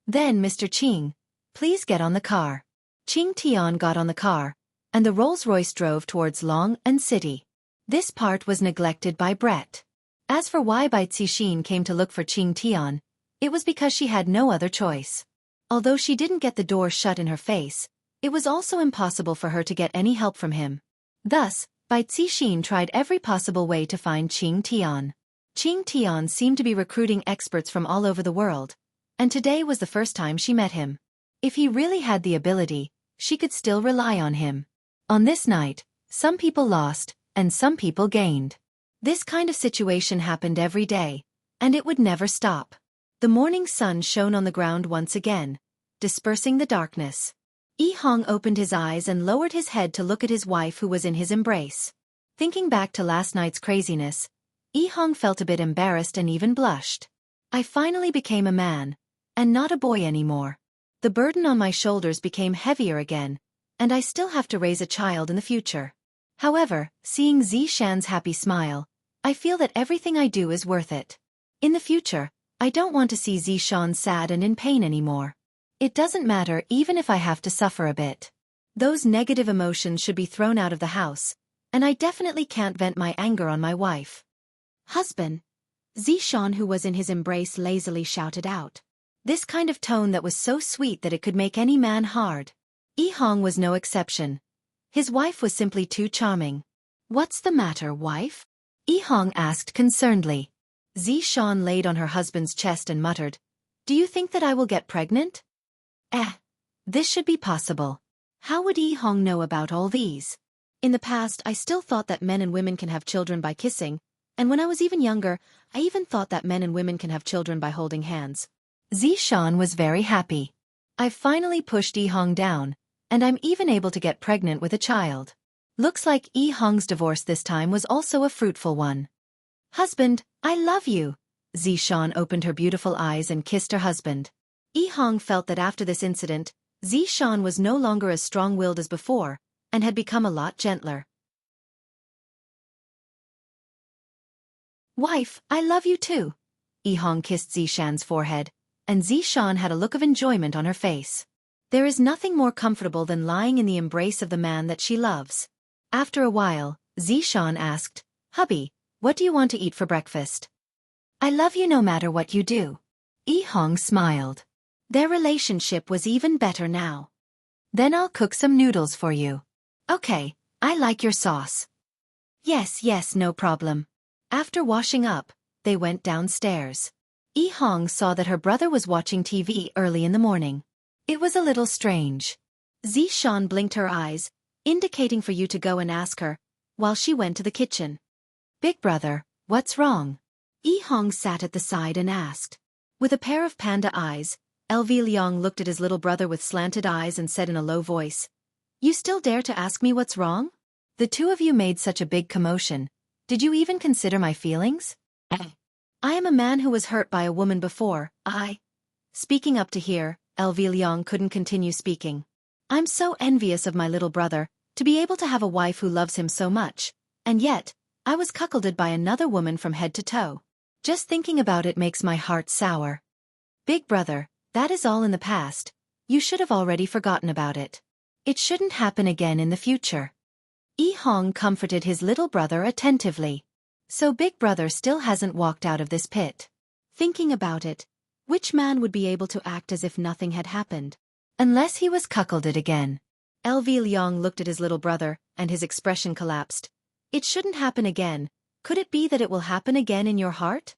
"Then, Mr. Qing, please get on the car." Qing Tian got on the car, and the Rolls-Royce drove towards Long and City. This part was neglected by Brett. As for why Bai Cixin came to look for Qing Tian, it was because she had no other choice. Although she didn't get the door shut in her face, it was also impossible for her to get any help from him. Thus, Bai Cixin tried every possible way to find Qing Tian. Qing Tian seemed to be recruiting experts from all over the world, and today was the first time she met him. If he really had the ability, she could still rely on him. On this night, some people lost, and some people gained. This kind of situation happened every day, and it would never stop. The morning sun shone on the ground once again, dispersing the darkness. Yi Hong opened his eyes and lowered his head to look at his wife, who was in his embrace. Thinking back to last night's craziness, Yi Hong felt a bit embarrassed and even blushed. I finally became a man, and not a boy anymore. The burden on my shoulders became heavier again, and I still have to raise a child in the future. However, seeing Zishan's happy smile, I feel that everything I do is worth it. In the future, I don't want to see Zishan sad and in pain anymore. It doesn't matter even if I have to suffer a bit. Those negative emotions should be thrown out of the house, and I definitely can't vent my anger on my wife. "Husband," Zishan, who was in his embrace, lazily shouted out. This kind of tone that was so sweet that it could make any man hard. Yi Hong was no exception. His wife was simply too charming. "What's the matter, wife?" Yi Hong asked concernedly. Zishan laid on her husband's chest and muttered, "Do you think that I will get pregnant?" This should be possible. How would Yi Hong know about all these? In the past, I still thought that men and women can have children by kissing, and when I was even younger, I even thought that men and women can have children by holding hands. Zishan was very happy. I've finally pushed Yi Hong down, and I'm even able to get pregnant with a child. Looks like Yi Hong's divorce this time was also a fruitful one. "Husband, I love you." Zishan opened her beautiful eyes and kissed her husband. Yi Hong felt that after this incident, Zishan was no longer as strong-willed as before, and had become a lot gentler. "Wife, I love you too." Yi Hong kissed Zishan's forehead, and Zishan had a look of enjoyment on her face. There is nothing more comfortable than lying in the embrace of the man that she loves. After a while, Zishan asked, "Hubby, what do you want to eat for breakfast?" "I love you no matter what you do." Yi Hong smiled. Their relationship was even better now. "Then I'll cook some noodles for you." "Okay, I like your sauce." Yes, no problem." After washing up, they went downstairs. Yi Hong saw that her brother was watching TV early in the morning. It was a little strange. Zishan blinked her eyes, indicating for you to go and ask her, while she went to the kitchen. "Big brother, what's wrong?" Yi Hong sat at the side and asked. With a pair of panda eyes, LV Liang looked at his little brother with slanted eyes and said in a low voice, "You still dare to ask me what's wrong? The two of you made such a big commotion. Did you even consider my feelings?" "I am a man who was hurt by a woman before, Speaking up to here, LV Liang couldn't continue speaking. "I'm so envious of my little brother, to be able to have a wife who loves him so much, and yet, I was cuckolded by another woman from head to toe. Just thinking about it makes my heart sour. Big brother, that is all in the past. You should have already forgotten about it. It shouldn't happen again in the future." Yi Hong comforted his little brother attentively. So Big Brother still hasn't walked out of this pit. Thinking about it, which man would be able to act as if nothing had happened? Unless he was cuckolded again. LV Liang looked at his little brother, and his expression collapsed. "It shouldn't happen again. Could it be that it will happen again in your heart?"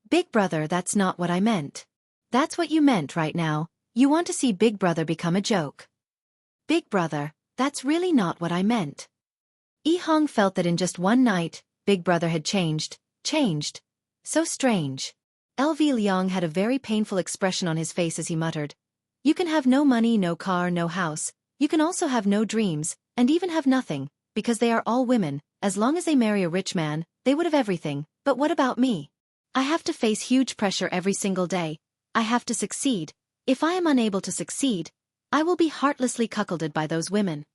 Big brother, that's not what I meant." "That's what you meant right now. You want to see Big Brother become a joke." "Big brother, that's really not what I meant." Yi Hong felt that in just one night, Big Brother had changed. So strange. LV Liang had a very painful expression on his face as he muttered. You can have no money, no car, no house. You can also have no dreams, and even have nothing, because they are all women. As long as they marry a rich man, they would have everything. But what about me? I have to face huge pressure every single day. I have to succeed. If I am unable to succeed, I will be heartlessly cuckolded by those women.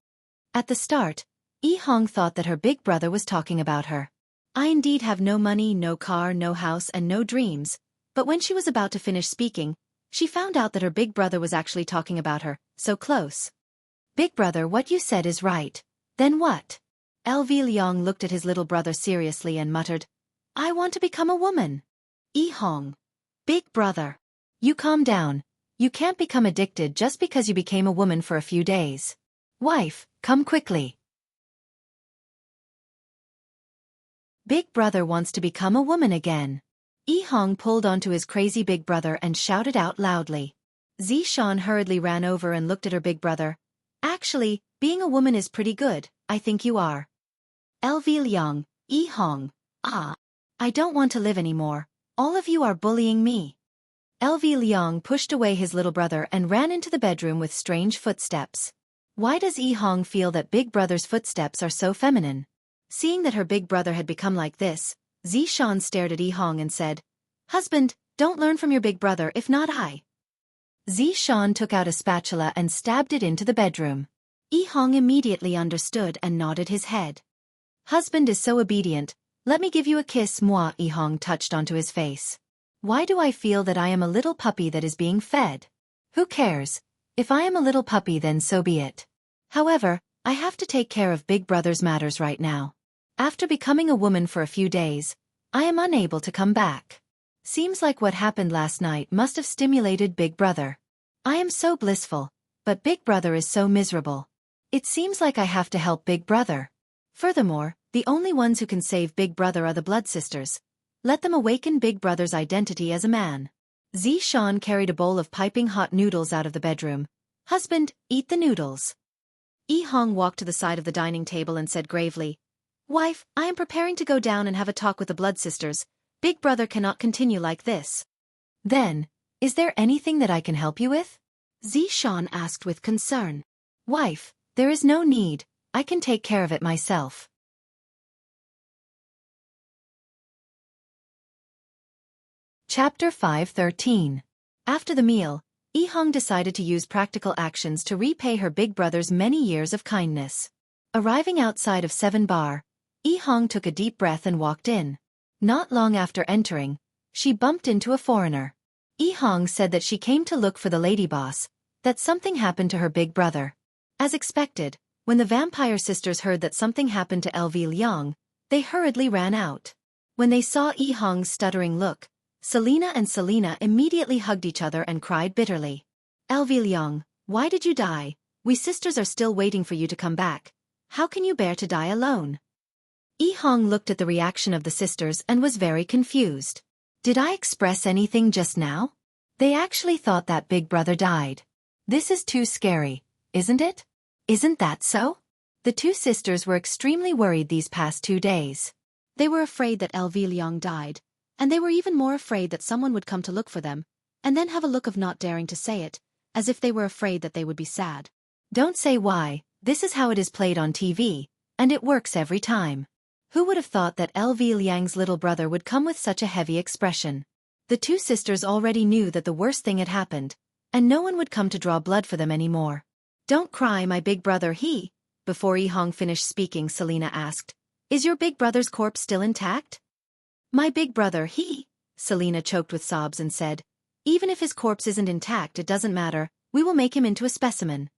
At the start, Yi Hong thought that her big brother was talking about her. I indeed have no money, no car, no house, and no dreams. But when she was about to finish speaking, she found out that her big brother was actually talking about her, so close. Big brother, what you said is right. Then what? LV Liang looked at his little brother seriously and muttered, I want to become a woman. Yi Hong. Big brother. You calm down. You can't become addicted just because you became a woman for a few days. Wife, come quickly. Big brother wants to become a woman again. Yi Hong pulled onto his crazy big brother and shouted out loudly. Zishan hurriedly ran over and looked at her big brother. Actually, being a woman is pretty good, I think you are. LV Liang, Yi Hong. I don't want to live anymore. All of you are bullying me. LV Liang pushed away his little brother and ran into the bedroom with strange footsteps. Why does Yi Hong feel that big brother's footsteps are so feminine? Seeing that her big brother had become like this, Zishan stared at Yi Hong and said, Husband, don't learn from your big brother if not I. Zishan took out a spatula and stabbed it into the bedroom. Yi Hong immediately understood and nodded his head. Husband is so obedient, let me give you a kiss. Moi. Yi Hong touched onto his face. Why do I feel that I am a little puppy that is being fed? Who cares? If I am a little puppy then so be it. However, I have to take care of big brother's matters right now. After becoming a woman for a few days, I am unable to come back. Seems like what happened last night must have stimulated big brother. I am so blissful, but big brother is so miserable. It seems like I have to help big brother. Furthermore, the only ones who can save big brother are the blood sisters. Let them awaken big brother's identity as a man. Zishan carried a bowl of piping hot noodles out of the bedroom. Husband, eat the noodles. Yi Hong walked to the side of the dining table and said gravely, Wife, I am preparing to go down and have a talk with the blood sisters. Big brother cannot continue like this. Then, is there anything that I can help you with? Zishan asked with concern. Wife, there is no need. I can take care of it myself. Chapter 5:13. After the meal, Yi Hong decided to use practical actions to repay her big brother's many years of kindness. Arriving outside of 7 Bar, Yi Hong took a deep breath and walked in. Not long after entering, she bumped into a foreigner. Yi Hong said that she came to look for the lady boss, that something happened to her big brother. As expected, when the vampire sisters heard that something happened to LV Liang, they hurriedly ran out. When they saw Yi Hong's stuttering look, Selena and Selena immediately hugged each other and cried bitterly. LV Liang, why did you die? We sisters are still waiting for you to come back. How can you bear to die alone? Yi Hong looked at the reaction of the sisters and was very confused. Did I express anything just now? They actually thought that big brother died. This is too scary, isn't it? Isn't that so? The two sisters were extremely worried these past 2 days. They were afraid that LV Liang died, and they were even more afraid that someone would come to look for them, and then have a look of not daring to say it, as if they were afraid that they would be sad. Don't say why, this is how it is played on TV, and it works every time. Who would have thought that LV Liang's little brother would come with such a heavy expression? The two sisters already knew that the worst thing had happened, and no one would come to draw blood for them anymore. Don't cry, my big brother. Before Yi Hong finished speaking, Selena asked, Is your big brother's corpse still intact? My big brother, Selena choked with sobs and said, Even if his corpse isn't intact, it doesn't matter, we will make him into a specimen.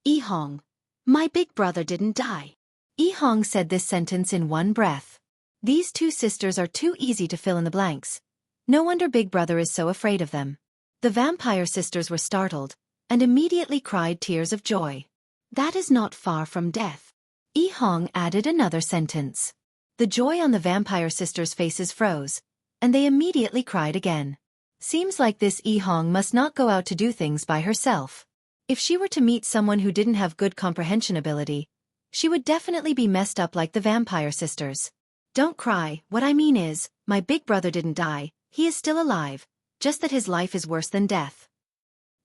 Yi Hong, my big brother didn't die. Yi Hong said this sentence in one breath. These two sisters are too easy to fill in the blanks. No wonder big brother is so afraid of them. The vampire sisters were startled, and immediately cried tears of joy. That is not far from death. Yi Hong added another sentence. The joy on the vampire sisters' faces froze, and they immediately cried again. Seems like this Yi Hong must not go out to do things by herself. If she were to meet someone who didn't have good comprehension ability, she would definitely be messed up like the vampire sisters. Don't cry, what I mean is, my big brother didn't die, he is still alive, just that his life is worse than death.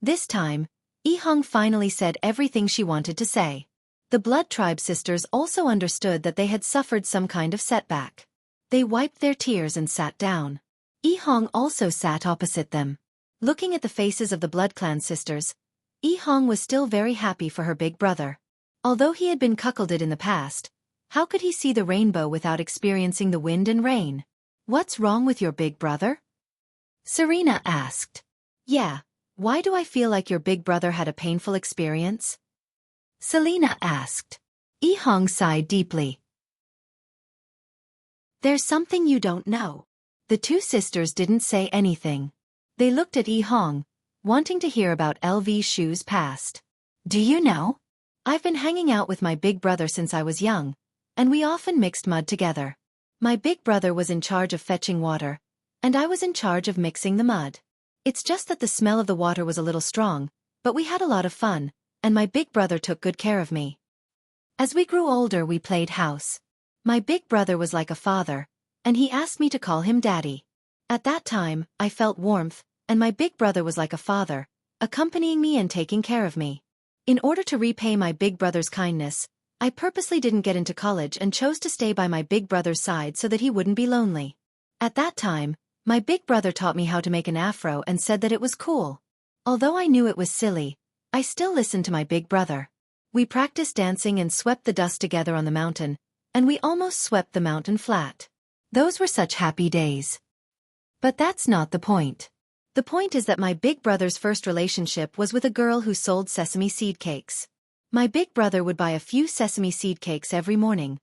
This time, Yihong finally said everything she wanted to say. The Blood Tribe sisters also understood that they had suffered some kind of setback. They wiped their tears and sat down. Yihong also sat opposite them. Looking at the faces of the Blood Clan sisters, Yihong was still very happy for her big brother. Although he had been cuckolded in the past, how could he see the rainbow without experiencing the wind and rain? What's wrong with your big brother? Serena asked. Yeah, why do I feel like your big brother had a painful experience? Selena asked. Yihong sighed deeply. There's something you don't know. The two sisters didn't say anything. They looked at Yihong, wanting to hear about LV Shu's past. Do you know? I've been hanging out with my big brother since I was young, and we often mixed mud together. My big brother was in charge of fetching water, and I was in charge of mixing the mud. It's just that the smell of the water was a little strong, but we had a lot of fun, and my big brother took good care of me. As we grew older, we played house. My big brother was like a father, and he asked me to call him Daddy. At that time, I felt warmth, and my big brother was like a father, accompanying me and taking care of me. In order to repay my big brother's kindness, I purposely didn't get into college and chose to stay by my big brother's side so that he wouldn't be lonely. At that time, my big brother taught me how to make an afro and said that it was cool. Although I knew it was silly, I still listened to my big brother. We practiced dancing and swept the dust together on the mountain, and we almost swept the mountain flat. Those were such happy days. But that's not the point. The point is that my big brother's first relationship was with a girl who sold sesame seed cakes. My big brother would buy a few sesame seed cakes every morning,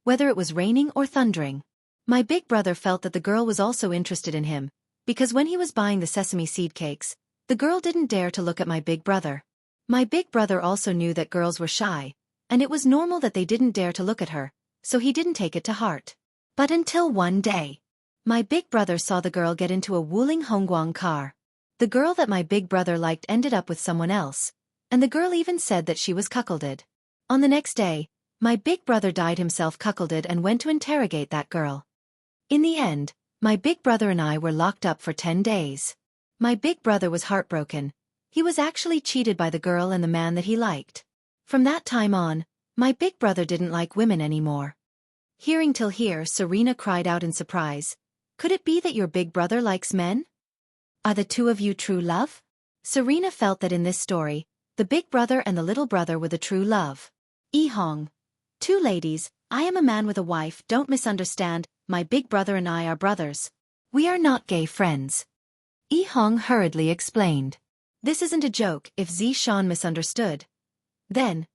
whether it was raining or thundering. My big brother felt that the girl was also interested in him, because when he was buying the sesame seed cakes, the girl didn't dare to look at my big brother. My big brother also knew that girls were shy, and it was normal that they didn't dare to look at her, so he didn't take it to heart. But until one day, my big brother saw the girl get into a Wuling Hongguang car. The girl that my big brother liked ended up with someone else, and the girl even said that she was cuckolded. On the next day, my big brother dyed himself cuckolded and went to interrogate that girl. In the end, my big brother and I were locked up for 10 days. My big brother was heartbroken. He was actually cheated by the girl and the man that he liked. From that time on, my big brother didn't like women anymore. Hearing till here, Serena cried out in surprise. Could it be that your big brother likes men? Are the two of you true love? Serena felt that in this story, the big brother and the little brother were the true love. Yihong. Two ladies, I am a man with a wife, don't misunderstand, my big brother and I are brothers. We are not gay friends. Yihong hurriedly explained. This isn't a joke, if Zishan misunderstood. Then,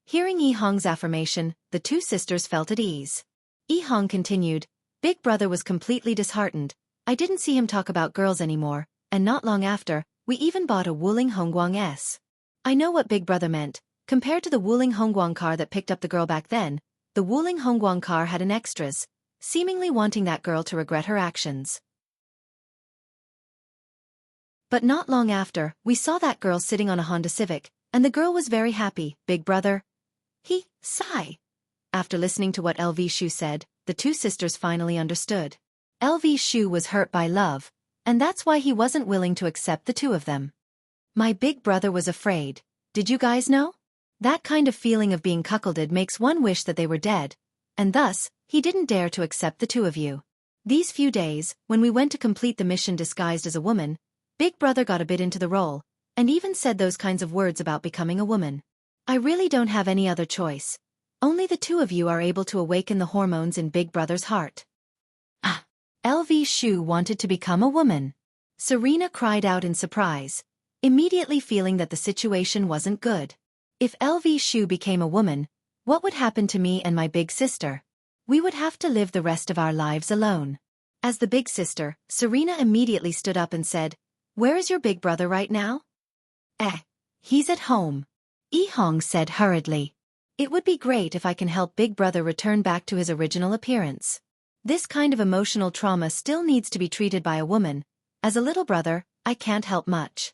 hearing Yihong's affirmation, the two sisters felt at ease. Yihong continued, Big brother was completely disheartened. I didn't see him talk about girls anymore, and not long after, we even bought a Wuling Hongguang S. I know what big brother meant. Compared to the Wuling Hongguang car that picked up the girl back then, the Wuling Hongguang car had an extras, seemingly wanting that girl to regret her actions. But not long after, we saw that girl sitting on a Honda Civic, and the girl was very happy, big brother. Sigh. After listening to what LV Shu said, the two sisters finally understood. LV Shu was hurt by love, and that's why he wasn't willing to accept the two of them. My big brother was afraid. Did you guys know? That kind of feeling of being cuckolded makes one wish that they were dead, and thus, he didn't dare to accept the two of you. These few days, when we went to complete the mission disguised as a woman, big brother got a bit into the role, and even said those kinds of words about becoming a woman. I really don't have any other choice. Only the two of you are able to awaken the hormones in big brother's heart. LV Shu wanted to become a woman. Serena cried out in surprise, immediately feeling that the situation wasn't good. If LV Shu became a woman, what would happen to me and my big sister? We would have to live the rest of our lives alone. As the big sister, Serena immediately stood up and said, Where is your big brother right now? He's at home. Yihong said hurriedly. It would be great if I can help big brother return back to his original appearance. This kind of emotional trauma still needs to be treated by a woman. As a little brother, I can't help much.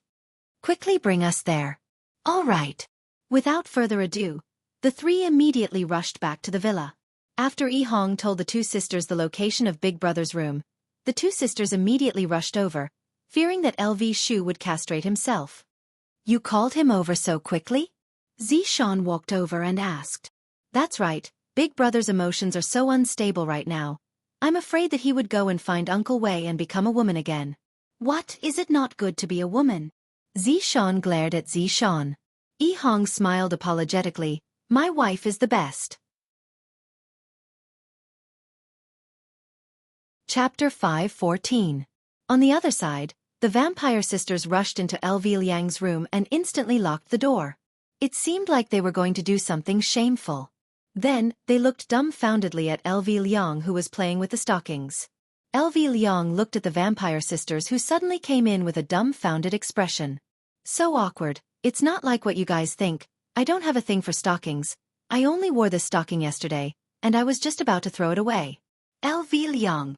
Quickly bring us there. All right. Without further ado, the three immediately rushed back to the villa. After Yihong told the two sisters the location of big brother's room, The two sisters immediately rushed over, fearing that LV Shu would castrate himself. You called him over so quickly? Xiaofan walked over and asked. That's right, Big Brother's emotions are so unstable right now. I'm afraid that he would go and find Uncle Wei and become a woman again. What, is it not good to be a woman? Xiaofan glared at Xiaofan. Yi Hong smiled apologetically. My wife is the best. Chapter 5:14. On the other side, the vampire sisters rushed into LV Liang's room and instantly locked the door. It seemed like they were going to do something shameful. Then, they looked dumbfoundedly at LV Liang, who was playing with the stockings. LV Liang looked at the vampire sisters, who suddenly came in with a dumbfounded expression. So awkward, it's not like what you guys think. I don't have a thing for stockings. I only wore this stocking yesterday, and I was just about to throw it away. LV Liang.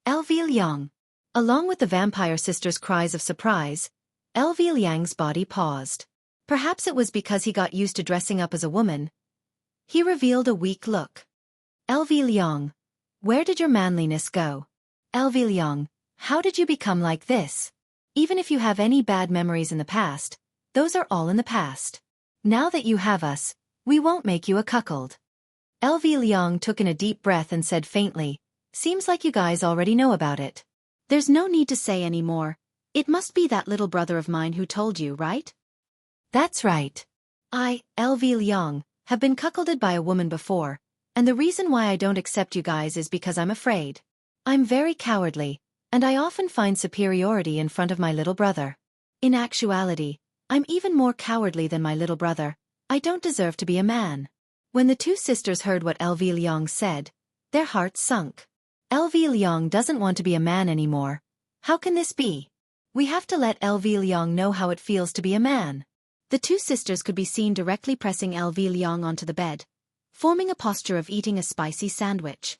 LV Liang. Along with the vampire sisters' cries of surprise, LV Liang's body paused. Perhaps it was because he got used to dressing up as a woman. He revealed a weak look. LV Liang, where did your manliness go? LV Liang, how did you become like this? Even if you have any bad memories in the past, those are all in the past. Now that you have us, we won't make you a cuckold. LV Liang took in a deep breath and said faintly, seems like you guys already know about it. There's no need to say any more. It must be that little brother of mine who told you, right? That's right. I, LV Liang, have been cuckolded by a woman before, and the reason why I don't accept you guys is because I'm afraid. I'm very cowardly, and I often find superiority in front of my little brother. In actuality, I'm even more cowardly than my little brother. I don't deserve to be a man. When the two sisters heard what LV Liang said, their hearts sunk. LV Liang doesn't want to be a man anymore. How can this be? We have to let LV Liang know how it feels to be a man. The two sisters could be seen directly pressing LV Liang onto the bed, forming a posture of eating a spicy sandwich.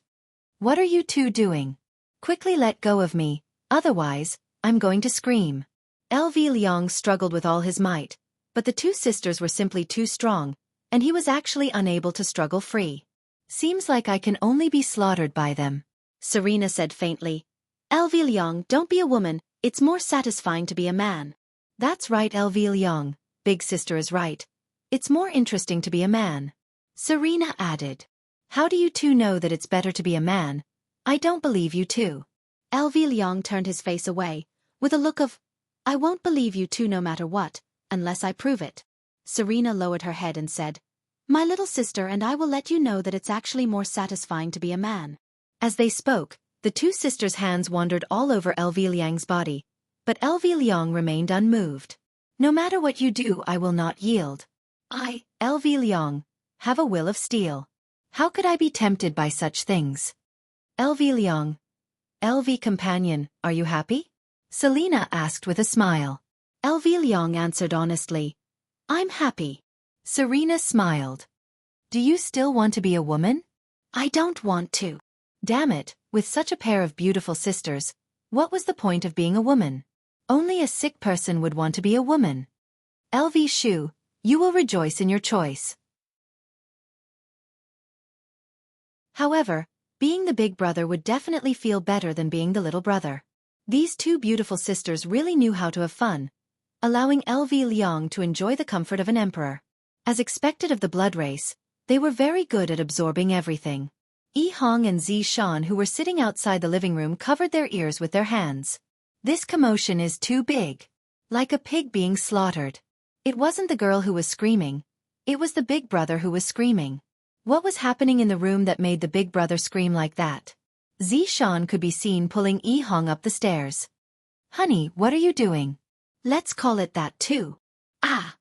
What are you two doing? Quickly let go of me, otherwise, I'm going to scream. LV Liang struggled with all his might, but the two sisters were simply too strong, and he was actually unable to struggle free. Seems like I can only be slaughtered by them. Serena said faintly. LV Liang, don't be a woman, it's more satisfying to be a man. That's right, LV Liang, big sister is right. It's more interesting to be a man. Serena added. How do you two know that it's better to be a man? I don't believe you two. LV Liang turned his face away, with a look of, I won't believe you two no matter what, unless I prove it. Serena lowered her head and said, my little sister and I will let you know that it's actually more satisfying to be a man. As they spoke, the two sisters' hands wandered all over LV Liang's body, but LV Liang remained unmoved. No matter what you do, I will not yield. I, LV Liang, have a will of steel. How could I be tempted by such things? LV Liang. LV companion, are you happy? Selena asked with a smile. LV Liang answered honestly. I'm happy. Serena smiled. Do you still want to be a woman? I don't want to. Damn it, with such a pair of beautiful sisters, what was the point of being a woman? Only a sick person would want to be a woman. LV Shu, you will rejoice in your choice. However, being the big brother would definitely feel better than being the little brother. These two beautiful sisters really knew how to have fun, allowing LV Liang to enjoy the comfort of an emperor. As expected of the blood race, they were very good at absorbing everything. Yi Hong and Xiaofan, who were sitting outside the living room, covered their ears with their hands. This commotion is too big. Like a pig being slaughtered. It wasn't the girl who was screaming. It was the big brother who was screaming. What was happening in the room that made the big brother scream like that? Xiaofan could be seen pulling Yi Hong up the stairs. Honey, what are you doing? Let's call it that too. Ah!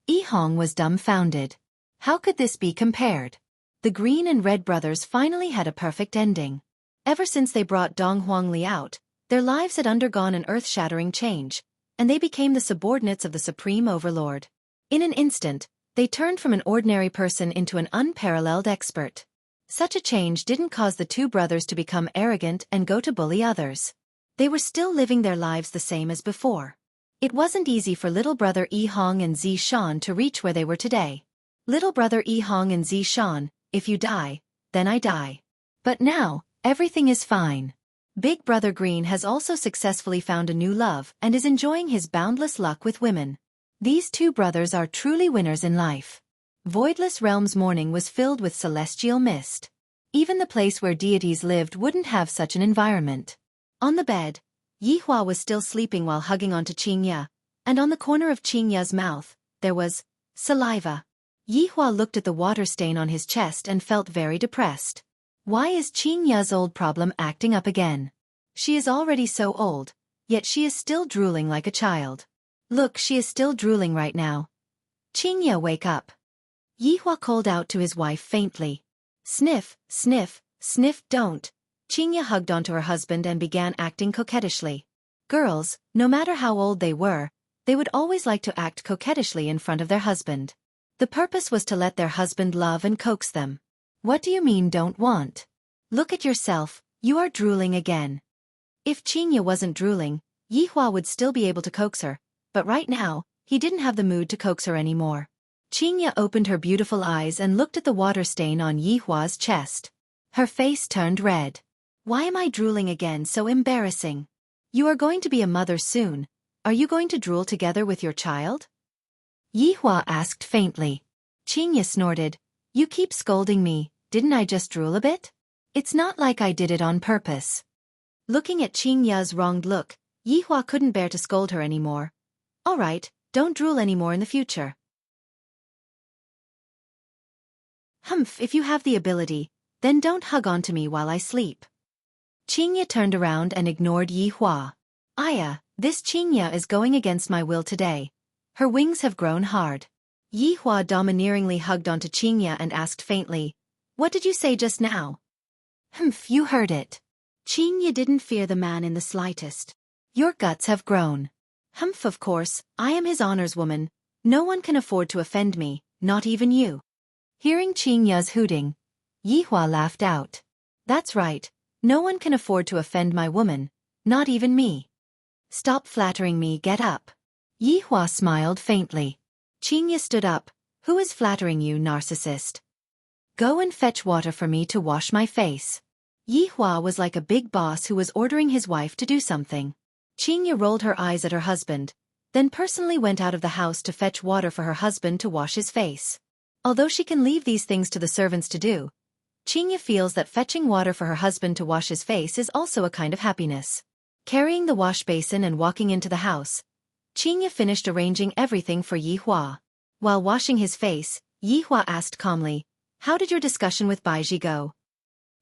Yi Hong was dumbfounded. How could this be compared? The green and red brothers finally had a perfect ending. Ever since they brought Dong Huangli out, their lives had undergone an earth-shattering change, and they became the subordinates of the Supreme Overlord. In an instant, they turned from an ordinary person into an unparalleled expert. Such a change didn't cause the two brothers to become arrogant and go to bully others. They were still living their lives the same as before. It wasn't easy for little brother Yi Hong and Xiaofan to reach where they were today. Little brother Yi Hong and Xiaofan, if you die, then I die. But now, everything is fine. Big Brother Green has also successfully found a new love and is enjoying his boundless luck with women. These two brothers are truly winners in life. Voidless Realm's morning was filled with celestial mist. Even the place where deities lived wouldn't have such an environment. On the bed, Yihua was still sleeping while hugging onto Qingya, and on the corner of Qingya's mouth, there was saliva. Yihua looked at the water stain on his chest and felt very depressed. Why is Qingya's old problem acting up again? She is already so old, yet she is still drooling like a child. Look, she is still drooling right now. Qingya, wake up. Yihua called out to his wife faintly. Sniff, sniff, sniff, don't. Qingya hugged onto her husband and began acting coquettishly. Girls, no matter how old they were, they would always like to act coquettishly in front of their husband. The purpose was to let their husband love and coax them. What do you mean don't want? Look at yourself, you are drooling again. If Qingya wasn't drooling, Yihua would still be able to coax her, but right now, he didn't have the mood to coax her anymore. Qingya opened her beautiful eyes and looked at the water stain on Yihua's chest. Her face turned red. Why am I drooling again? So embarrassing. You are going to be a mother soon. Are you going to drool together with your child? Yihua asked faintly. Qingya snorted. You keep scolding me, didn't I just drool a bit? It's not like I did it on purpose. Looking at Qingya's wronged look, Yihua couldn't bear to scold her anymore. All right, don't drool anymore in the future. Humph, if you have the ability, then don't hug onto me while I sleep. Qingya turned around and ignored Yihua. Aya, this Qingya is going against my will today. Her wings have grown hard. Yihua domineeringly hugged onto Qingya and asked faintly, What did you say just now? Humph, you heard it. Qingya didn't fear the man in the slightest. Your guts have grown. Humph, of course, I am his honors woman. No one can afford to offend me, not even you. Hearing Qingya's hooting, Yihua laughed out. That's right, no one can afford to offend my woman, not even me. Stop flattering me, get up. Yihua smiled faintly. Qingya stood up. Who is flattering you, narcissist? Go and fetch water for me to wash my face. Yihua was like a big boss who was ordering his wife to do something. Qingya rolled her eyes at her husband, then personally went out of the house to fetch water for her husband to wash his face. Although she can leave these things to the servants to do, Qingya feels that fetching water for her husband to wash his face is also a kind of happiness. Carrying the wash basin and walking into the house, Qingya finished arranging everything for Yihua. While washing his face, Yihua asked calmly, How did your discussion with Baiji go?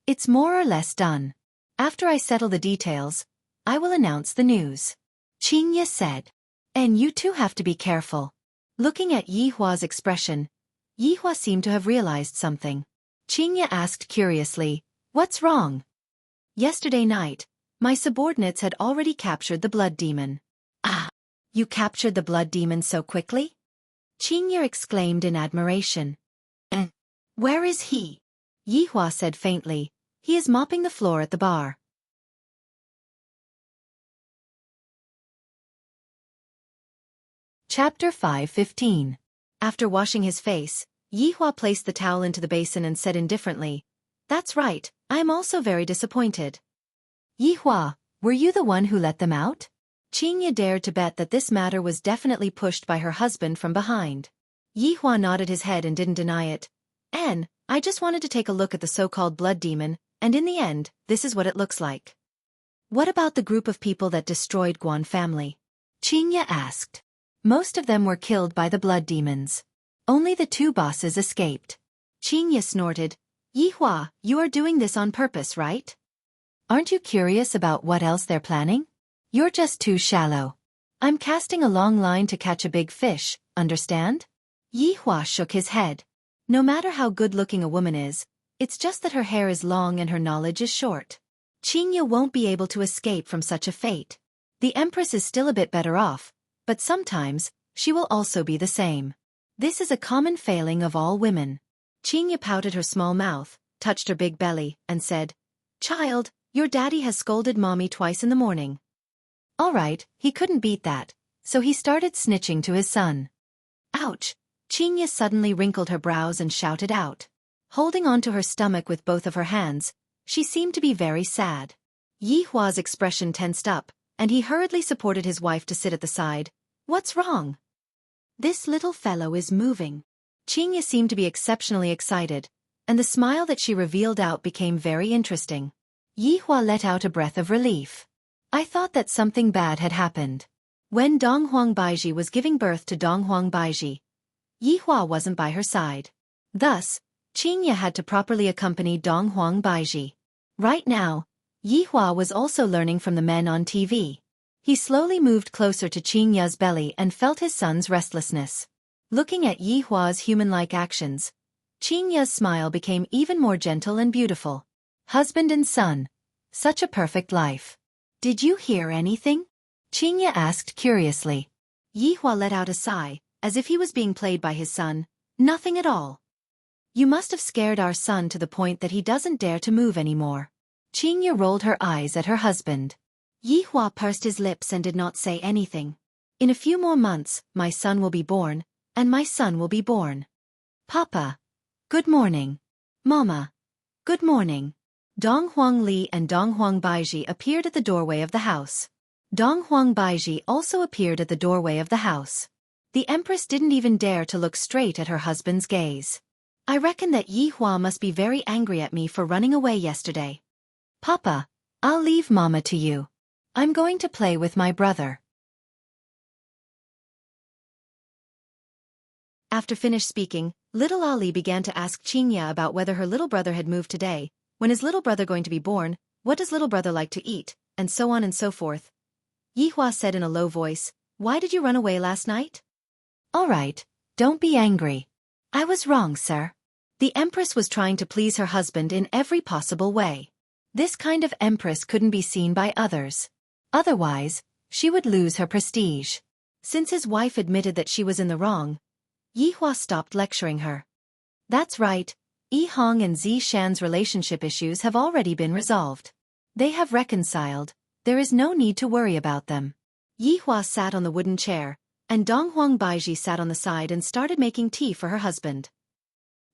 It's more or less done. After I settle the details, I will announce the news. Qingya said. And you too have to be careful. Looking at Yihua's expression, Yihua seemed to have realized something. Qingya asked curiously, What's wrong? Yesterday night, my subordinates had already captured the blood demon. Ah! You captured the blood demon so quickly? Qingya exclaimed in admiration. Where is he? Yihua said faintly. He is mopping the floor at the bar. Chapter 5:15. After washing his face, Yihua placed the towel into the basin and said indifferently, That's right, I am also very disappointed. Yihua, were you the one who let them out? Qingya dared to bet that this matter was definitely pushed by her husband from behind. Yihua nodded his head and didn't deny it. I just wanted to take a look at the so-called blood demon, and in the end, this is what it looks like. What about the group of people that destroyed Guan family? Qingya asked. Most of them were killed by the blood demons. Only the two bosses escaped. Qingya snorted. Yihua, you are doing this on purpose, right? Aren't you curious about what else they're planning? You're just too shallow. I'm casting a long line to catch a big fish, understand? Yihua shook his head. No matter how good-looking a woman is, it's just that her hair is long and her knowledge is short. Qingya won't be able to escape from such a fate. The Empress is still a bit better off, but sometimes, she will also be the same. This is a common failing of all women. Qingya pouted her small mouth, touched her big belly, and said, Child, your daddy has scolded mommy twice in the morning. All right, he couldn't beat that, so he started snitching to his son. Ouch! Qingya suddenly wrinkled her brows and shouted out. Holding onto her stomach with both of her hands, she seemed to be very sad. Yi Hua's expression tensed up, and he hurriedly supported his wife to sit at the side. What's wrong? This little fellow is moving. Qingya seemed to be exceptionally excited, and the smile that she revealed out became very interesting. Yi Hua let out a breath of relief. I thought that something bad had happened. When Donghuang Baiji was giving birth to Donghuang Baiji, Yi Hua wasn't by her side. Thus, Qingya had to properly accompany Donghuang Baiji. Right now, Yi Hua was also learning from the men on TV. He slowly moved closer to Qingya's belly and felt his son's restlessness. Looking at Yi Hua's human-like actions, Qingya's smile became even more gentle and beautiful. Husband and son. Such a perfect life. Did you hear anything? Qingya asked curiously. Yi Hua let out a sigh, as if he was being played by his son. Nothing at all. You must have scared our son to the point that he doesn't dare to move anymore. Qingya rolled her eyes at her husband. Yi Hua pursed his lips and did not say anything. In a few more months, my son will be born, and my son will be born. Papa. Good morning. Mama. Good morning. Donghuang Li and Donghuang Baiji appeared at the doorway of the house. Donghuang Baiji also appeared at the doorway of the house. The Empress didn't even dare to look straight at her husband's gaze. I reckon that Yi Hua must be very angry at me for running away yesterday. Papa, I'll leave Mama to you. I'm going to play with my brother. After finished speaking, little Ali began to ask Qingya about whether her little brother had moved today, when is little brother going to be born, what does little brother like to eat, and so on and so forth. Yi Hua said in a low voice, Why did you run away last night? All right, don't be angry. I was wrong, sir. The Empress was trying to please her husband in every possible way. This kind of Empress couldn't be seen by others. Otherwise, she would lose her prestige. Since his wife admitted that she was in the wrong, Yi Hua stopped lecturing her. That's right, Yi Hong and Zi Shan's relationship issues have already been resolved. They have reconciled, there is no need to worry about them. Yi Hua sat on the wooden chair, and Donghuang Baiji sat on the side and started making tea for her husband.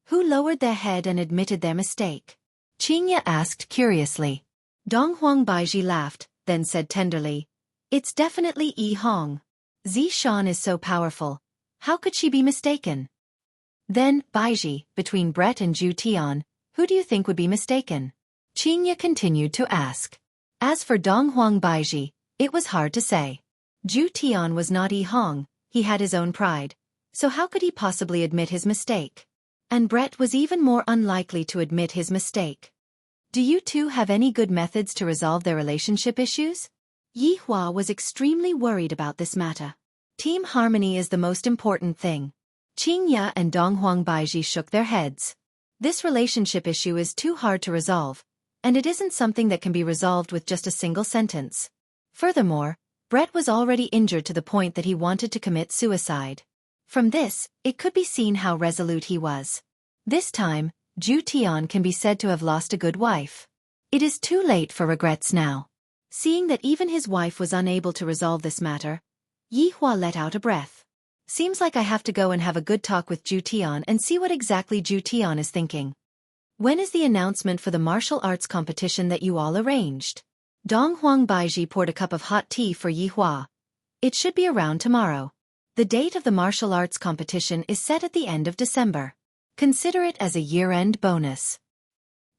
Who lowered their head and admitted their mistake? Qingya asked curiously. Donghuang Baiji laughed, then said tenderly, It's definitely Yi Hong. Zi Shan is so powerful. How could she be mistaken? Then, Baiji, between Brett and Zhu Tian, who do you think would be mistaken? Qingya continued to ask. As for Donghuang Baiji, it was hard to say. Zhu Tian was not Yi Hong, he had his own pride, so how could he possibly admit his mistake? And Brett was even more unlikely to admit his mistake. Do you two have any good methods to resolve their relationship issues? Yi Hua was extremely worried about this matter. Team harmony is the most important thing. Qingya and Donghuang Baiji shook their heads. This relationship issue is too hard to resolve, and it isn't something that can be resolved with just a single sentence. Furthermore, Brett was already injured to the point that he wanted to commit suicide. From this, it could be seen how resolute he was. This time, Zhu Tian can be said to have lost a good wife. It is too late for regrets now. Seeing that even his wife was unable to resolve this matter, Yi Hua let out a breath. Seems like I have to go and have a good talk with Zhu Tian and see what exactly Zhu Tian is thinking. When is the announcement for the martial arts competition that you all arranged? Donghuang Baiji poured a cup of hot tea for Yi Hua. It should be around tomorrow. The date of the martial arts competition is set at the end of December. Consider it as a year-end bonus.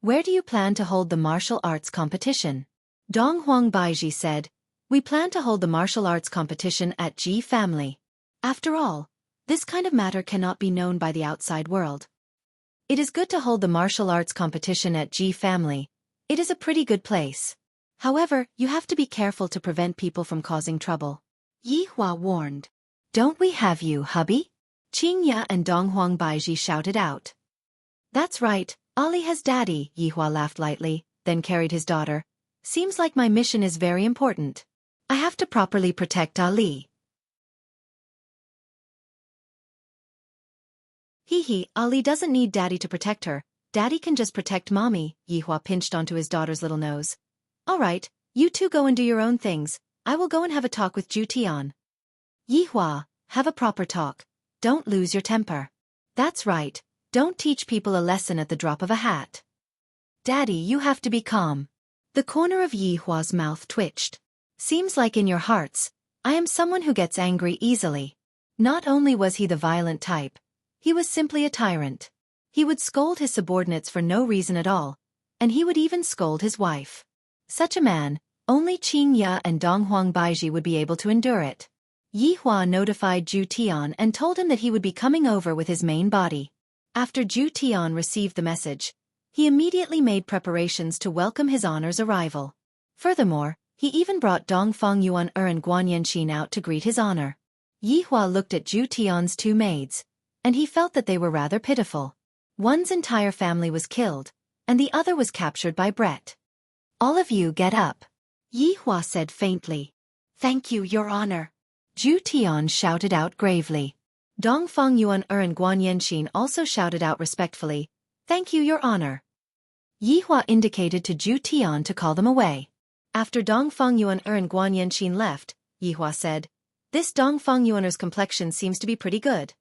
Where do you plan to hold the martial arts competition? Donghuang Baiji said, We plan to hold the martial arts competition at Ji family. After all, this kind of matter cannot be known by the outside world. It is good to hold the martial arts competition at Ji family. It is a pretty good place. However, you have to be careful to prevent people from causing trouble. Yi Hua warned. Don't we have you, hubby? Qingya and Donghuang Baiji shouted out. That's right, Ali has daddy, Yi Hua laughed lightly, then carried his daughter. Seems like my mission is very important. I have to properly protect Ali. Hee, Ali doesn't need daddy to protect her. Daddy can just protect mommy, Yi Hua pinched onto his daughter's little nose. All right, you two go and do your own things. I will go and have a talk with Zhu Tian. Yi Hua, have a proper talk. Don't lose your temper. That's right, don't teach people a lesson at the drop of a hat. Daddy, you have to be calm. The corner of Yi Hua's mouth twitched. Seems like in your hearts, I am someone who gets angry easily. Not only was he the violent type, he was simply a tyrant. He would scold his subordinates for no reason at all, and he would even scold his wife. Such a man, only Qing Ya and Donghuang Baiji would be able to endure it. Yi Hua notified Zhu Tian and told him that he would be coming over with his main body. After Zhu Tian received the message, he immediately made preparations to welcome his honor's arrival. Furthermore, he even brought Dongfang Yuan and Guan Yanqin out to greet his honor. Yi Hua looked at Zhu Tian's two maids, and he felt that they were rather pitiful. One's entire family was killed, and the other was captured by Brett. All of you get up. Yi Hua said faintly. Thank you, Your Honor. Zhu Tian shouted out gravely. Dongfang Yuan and Guan Yanqin also shouted out respectfully, Thank you, Your Honor. Yi Hua indicated to Zhu Tian to call them away. After Dongfang Yuan and Guan Yanqin left, Yi Hua said, This Dongfang Yuaner's complexion seems to be pretty good.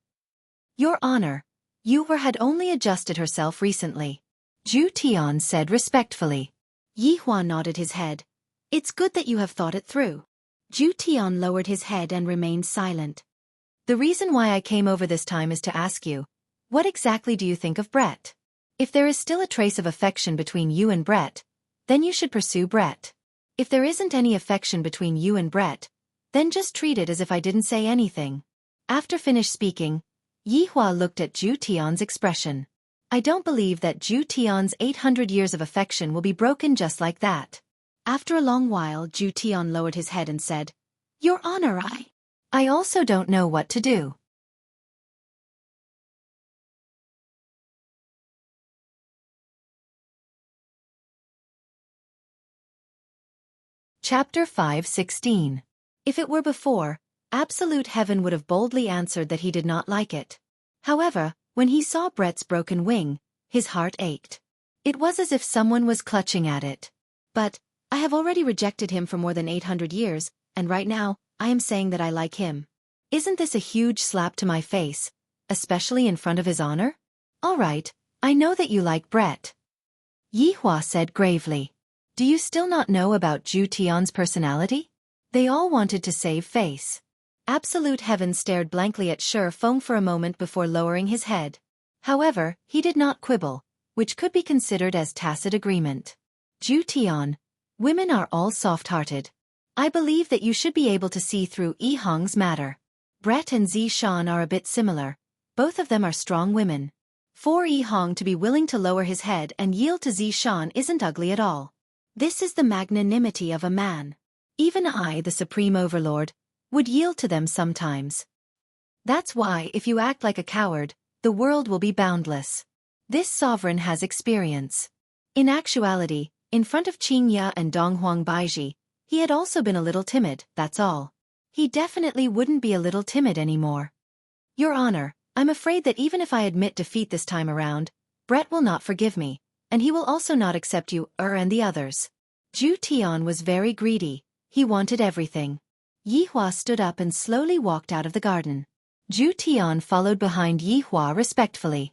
Your Honor, Yu had only adjusted herself recently. Zhu Tian said respectfully. Yi Hua nodded his head. It's good that you have thought it through. Zhu Tian lowered his head and remained silent. The reason why I came over this time is to ask you, what exactly do you think of Brett? If there is still a trace of affection between you and Brett, then you should pursue Brett. If there isn't any affection between you and Brett, then just treat it as if I didn't say anything. After finished speaking, Yi Hua looked at Zhu Tian's expression. I don't believe that Zhu Tian's 800 years of affection will be broken just like that. After a long while, Zhu Tian lowered his head and said, Your Honor, I also don't know what to do. Chapter 5:16. If it were before, Absolute Heaven would have boldly answered that he did not like it. However, when he saw Brett's broken wing, his heart ached. It was as if someone was clutching at it. But, I have already rejected him for more than 800 years, and right now, I am saying that I like him. Isn't this a huge slap to my face, especially in front of his honor? All right, I know that you like Brett. Yi Hua said gravely. Do you still not know about Zhu Tian's personality? They all wanted to save face. Absolute Heaven stared blankly at Xiaofan for a moment before lowering his head. However, he did not quibble, which could be considered as tacit agreement. Zhu Tian, women are all soft-hearted. I believe that you should be able to see through Yihang's matter. Brett and Zishan are a bit similar. Both of them are strong women. For Yihang to be willing to lower his head and yield to Zishan isn't ugly at all. This is the magnanimity of a man. Even I, the Supreme Overlord, would yield to them sometimes. That's why, if you act like a coward, the world will be boundless. This sovereign has experience. In actuality, in front of Qing Ya and Donghuang Baiji, he had also been a little timid, that's all. He definitely wouldn't be a little timid anymore. Your Honor, I'm afraid that even if I admit defeat this time around, Brett will not forgive me, and he will also not accept you, and the others. Zhu Tian was very greedy. He wanted everything. Yi Hua stood up and slowly walked out of the garden. Zhu Tian followed behind Yi Hua respectfully.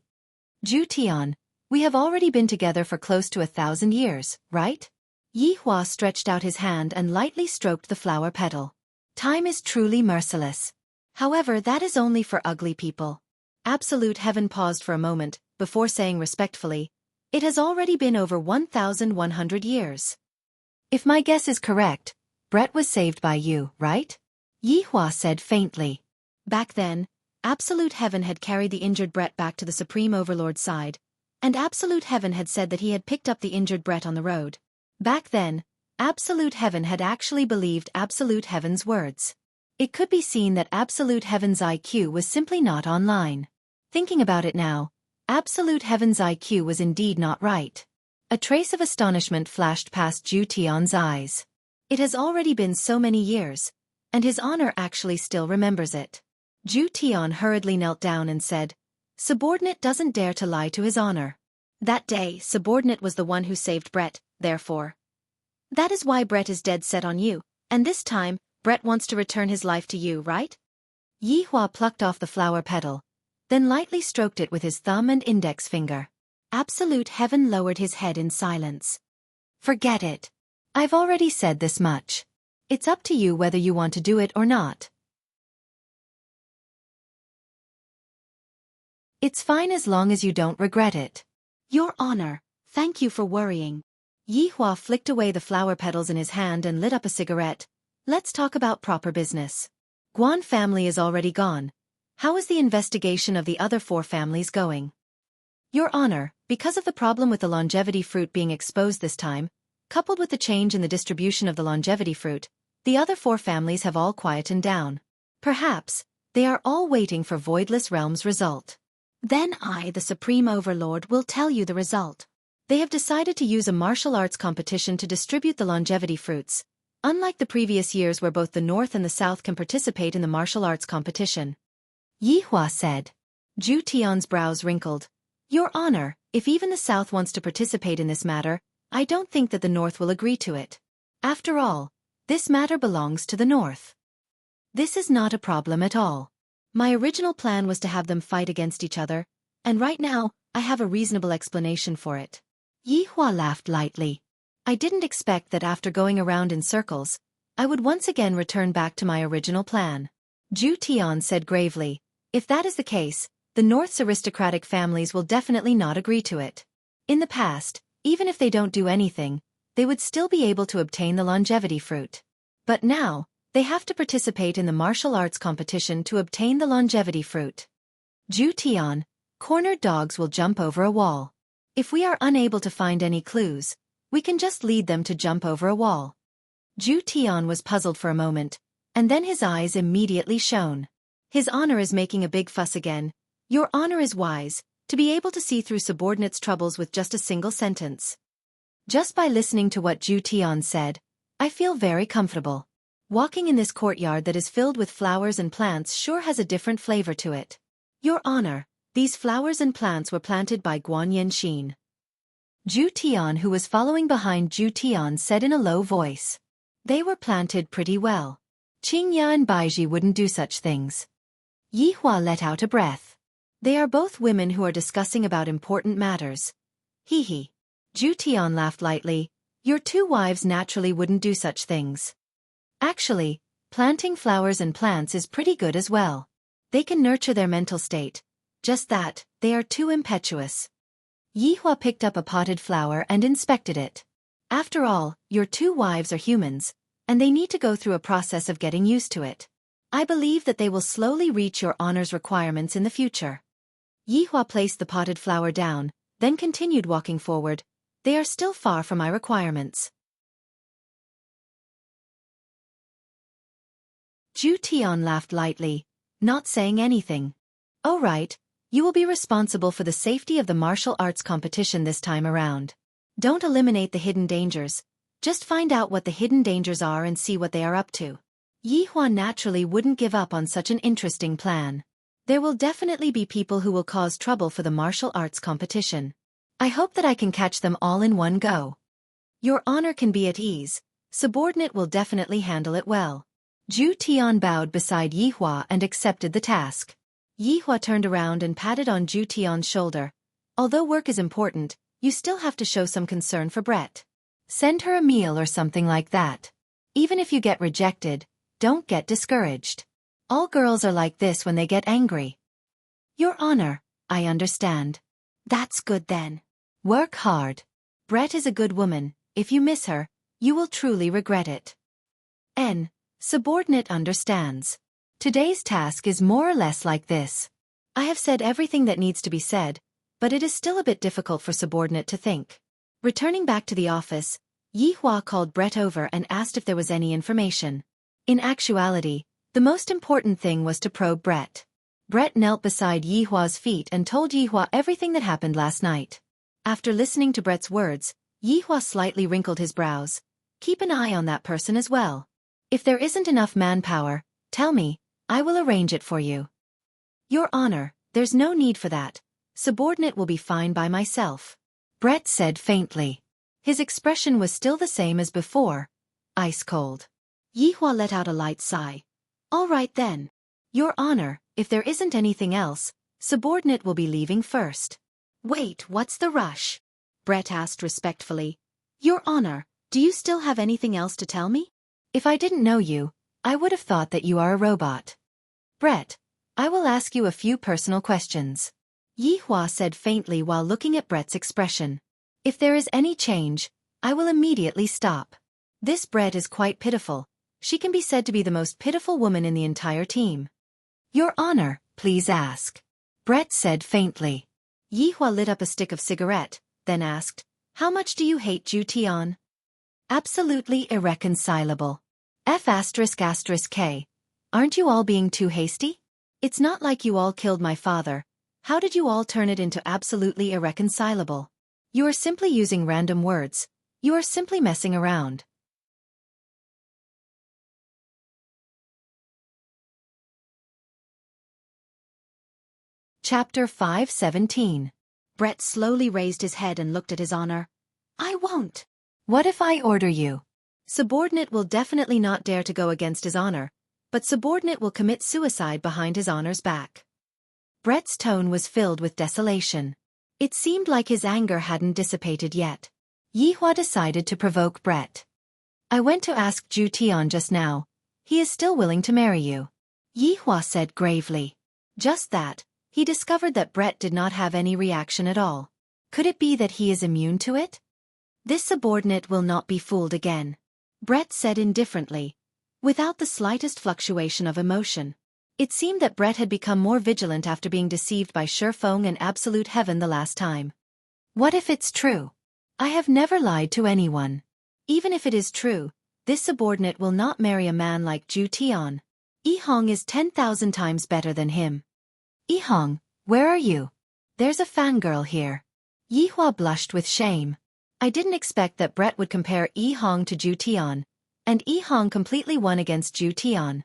Zhu Tian, we have already been together for close to 1,000 years, right? Yi Hua stretched out his hand and lightly stroked the flower petal. Time is truly merciless. However, that is only for ugly people. Absolute Heaven paused for a moment, before saying respectfully, It has already been over 1,100 years. If my guess is correct, Brett was saved by you, right? Yi Hua said faintly. Back then, Absolute Heaven had carried the injured Brett back to the Supreme Overlord's side, and Absolute Heaven had said that he had picked up the injured Brett on the road. Back then, Absolute Heaven had actually believed Absolute Heaven's words. It could be seen that Absolute Heaven's IQ was simply not online. Thinking about it now, Absolute Heaven's IQ was indeed not right. A trace of astonishment flashed past Zhu Tian's eyes. It has already been so many years, and his honor actually still remembers it. Zhu Tian hurriedly knelt down and said, Subordinate doesn't dare to lie to his honor. That day, Subordinate was the one who saved Brett, therefore. That is why Brett is dead set on you, and this time, Brett wants to return his life to you, right? Yi Hua plucked off the flower petal, then lightly stroked it with his thumb and index finger. Absolute Heaven lowered his head in silence. Forget it. I've already said this much. It's up to you whether you want to do it or not. It's fine as long as you don't regret it. Your Honor, thank you for worrying. Yi Hua flicked away the flower petals in his hand and lit up a cigarette. Let's talk about proper business. Guan family is already gone. How is the investigation of the other 4 families going? Your Honor, because of the problem with the longevity fruit being exposed this time, coupled with the change in the distribution of the longevity fruit, the other 4 families have all quietened down. Perhaps, they are all waiting for Voidless Realm's result. Then I, the Supreme Overlord, will tell you the result. They have decided to use a martial arts competition to distribute the longevity fruits, unlike the previous years where both the North and the South can participate in the martial arts competition. Yi Hua said. Zhu Tian's brows wrinkled. Your Honor, if even the South wants to participate in this matter, I don't think that the North will agree to it. After all, this matter belongs to the North. This is not a problem at all. My original plan was to have them fight against each other, and right now, I have a reasonable explanation for it. Yi Hua laughed lightly. I didn't expect that after going around in circles, I would once again return back to my original plan. Zhu Tian said gravely, if that is the case, the North's aristocratic families will definitely not agree to it. In the past, even if they don't do anything, they would still be able to obtain the longevity fruit. But now, they have to participate in the martial arts competition to obtain the longevity fruit. Zhu Tian, cornered dogs will jump over a wall. If we are unable to find any clues, we can just lead them to jump over a wall. Zhu Tian was puzzled for a moment, and then his eyes immediately shone. His Honor is making a big fuss again. Your Honor is wise, to be able to see through subordinates' troubles with just a single sentence. Just by listening to what Zhu Tian said, I feel very comfortable. Walking in this courtyard that is filled with flowers and plants sure has a different flavor to it. Your Honor, these flowers and plants were planted by Guan Yanxin. Zhu Tian, who was following behind Zhu Tian, said in a low voice. They were planted pretty well. Qingya and Baiji wouldn't do such things. Yi Hua let out a breath. They are both women who are discussing about important matters. Hee hee. Zhu Tian laughed lightly. Your 2 wives naturally wouldn't do such things. Actually, planting flowers and plants is pretty good as well. They can nurture their mental state. Just that, they are too impetuous. Yi Hua picked up a potted flower and inspected it. After all, your 2 wives are humans, and they need to go through a process of getting used to it. I believe that they will slowly reach your Honor's requirements in the future. Yi Hua placed the potted flower down, then continued walking forward. They are still far from my requirements. Zhu Tian laughed lightly, not saying anything. Oh right, you will be responsible for the safety of the martial arts competition this time around. Don't eliminate the hidden dangers, just find out what the hidden dangers are and see what they are up to. Yi Hua naturally wouldn't give up on such an interesting plan. There will definitely be people who will cause trouble for the martial arts competition. I hope that I can catch them all in one go. Your Honor can be at ease, subordinate will definitely handle it well. Zhu Tian bowed beside Yi Hua and accepted the task. Yi Hua turned around and patted on Zhu Tian's shoulder. Although work is important, you still have to show some concern for Brett. Send her a meal or something like that. Even if you get rejected, don't get discouraged. All girls are like this when they get angry. Your Honor, I understand. That's good then. Work hard. Brett is a good woman. If you miss her, you will truly regret it. Subordinate understands. Today's task is more or less like this. I have said everything that needs to be said, but it is still a bit difficult for subordinate to think. Returning back to the office, Yi Hua called Brett over and asked if there was any information. In actuality, the most important thing was to probe Brett. Brett knelt beside Yi Hua's feet and told Yi Hua everything that happened last night. After listening to Brett's words, Yi Hua slightly wrinkled his brows. Keep an eye on that person as well. If there isn't enough manpower, tell me, I will arrange it for you. Your Honor, there's no need for that. Subordinate will be fine by myself. Brett said faintly. His expression was still the same as before, ice cold. Yi Hua let out a light sigh. All right then. Your Honor, if there isn't anything else, subordinate will be leaving first. Wait, what's the rush? Brett asked respectfully. Your Honor, Do you still have anything else to tell me? If I didn't know you, I would have thought that you are a robot. Brett, I will ask you a few personal questions. Yihua said faintly while looking at Brett's expression. If there is any change, I will immediately stop. This Brett is quite pitiful. She can be said to be the most pitiful woman in the entire team. Your Honor, please ask. Brett said faintly. Yihua lit up a stick of cigarette, then asked, how much do you hate Zhu Tian? Absolutely irreconcilable. F***K. Aren't you all being too hasty? It's not like you all killed my father. How did you all turn it into absolutely irreconcilable? You are simply using random words. You are simply messing around. Chapter 5:17. Brett slowly raised his head and looked at his honor. I won't. What if I order you? Subordinate will definitely not dare to go against his honor, but subordinate will commit suicide behind his honor's back. Brett's tone was filled with desolation. It seemed like his anger hadn't dissipated yet. Yihua decided to provoke Brett. I went to ask Zhu Tian just now. He is still willing to marry you. Yihua said gravely. Just that, he discovered that Brett did not have any reaction at all. Could it be that he is immune to it? This subordinate will not be fooled again. Brett said indifferently, without the slightest fluctuation of emotion. It seemed that Brett had become more vigilant after being deceived by Xiaofan and Absolute Heaven the last time. What if it's true? I have never lied to anyone. Even if it is true, this subordinate will not marry a man like Zhu Tian. Yihong is 10,000 times better than him. Yihong, where are you? There's a fangirl here. Yihua blushed with shame. I didn't expect that Brett would compare Yihong to Zhu Tian, and Yihong completely won against Zhu Tian.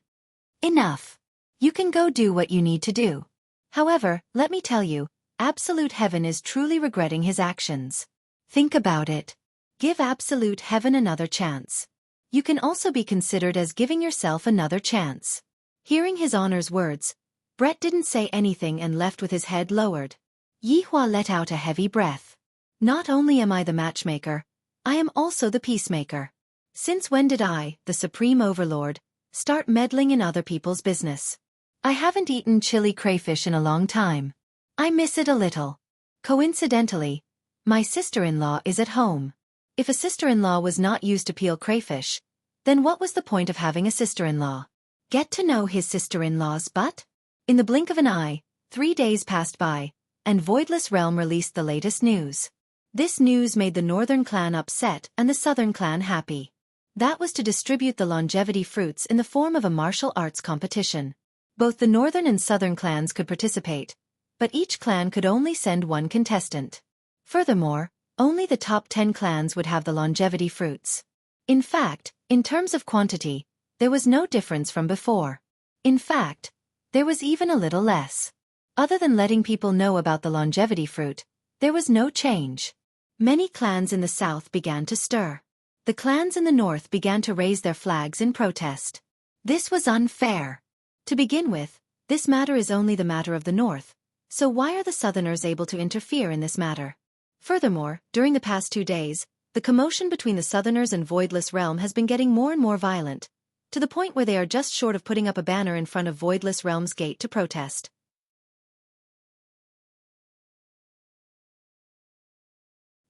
Enough. You can go do what you need to do. However, let me tell you, Absolute Heaven is truly regretting his actions. Think about it. Give Absolute Heaven another chance. You can also be considered as giving yourself another chance. Hearing his honor's words, Brett didn't say anything and left with his head lowered. Yihua let out a heavy breath. Not only am I the matchmaker, I am also the peacemaker. Since when did I, the Supreme Overlord, start meddling in other people's business? I haven't eaten chili crayfish in a long time. I miss it a little. Coincidentally, my sister-in-law is at home. If a sister-in-law was not used to peel crayfish, then what was the point of having a sister-in-law? Get to know his sister-in-law's butt? In the blink of an eye, 3 days passed by, and Voidless Realm released the latest news. This news made the Northern clan upset and the Southern clan happy. That was to distribute the longevity fruits in the form of a martial arts competition. Both the Northern and Southern clans could participate, but each clan could only send one contestant. Furthermore, only the top 10 clans would have the longevity fruits. In fact, in terms of quantity, there was no difference from before. In fact, there was even a little less. Other than letting people know about the longevity fruit, there was no change. Many clans in the south began to stir. The clans in the north began to raise their flags in protest. This was unfair. To begin with, this matter is only the matter of the north, so why are the southerners able to interfere in this matter? Furthermore, during the past 2 days, the commotion between the southerners and Voidless Realm has been getting more and more violent, to the point where they are just short of putting up a banner in front of Voidless Realm's gate to protest.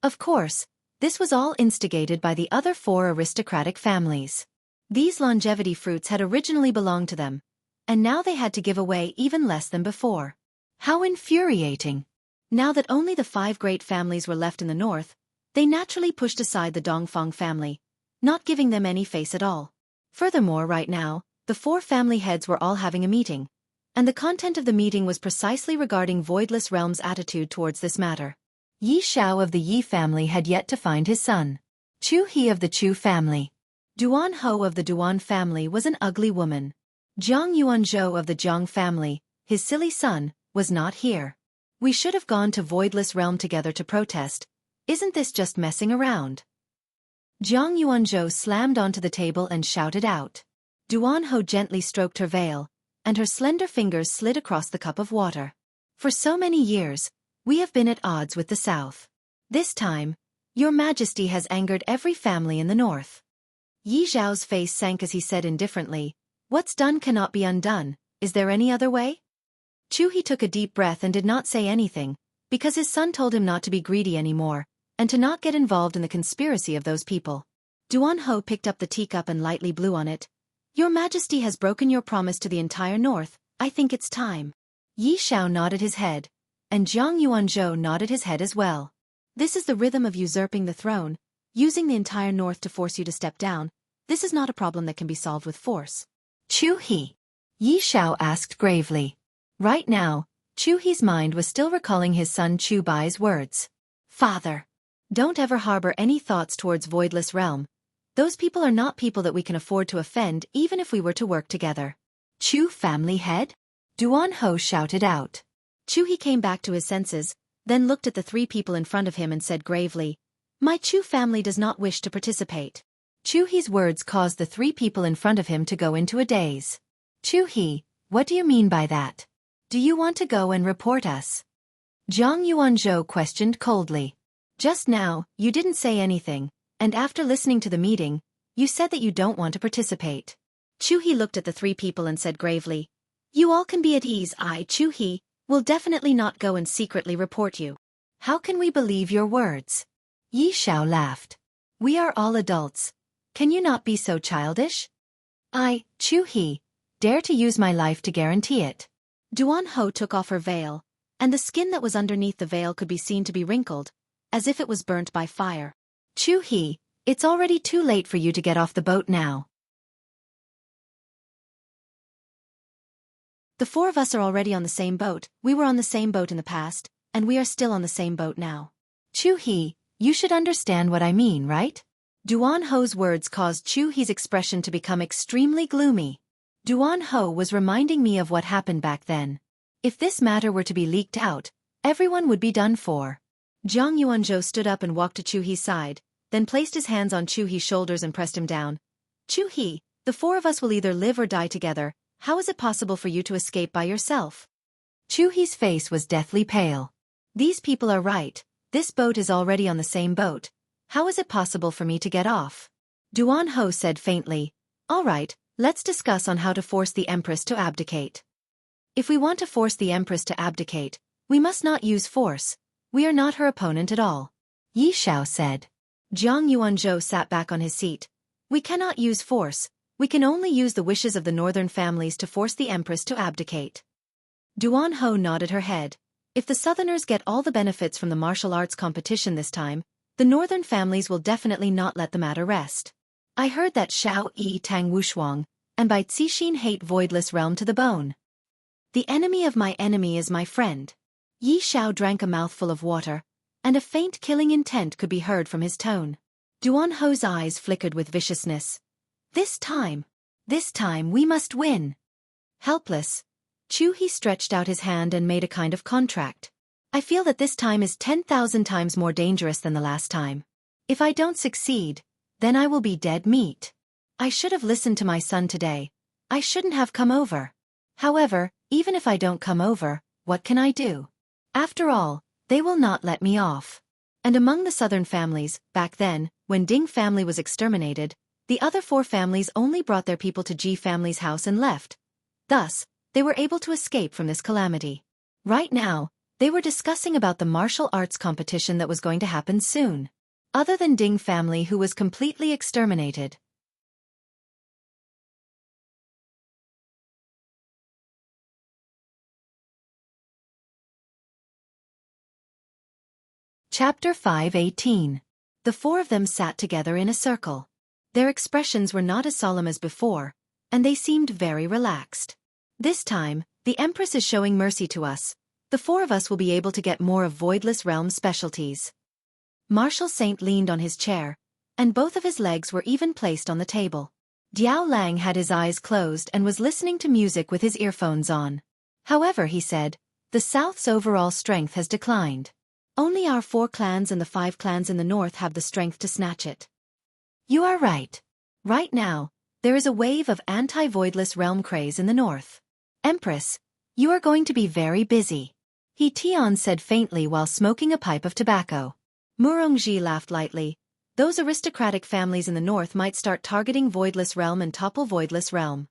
Of course, this was all instigated by the other 4 aristocratic families. These longevity fruits had originally belonged to them, and now they had to give away even less than before. How infuriating! Now that only the 5 great families were left in the north, they naturally pushed aside the Dongfang family, not giving them any face at all. Furthermore, right now, the 4 family heads were all having a meeting, and the content of the meeting was precisely regarding Voidless Realm's attitude towards this matter. Yi Xiao of the Yi family had yet to find his son. Chu He of the Chu family. Duan Ho of the Duan family was an ugly woman. Jiang Yuanzhou of the Jiang family, his silly son, was not here. We should have gone to Voidless Realm together to protest. Isn't this just messing around? Jiang Yuanzhou slammed onto the table and shouted out. Duan Ho gently stroked her veil, and her slender fingers slid across the cup of water. For so many years, we have been at odds with the South. This time, Your Majesty has angered every family in the north. Yi Zhao's face sank as he said indifferently, "What's done cannot be undone, is there any other way?" Chu He took a deep breath and did not say anything, because his son told him not to be greedy anymore, and to not get involved in the conspiracy of those people. Duan Ho picked up the teacup and lightly blew on it. "Your Majesty has broken your promise to the entire north, I think it's time." Yi Xiao nodded his head, and Jiang Yuanzhou nodded his head as well. "This is the rhythm of usurping the throne, using the entire north to force you to step down. This is not a problem that can be solved with force." "Chu He?" Yi Xiao asked gravely. Right now, Chu He's mind was still recalling his son Chu Bai's words. "Father, don't ever harbor any thoughts towards Voidless Realm. Those people are not people that we can afford to offend even if we were to work together." "Chu family head?" Duan Ho shouted out. Chu He came back to his senses, then looked at the three people in front of him and said gravely, "My Chu family does not wish to participate." Chu He's words caused the three people in front of him to go into a daze. "Chu He, what do you mean by that? Do you want to go and report us?" Jiang Yuanzhou questioned coldly. "Just now, you didn't say anything, and after listening to the meeting, you said that you don't want to participate." Chu He looked at the three people and said gravely, "You all can be at ease. I, Chu He, will definitely not go and secretly report you." "How can we believe your words?" Yi Xiao laughed. "We are all adults. Can you not be so childish? I, Chu He, dare to use my life to guarantee it." Duan Ho took off her veil, and the skin that was underneath the veil could be seen to be wrinkled, as if it was burnt by fire. "Chu He, it's already too late for you to get off the boat now. The four of us are already on the same boat. We were on the same boat in the past, and we are still on the same boat now. Chu He, you should understand what I mean, right?" Duan Ho's words caused Chu He's expression to become extremely gloomy. Duan Ho was reminding me of what happened back then. If this matter were to be leaked out, everyone would be done for. Jiang Yuanzhou stood up and walked to Chu He's side, then placed his hands on Chu He's shoulders and pressed him down. "Chu He, the four of us will either live or die together. How is it possible for you to escape by yourself?" Chu He's face was deathly pale. "These people are right. This boat is already on the same boat. How is it possible for me to get off?" Duan Ho said faintly, "All right, let's discuss on how to force the Empress to abdicate. If we want to force the Empress to abdicate, we must not use force. We are not her opponent at all," Yi Xiao said. Jiang Yuanzhou sat back on his seat. "We cannot use force. We can only use the wishes of the northern families to force the Empress to abdicate." Duan Ho nodded her head. "If the southerners get all the benefits from the martial arts competition this time, the northern families will definitely not let the matter rest. I heard that Xiao Yi Tang Wushuang and Bai Cixin hate Voidless Realm to the bone. The enemy of my enemy is my friend." Yi Xiao drank a mouthful of water, and a faint killing intent could be heard from his tone. Duan Ho's eyes flickered with viciousness. This time we must win." Helpless, Chu He stretched out his hand and made a kind of contract. "I feel that this time is 10,000 times more dangerous than the last time. If I don't succeed, then I will be dead meat. I should have listened to my son today. I shouldn't have come over. However, even if I don't come over, what can I do? After all, they will not let me off." And among the southern families, back then, when Ding family was exterminated, the other four families only brought their people to Ji family's house and left. Thus, they were able to escape from this calamity. Right now, they were discussing about the martial arts competition that was going to happen soon. Other than Ding family, who was completely exterminated. Chapter 5:18. The four of them sat together in a circle. Their expressions were not as solemn as before, and they seemed very relaxed. "This time, the Empress is showing mercy to us. The four of us will be able to get more of Voidless Realm specialties." Marshal Saint leaned on his chair, and both of his legs were even placed on the table. Diao Lang had his eyes closed and was listening to music with his earphones on. "However," he said, "the South's overall strength has declined. Only our 4 clans and the 5 clans in the north have the strength to snatch it." "You are right. Right now, there is a wave of anti-Voidless Realm craze in the north. Empress, you are going to be very busy," He Tian said faintly while smoking a pipe of tobacco. Murongji laughed lightly. Those aristocratic families in the north might start targeting Voidless Realm and topple Voidless Realm.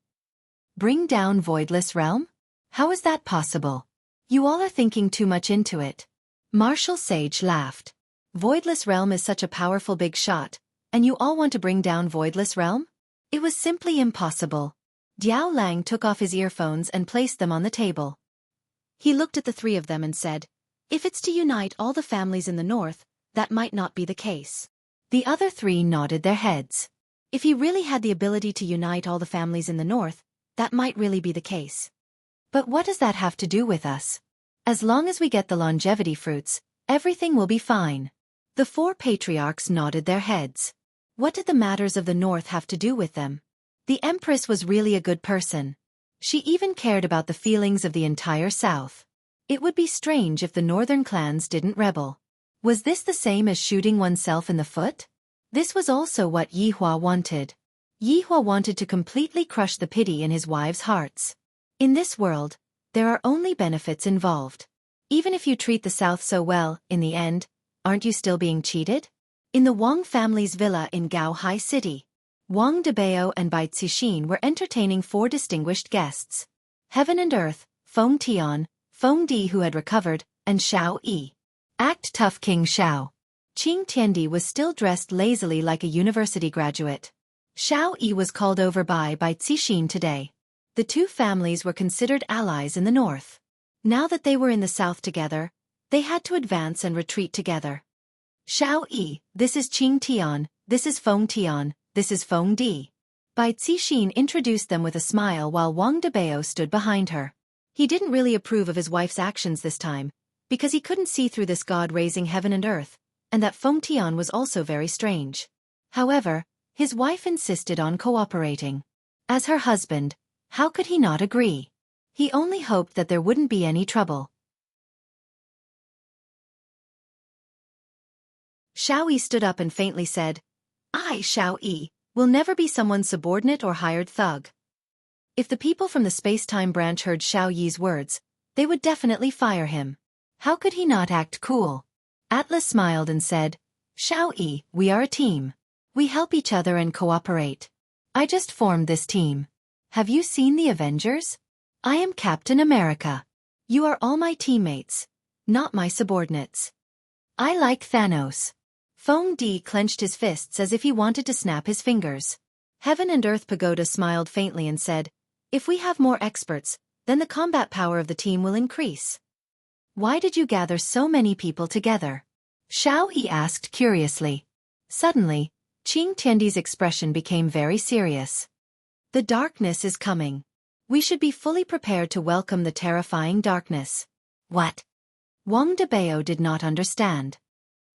Bring down Voidless Realm? How is that possible? You all are thinking too much into it. Martial Sage laughed. Voidless Realm is such a powerful big shot, and you all want to bring down Voidless Realm? It was simply impossible. Diao Lang took off his earphones and placed them on the table. He looked at the three of them and said, "If it's to unite all the families in the north, that might not be the case." The other three nodded their heads. If he really had the ability to unite all the families in the north, that might really be the case. But what does that have to do with us? As long as we get the longevity fruits, everything will be fine. The four patriarchs nodded their heads. What did the matters of the north have to do with them? The Empress was really a good person. She even cared about the feelings of the entire south. It would be strange if the northern clans didn't rebel. Was this the same as shooting oneself in the foot? This was also what Yihua wanted. Yihua wanted to completely crush the pity in his wives' hearts. In this world, there are only benefits involved. Even if you treat the south so well, in the end, aren't you still being cheated? In the Wang family's villa in Gaohai City, Wang Debao and Bai Cixin were entertaining four distinguished guests. Heaven and Earth, Feng Tian, Feng Di who had recovered, and Xiao Yi. Act tough King Xiao. Qing Tiandi was still dressed lazily like a university graduate. Xiao Yi was called over by Bai Cixin today. The two families were considered allies in the north. Now that they were in the south together, they had to advance and retreat together. Xiao Yi, this is Qing Tian, this is Feng Tian, this is Feng Di. Bai Cixin introduced them with a smile while Wang Debao stood behind her. He didn't really approve of his wife's actions this time, because he couldn't see through this god raising heaven and earth, and that Feng Tian was also very strange. However, his wife insisted on cooperating. As her husband, how could he not agree? He only hoped that there wouldn't be any trouble. Xiao Yi stood up and faintly said, "I, Xiao Yi, will never be someone's subordinate or hired thug." If the people from the space-time branch heard Xiao Yi's words, they would definitely fire him. How could he not act cool? Atlas smiled and said, "Xiao Yi, we are a team. We help each other and cooperate. I just formed this team. Have you seen the Avengers? I am Captain America. You are all my teammates, not my subordinates. I like Thanos." Feng Di clenched his fists as if he wanted to snap his fingers. Heaven and Earth Pagoda smiled faintly and said, "If we have more experts, then the combat power of the team will increase." "Why did you gather so many people together?" Xiao Yi asked curiously. Suddenly, Qing Tiandi's expression became very serious. "The darkness is coming. We should be fully prepared to welcome the terrifying darkness." "What?" Wang Debao did not understand.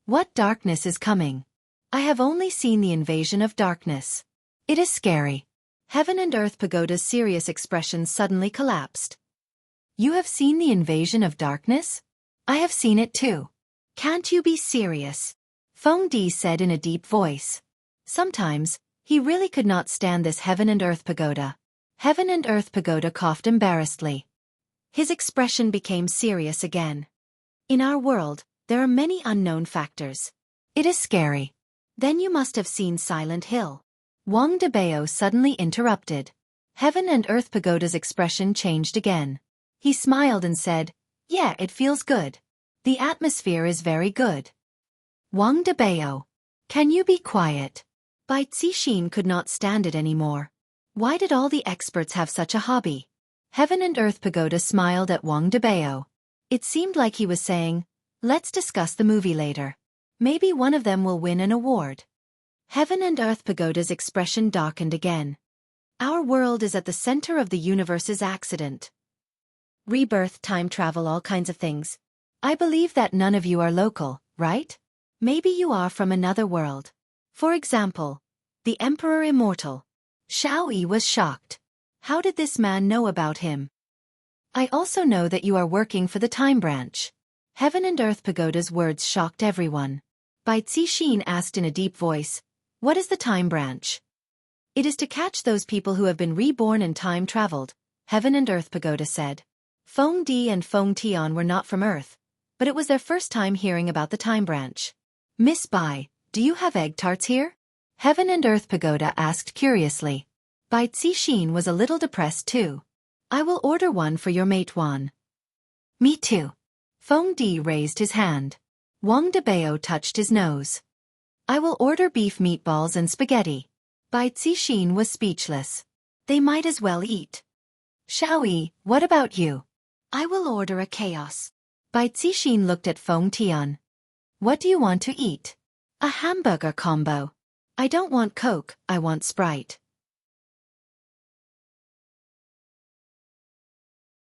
"What darkness is coming? I have only seen the invasion of darkness. It is scary." Heaven and Earth Pagoda's serious expression suddenly collapsed. "You have seen the invasion of darkness? I have seen it too. Can't you be serious?" Feng Di said in a deep voice. Sometimes, he really could not stand this Heaven and Earth Pagoda. Heaven and Earth Pagoda coughed embarrassedly. His expression became serious again. "In our world, there are many unknown factors. It is scary." "Then you must have seen Silent Hill." Wang Debao suddenly interrupted. Heaven and Earth Pagoda's expression changed again. He smiled and said, "Yeah, it feels good. The atmosphere is very good." "Wang Debao, can you be quiet?" Bai Cixin could not stand it anymore. Why did all the experts have such a hobby? Heaven and Earth Pagoda smiled at Wang Debao. It seemed like he was saying, "Let's discuss the movie later. Maybe one of them will win an award." Heaven and Earth Pagoda's expression darkened again. "Our world is at the center of the universe's accident. Rebirth, time travel, all kinds of things. I believe that none of you are local, right? Maybe you are from another world. For example, the Emperor Immortal." Xiao Yi was shocked. How did this man know about him? "I also know that you are working for the Time Branch." Heaven and Earth Pagoda's words shocked everyone. Bai Cixin asked in a deep voice, "What is the Time Branch?" "It is to catch those people who have been reborn and time traveled," Heaven and Earth Pagoda said. Feng Di and Feng Tian were not from Earth, but it was their first time hearing about the Time Branch. Miss Bai, do you have egg tarts here? Heaven and Earth Pagoda asked curiously. Bai Cixin was a little depressed too. I will order one for your mate Wan. Me too. Feng Di raised his hand. Wang Debao touched his nose. I will order beef meatballs and spaghetti. Bai Cixin was speechless. They might as well eat. Xiaoyi, what about you? I will order a chaos. Bai Cixin looked at Feng Tian. What do you want to eat? A hamburger combo. I don't want Coke, I want Sprite.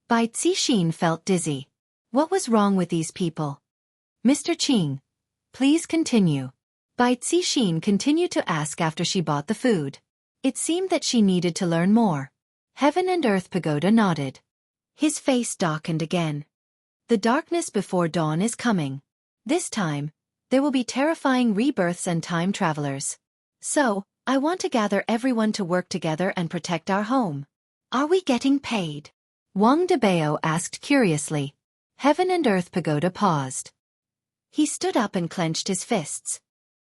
Bai Cixin felt dizzy. What was wrong with these people? Mr. Qing, please continue. Bai Cixin continued to ask after she bought the food. It seemed that she needed to learn more. Heaven and Earth Pagoda nodded. His face darkened again. The darkness before dawn is coming. This time, there will be terrifying rebirths and time travelers. So, I want to gather everyone to work together and protect our home. Are we getting paid? Wang Debao asked curiously. Heaven and Earth Pagoda paused. He stood up and clenched his fists.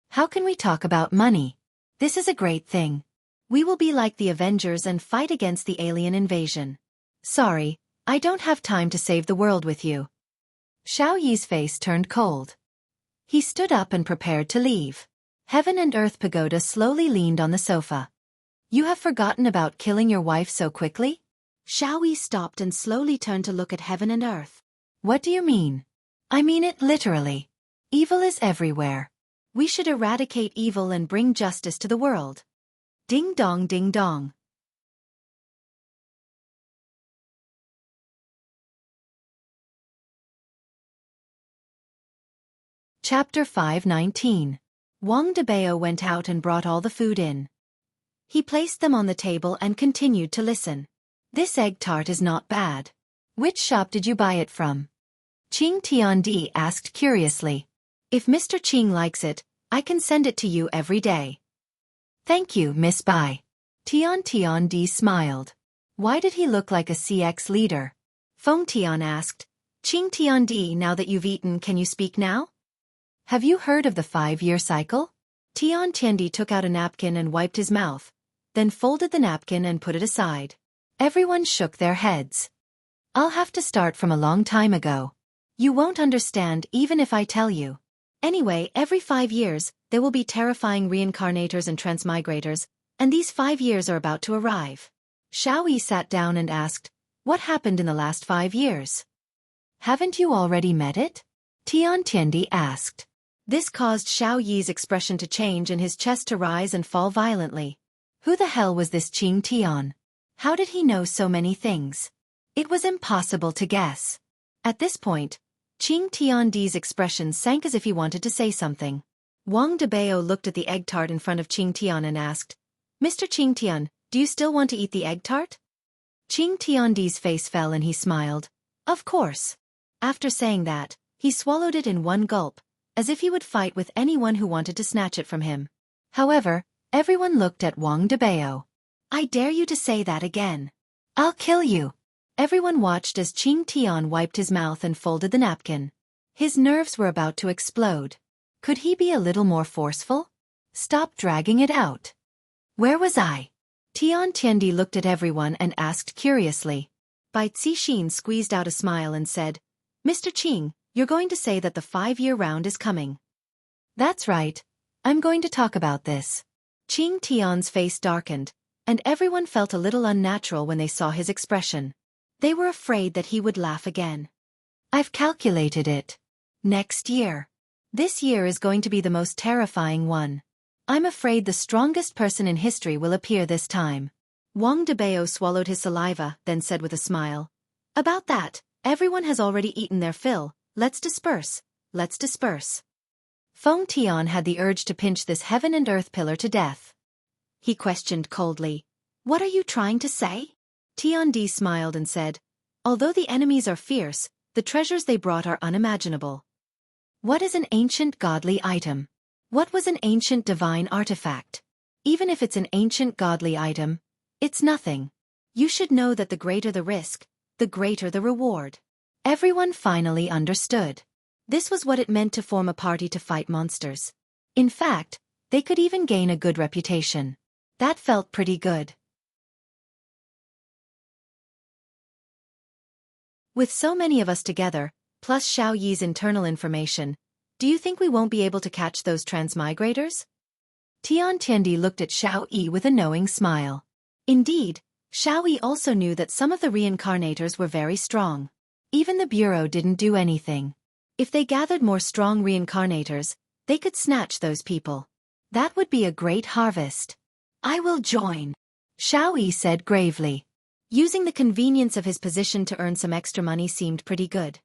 How can we talk about money? This is a great thing. We will be like the Avengers and fight against the alien invasion. Sorry, I don't have time to save the world with you. Xiao Yi's face turned cold. He stood up and prepared to leave. Heaven and Earth Pagoda slowly leaned on the sofa. You have forgotten about killing your wife so quickly? Xiao Yi stopped and slowly turned to look at Heaven and Earth. What do you mean? I mean it literally. Evil is everywhere. We should eradicate evil and bring justice to the world. Ding dong ding dong. Chapter 519. Wang Debao went out and brought all the food in. He placed them on the table and continued to listen. This egg tart is not bad. Which shop did you buy it from? Qing Tiandi asked curiously. If Mr. Qing likes it, I can send it to you every day. Thank you, Miss Bai. Tiandi smiled. Why did he look like a CX leader? Feng Tian asked. Qing Tiandi, now that you've eaten, can you speak now? Have you heard of the 5-year cycle? Tian Tiendi took out a napkin and wiped his mouth, then folded the napkin and put it aside. Everyone shook their heads. I'll have to start from a long time ago. You won't understand even if I tell you. Anyway, every 5 years, there will be terrifying reincarnators and transmigrators, and these 5 years are about to arrive. Xiao Yi sat down and asked, what happened in the last 5 years? Haven't you already met it? Tian Tiendi asked. This caused Xiao Yi's expression to change and his chest to rise and fall violently. Who the hell was this Qing Tian? How did he know so many things? It was impossible to guess. At this point, Qing Tiandi's expression sank as if he wanted to say something. Wang Debao looked at the egg tart in front of Qing Tian and asked, Mr. Qing Tian, do you still want to eat the egg tart? Qing Tiandi's face fell and he smiled. Of course. After saying that, he swallowed it in one gulp, as if he would fight with anyone who wanted to snatch it from him. However, everyone looked at Wang Debao. I dare you to say that again. I'll kill you. Everyone watched as Qing Tian wiped his mouth and folded the napkin. His nerves were about to explode. Could he be a little more forceful? Stop dragging it out. Where was I? Tian Tiendi looked at everyone and asked curiously. Bai Cixin squeezed out a smile and said, Mr. Qing, you're going to say that the 5-year round is coming. That's right. I'm going to talk about this. Qing Tian's face darkened, and everyone felt a little unnatural when they saw his expression. They were afraid that he would laugh again. I've calculated it. Next year. This year is going to be the most terrifying one. I'm afraid the strongest person in history will appear this time. Wang Debao swallowed his saliva, then said with a smile. About that, everyone has already eaten their fill. Let's disperse. Let's disperse. Feng Tian had the urge to pinch this heaven and earth pillar to death. He questioned coldly. What are you trying to say? Tian Di smiled and said, although the enemies are fierce, the treasures they brought are unimaginable. What is an ancient godly item? What was an ancient divine artifact? Even if it's an ancient godly item, it's nothing. You should know that the greater the risk, the greater the reward. Everyone finally understood. This was what it meant to form a party to fight monsters. In fact, they could even gain a good reputation. That felt pretty good. With so many of us together, plus Xiao Yi's internal information, do you think we won't be able to catch those transmigrators? Tian Tiandi looked at Xiao Yi with a knowing smile. Indeed, Xiao Yi also knew that some of the reincarnators were very strong. Even the Bureau didn't do anything. If they gathered more strong reincarnators, they could snatch those people. That would be a great harvest. I will join, Xiao Yi said gravely. Using the convenience of his position to earn some extra money seemed pretty good.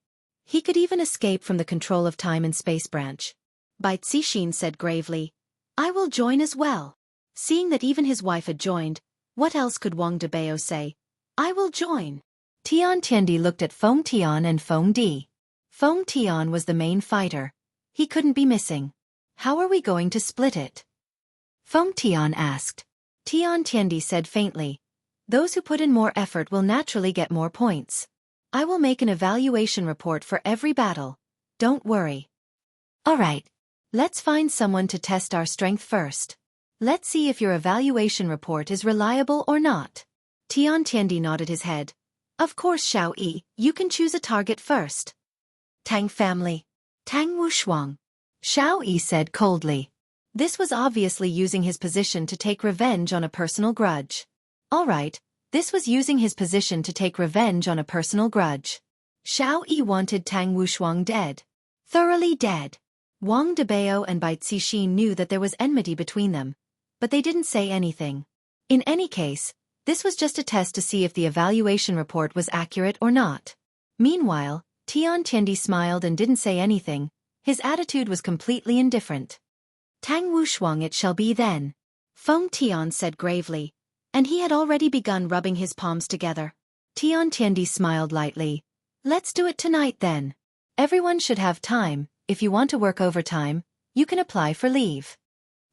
He could even escape from the control of time and space branch. Bai Cixin said gravely, I will join as well. Seeing that even his wife had joined, what else could Wang Debao say? I will join. Tian Tiandi looked at Feng Tian and Feng Di. Feng Tian was the main fighter. He couldn't be missing. How are we going to split it? Feng Tian asked. Tian Tiandi said faintly, those who put in more effort will naturally get more points. I will make an evaluation report for every battle. Don't worry. Alright. Let's find someone to test our strength first. Let's see if your evaluation report is reliable or not. Tian Tiandi nodded his head. Of course, Xiao Yi, you can choose a target first. Tang family. Tang Wushuang. Xiao Yi said coldly. This was obviously using his position to take revenge on a personal grudge. Alright, this was using his position to take revenge on a personal grudge. Xiao Yi wanted Tang Wushuang dead. Thoroughly dead. Wang Debao and Bai Cixin knew that there was enmity between them, but they didn't say anything. In any case, this was just a test to see if the evaluation report was accurate or not. Meanwhile, Tian Tiandi smiled and didn't say anything. His attitude was completely indifferent. Tang Wushuang it shall be then. Feng Tian said gravely, and he had already begun rubbing his palms together. Tian Tiandi smiled lightly. Let's do it tonight then. Everyone should have time. If you want to work overtime, you can apply for leave.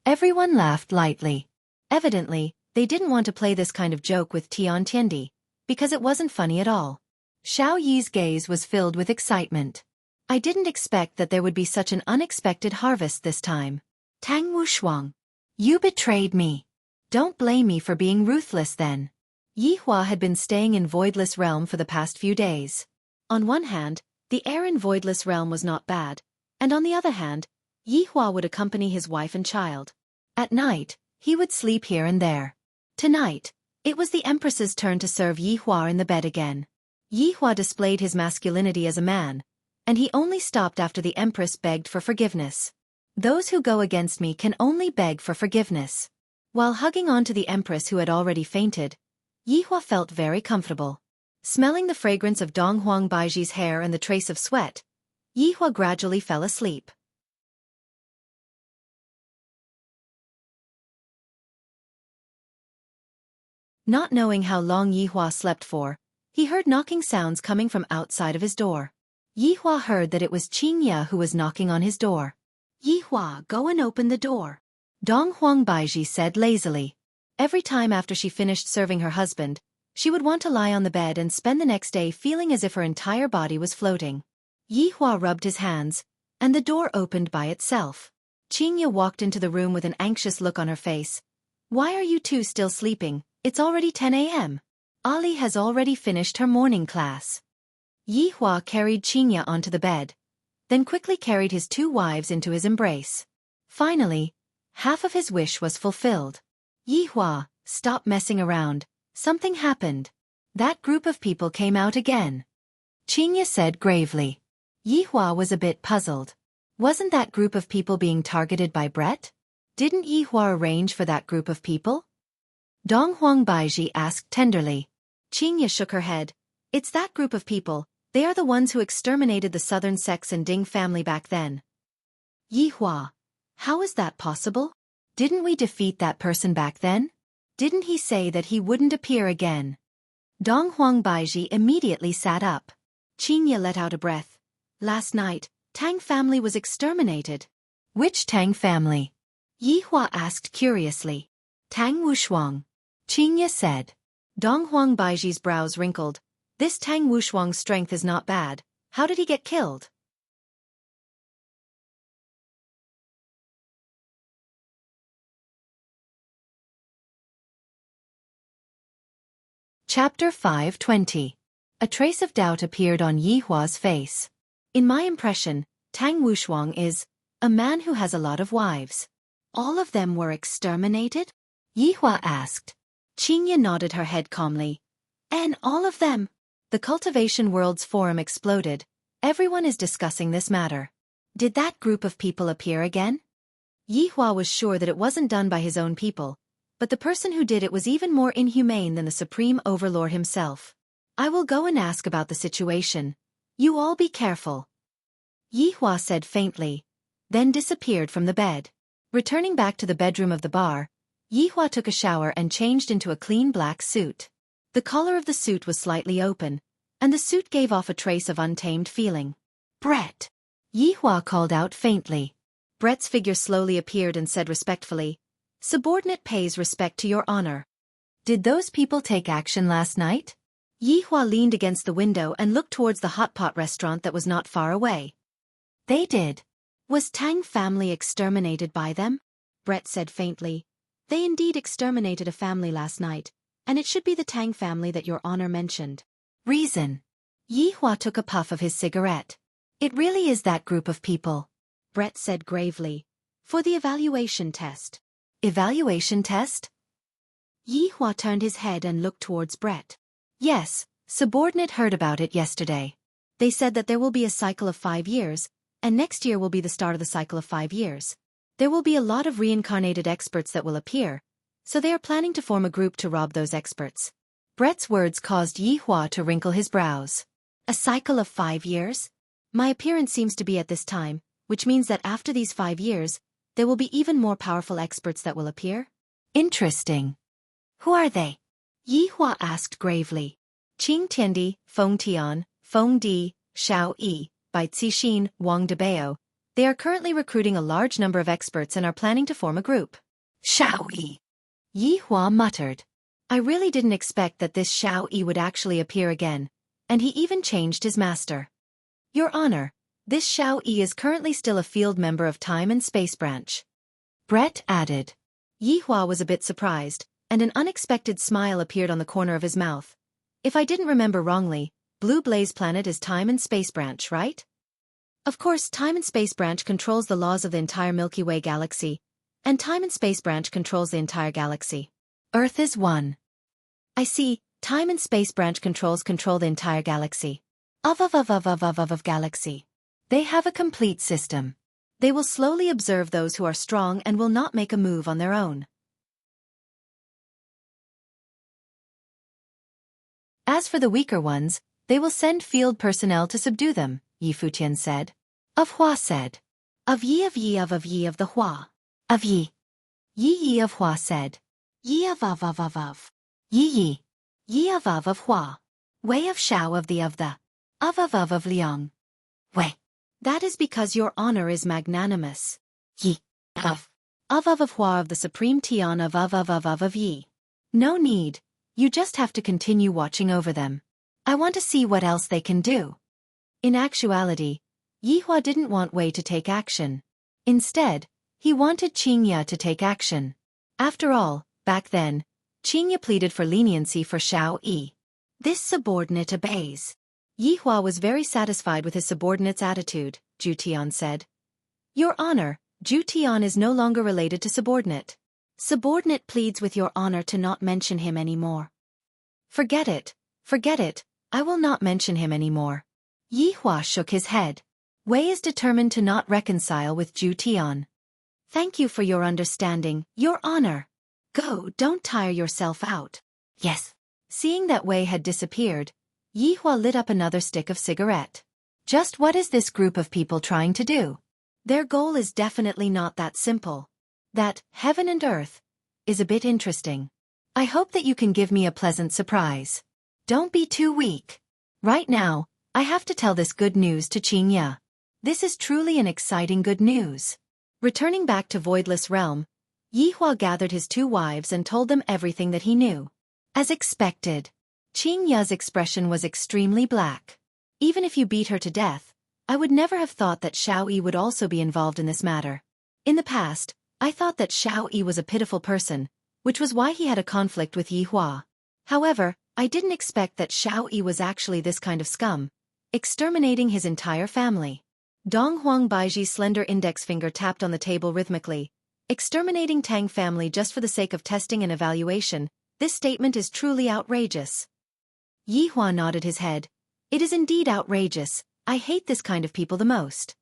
Everyone laughed lightly. Evidently, they didn't want to play this kind of joke with Tian Tiandi, because it wasn't funny at all. Xiao Yi's gaze was filled with excitement. I didn't expect that there would be such an unexpected harvest this time. Tang Wushuang. You betrayed me. Don't blame me for being ruthless then. Yi Hua had been staying in Voidless Realm for the past few days. On one hand, the air in Voidless Realm was not bad, and on the other hand, Yi Hua would accompany his wife and child. At night, he would sleep here and there. Tonight, it was the Empress's turn to serve Yi Hua in the bed again. Yi Hua displayed his masculinity as a man, and he only stopped after the Empress begged for forgiveness. Those who go against me can only beg for forgiveness. While hugging on to the Empress who had already fainted, Yi Hua felt very comfortable. Smelling the fragrance of Donghuang Baiji's hair and the trace of sweat, Yi Hua gradually fell asleep. Not knowing how long Yi Hua slept for, he heard knocking sounds coming from outside of his door. Yi Hua heard that it was Qingya who was knocking on his door. Yi Hua, go and open the door. Donghuang Baiji said lazily. Every time after she finished serving her husband, she would want to lie on the bed and spend the next day feeling as if her entire body was floating. Yi Hua rubbed his hands, and the door opened by itself. Qingya walked into the room with an anxious look on her face. Why are you two still sleeping? It's already 10 a.m. Ali has already finished her morning class. Yi Hua carried Qingya onto the bed, then quickly carried his two wives into his embrace. Finally, half of his wish was fulfilled. Yi Hua, stop messing around. Something happened. That group of people came out again. Qingya said gravely. Yi Hua was a bit puzzled. Wasn't that group of people being targeted by Brett? Didn't Yi Hua arrange for that group of people? Donghuang Baiji asked tenderly. Qingya shook her head. It's that group of people. They are the ones who exterminated the Southern Sex and Ding family back then. Yi Hua. How is that possible? Didn't we defeat that person back then? Didn't he say that he wouldn't appear again? Donghuang Baiji immediately sat up. Qingya let out a breath. Last night, Tang family was exterminated. Which Tang family? Yi Hua asked curiously. Tang Wushuang. Qingya said. Donghuang Baiji's brows wrinkled. This Tang Wushuang's strength is not bad. How did he get killed? Chapter 5:20. A trace of doubt appeared on Yi Hua's face. In my impression, Tang Wushuang is a man who has a lot of wives. All of them were exterminated? Yi Hua asked. Qingya nodded her head calmly. And all of them? The Cultivation World's forum exploded. Everyone is discussing this matter. Did that group of people appear again? Yi Hua was sure that it wasn't done by his own people, but the person who did it was even more inhumane than the Supreme Overlord himself. I will go and ask about the situation. You all be careful. Yi Hua said faintly, then disappeared from the bed. Returning back to the bedroom of the bar, Yi Hua took a shower and changed into a clean black suit. The collar of the suit was slightly open, and the suit gave off a trace of untamed feeling. Brett! Yi Hua called out faintly. Brett's figure slowly appeared and said respectfully, "Subordinate pays respect to your honor." Did those people take action last night? Yi Hua leaned against the window and looked towards the hot pot restaurant that was not far away. They did. Was Tang family exterminated by them? Brett said faintly. They indeed exterminated a family last night, and it should be the Tang family that your honor mentioned. Reason. Yi Hua took a puff of his cigarette. It really is that group of people, Brett said gravely. For the evaluation test. Evaluation test? Yi Hua turned his head and looked towards Brett. Yes, subordinate heard about it yesterday. They said that there will be a cycle of 5 years, and next year will be the start of the cycle of 5 years. There will be a lot of reincarnated experts that will appear, so they are planning to form a group to rob those experts. Brett's words caused Yi Hua to wrinkle his brows. A cycle of 5 years? My appearance seems to be at this time, which means that after these 5 years, there will be even more powerful experts that will appear? Interesting. Who are they? Yi Hua asked gravely. Qing Tiandi, Feng Tian, Feng Di, Xiao Yi, Bai Cixin, Wang Debao. They are currently recruiting a large number of experts and are planning to form a group. Xiao Yi. Yi Hua muttered. I really didn't expect that this Xiao Yi would actually appear again, and he even changed his master. Your Honor, this Xiao Yi is currently still a field member of Time and Space Branch. Brett added. Yi Hua was a bit surprised, and an unexpected smile appeared on the corner of his mouth. If I didn't remember wrongly, Blue Blaze Planet is Time and Space Branch, right? Of course, Time and Space Branch controls the laws of the entire Milky Way galaxy, and Time and Space Branch controls the entire galaxy. Earth is one. I see, Time and Space Branch control the entire galaxy. Of galaxy. They have a complete system. They will slowly observe those who are strong and will not make a move on their own. As for the weaker ones, they will send field personnel to subdue them, Yi Futian said. Of Hua said. Of Yi of the Hua. Of Yi. Yi of Hua said. Yi of. Yi. Yi of Hua. Wei of Shao of the. Of Liang. Wei. That is because your honor is magnanimous. Yi. Of Hua of the Supreme Tian of Yi. No need. You just have to continue watching over them. I want to see what else they can do. In actuality, Yi Hua didn't want Wei to take action. Instead, he wanted Qingya to take action. After all, back then, Qingya pleaded for leniency for Xiao Yi. This subordinate obeys. Yi Hua was very satisfied with his subordinate's attitude, Zhu Tian said. Your honor, Zhu Tian is no longer related to subordinate. Subordinate pleads with your honor to not mention him anymore. Forget it, I will not mention him anymore. Yi Hua shook his head. Wei is determined to not reconcile with Zhu Tian. Thank you for your understanding, your honor. Go, don't tire yourself out. Yes. Seeing that Wei had disappeared, Yi Hua lit up another stick of cigarette. Just what is this group of people trying to do? Their goal is definitely not that simple. That, heaven and earth, is a bit interesting. I hope that you can give me a pleasant surprise. Don't be too weak. Right now, I have to tell this good news to Qingya. This is truly an exciting good news. Returning back to Voidless Realm, Yi Hua gathered his 2 wives and told them everything that he knew. As expected, Qingya's expression was extremely black. Even if you beat her to death, I would never have thought that Xiao Yi would also be involved in this matter. In the past, I thought that Xiao Yi was a pitiful person, which was why he had a conflict with Yi Hua. However, I didn't expect that Xiao Yi was actually this kind of scum, exterminating his entire family. Dong Huang Baiji's slender index finger tapped on the table rhythmically. Exterminating Tang family just for the sake of testing and evaluation, this statement is truly outrageous. Yi Hua nodded his head. It is indeed outrageous. I hate this kind of people the most.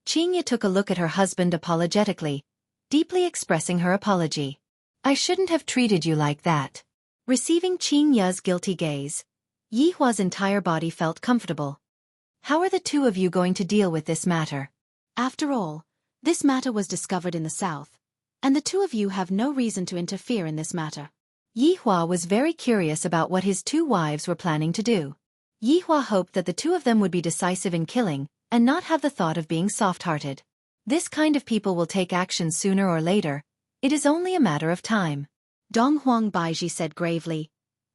Qingya took a look at her husband apologetically, deeply expressing her apology. I shouldn't have treated you like that. Receiving Qingya's guilty gaze, Yi Hua's entire body felt comfortable. How are the two of you going to deal with this matter? After all, this matter was discovered in the south, and the two of you have no reason to interfere in this matter. Yi Hua was very curious about what his two wives were planning to do. Yi Hua hoped that the two of them would be decisive in killing, and not have the thought of being soft-hearted. This kind of people will take action sooner or later. It is only a matter of time. Dong Huang Baiji said gravely,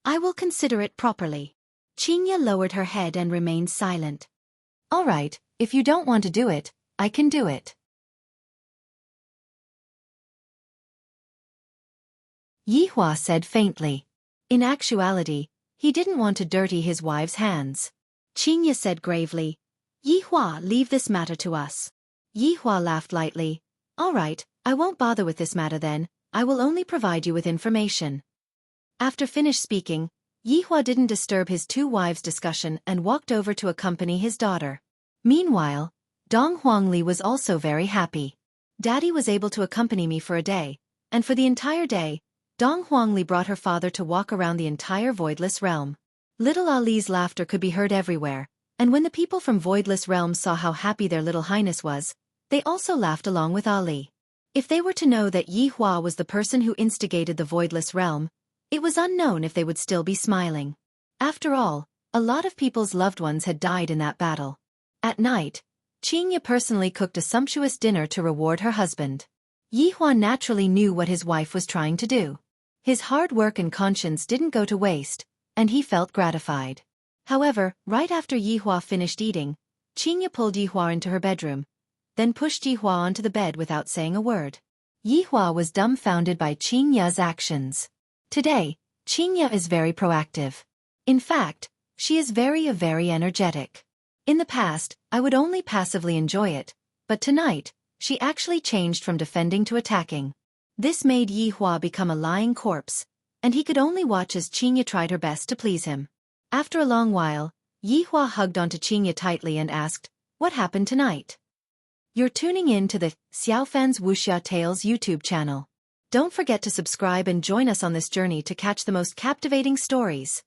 I will consider it properly. Qingya lowered her head and remained silent. All right, if you don't want to do it, I can do it. Yi Hua said faintly. In actuality, he didn't want to dirty his wife's hands. Qingya said gravely, Yi Hua, leave this matter to us. Yi Hua laughed lightly. All right, I won't bother with this matter then, I will only provide you with information. After finished speaking, Yi Hua didn't disturb his two wives' discussion and walked over to accompany his daughter. Meanwhile, Dong Huangli was also very happy. Daddy was able to accompany me for a day, and for the entire day, Dong Huangli brought her father to walk around the entire Voidless Realm. Little Ali's laughter could be heard everywhere, and when the people from Voidless Realm saw how happy their little highness was, they also laughed along with Ali. If they were to know that Yi Hua was the person who instigated the Voidless Realm, it was unknown if they would still be smiling. After all, a lot of people's loved ones had died in that battle. At night, Qingya personally cooked a sumptuous dinner to reward her husband. Yi Hua naturally knew what his wife was trying to do. His hard work and conscience didn't go to waste, and he felt gratified. However, right after Yi Hua finished eating, Qingya pulled Yi Hua into her bedroom, then pushed Yi Hua onto the bed without saying a word. Yi Hua was dumbfounded by Qingya's actions. Today, Qingya is very proactive. In fact, she is very energetic. In the past, I would only passively enjoy it, but tonight, she actually changed from defending to attacking. This made Yi Hua become a lying corpse, and he could only watch as Qingya tried her best to please him. After a long while, Yi Hua hugged onto Qingya tightly and asked, What happened tonight? You're tuning in to the Xiaofan's Wuxia Tales YouTube channel. Don't forget to subscribe and join us on this journey to catch the most captivating stories.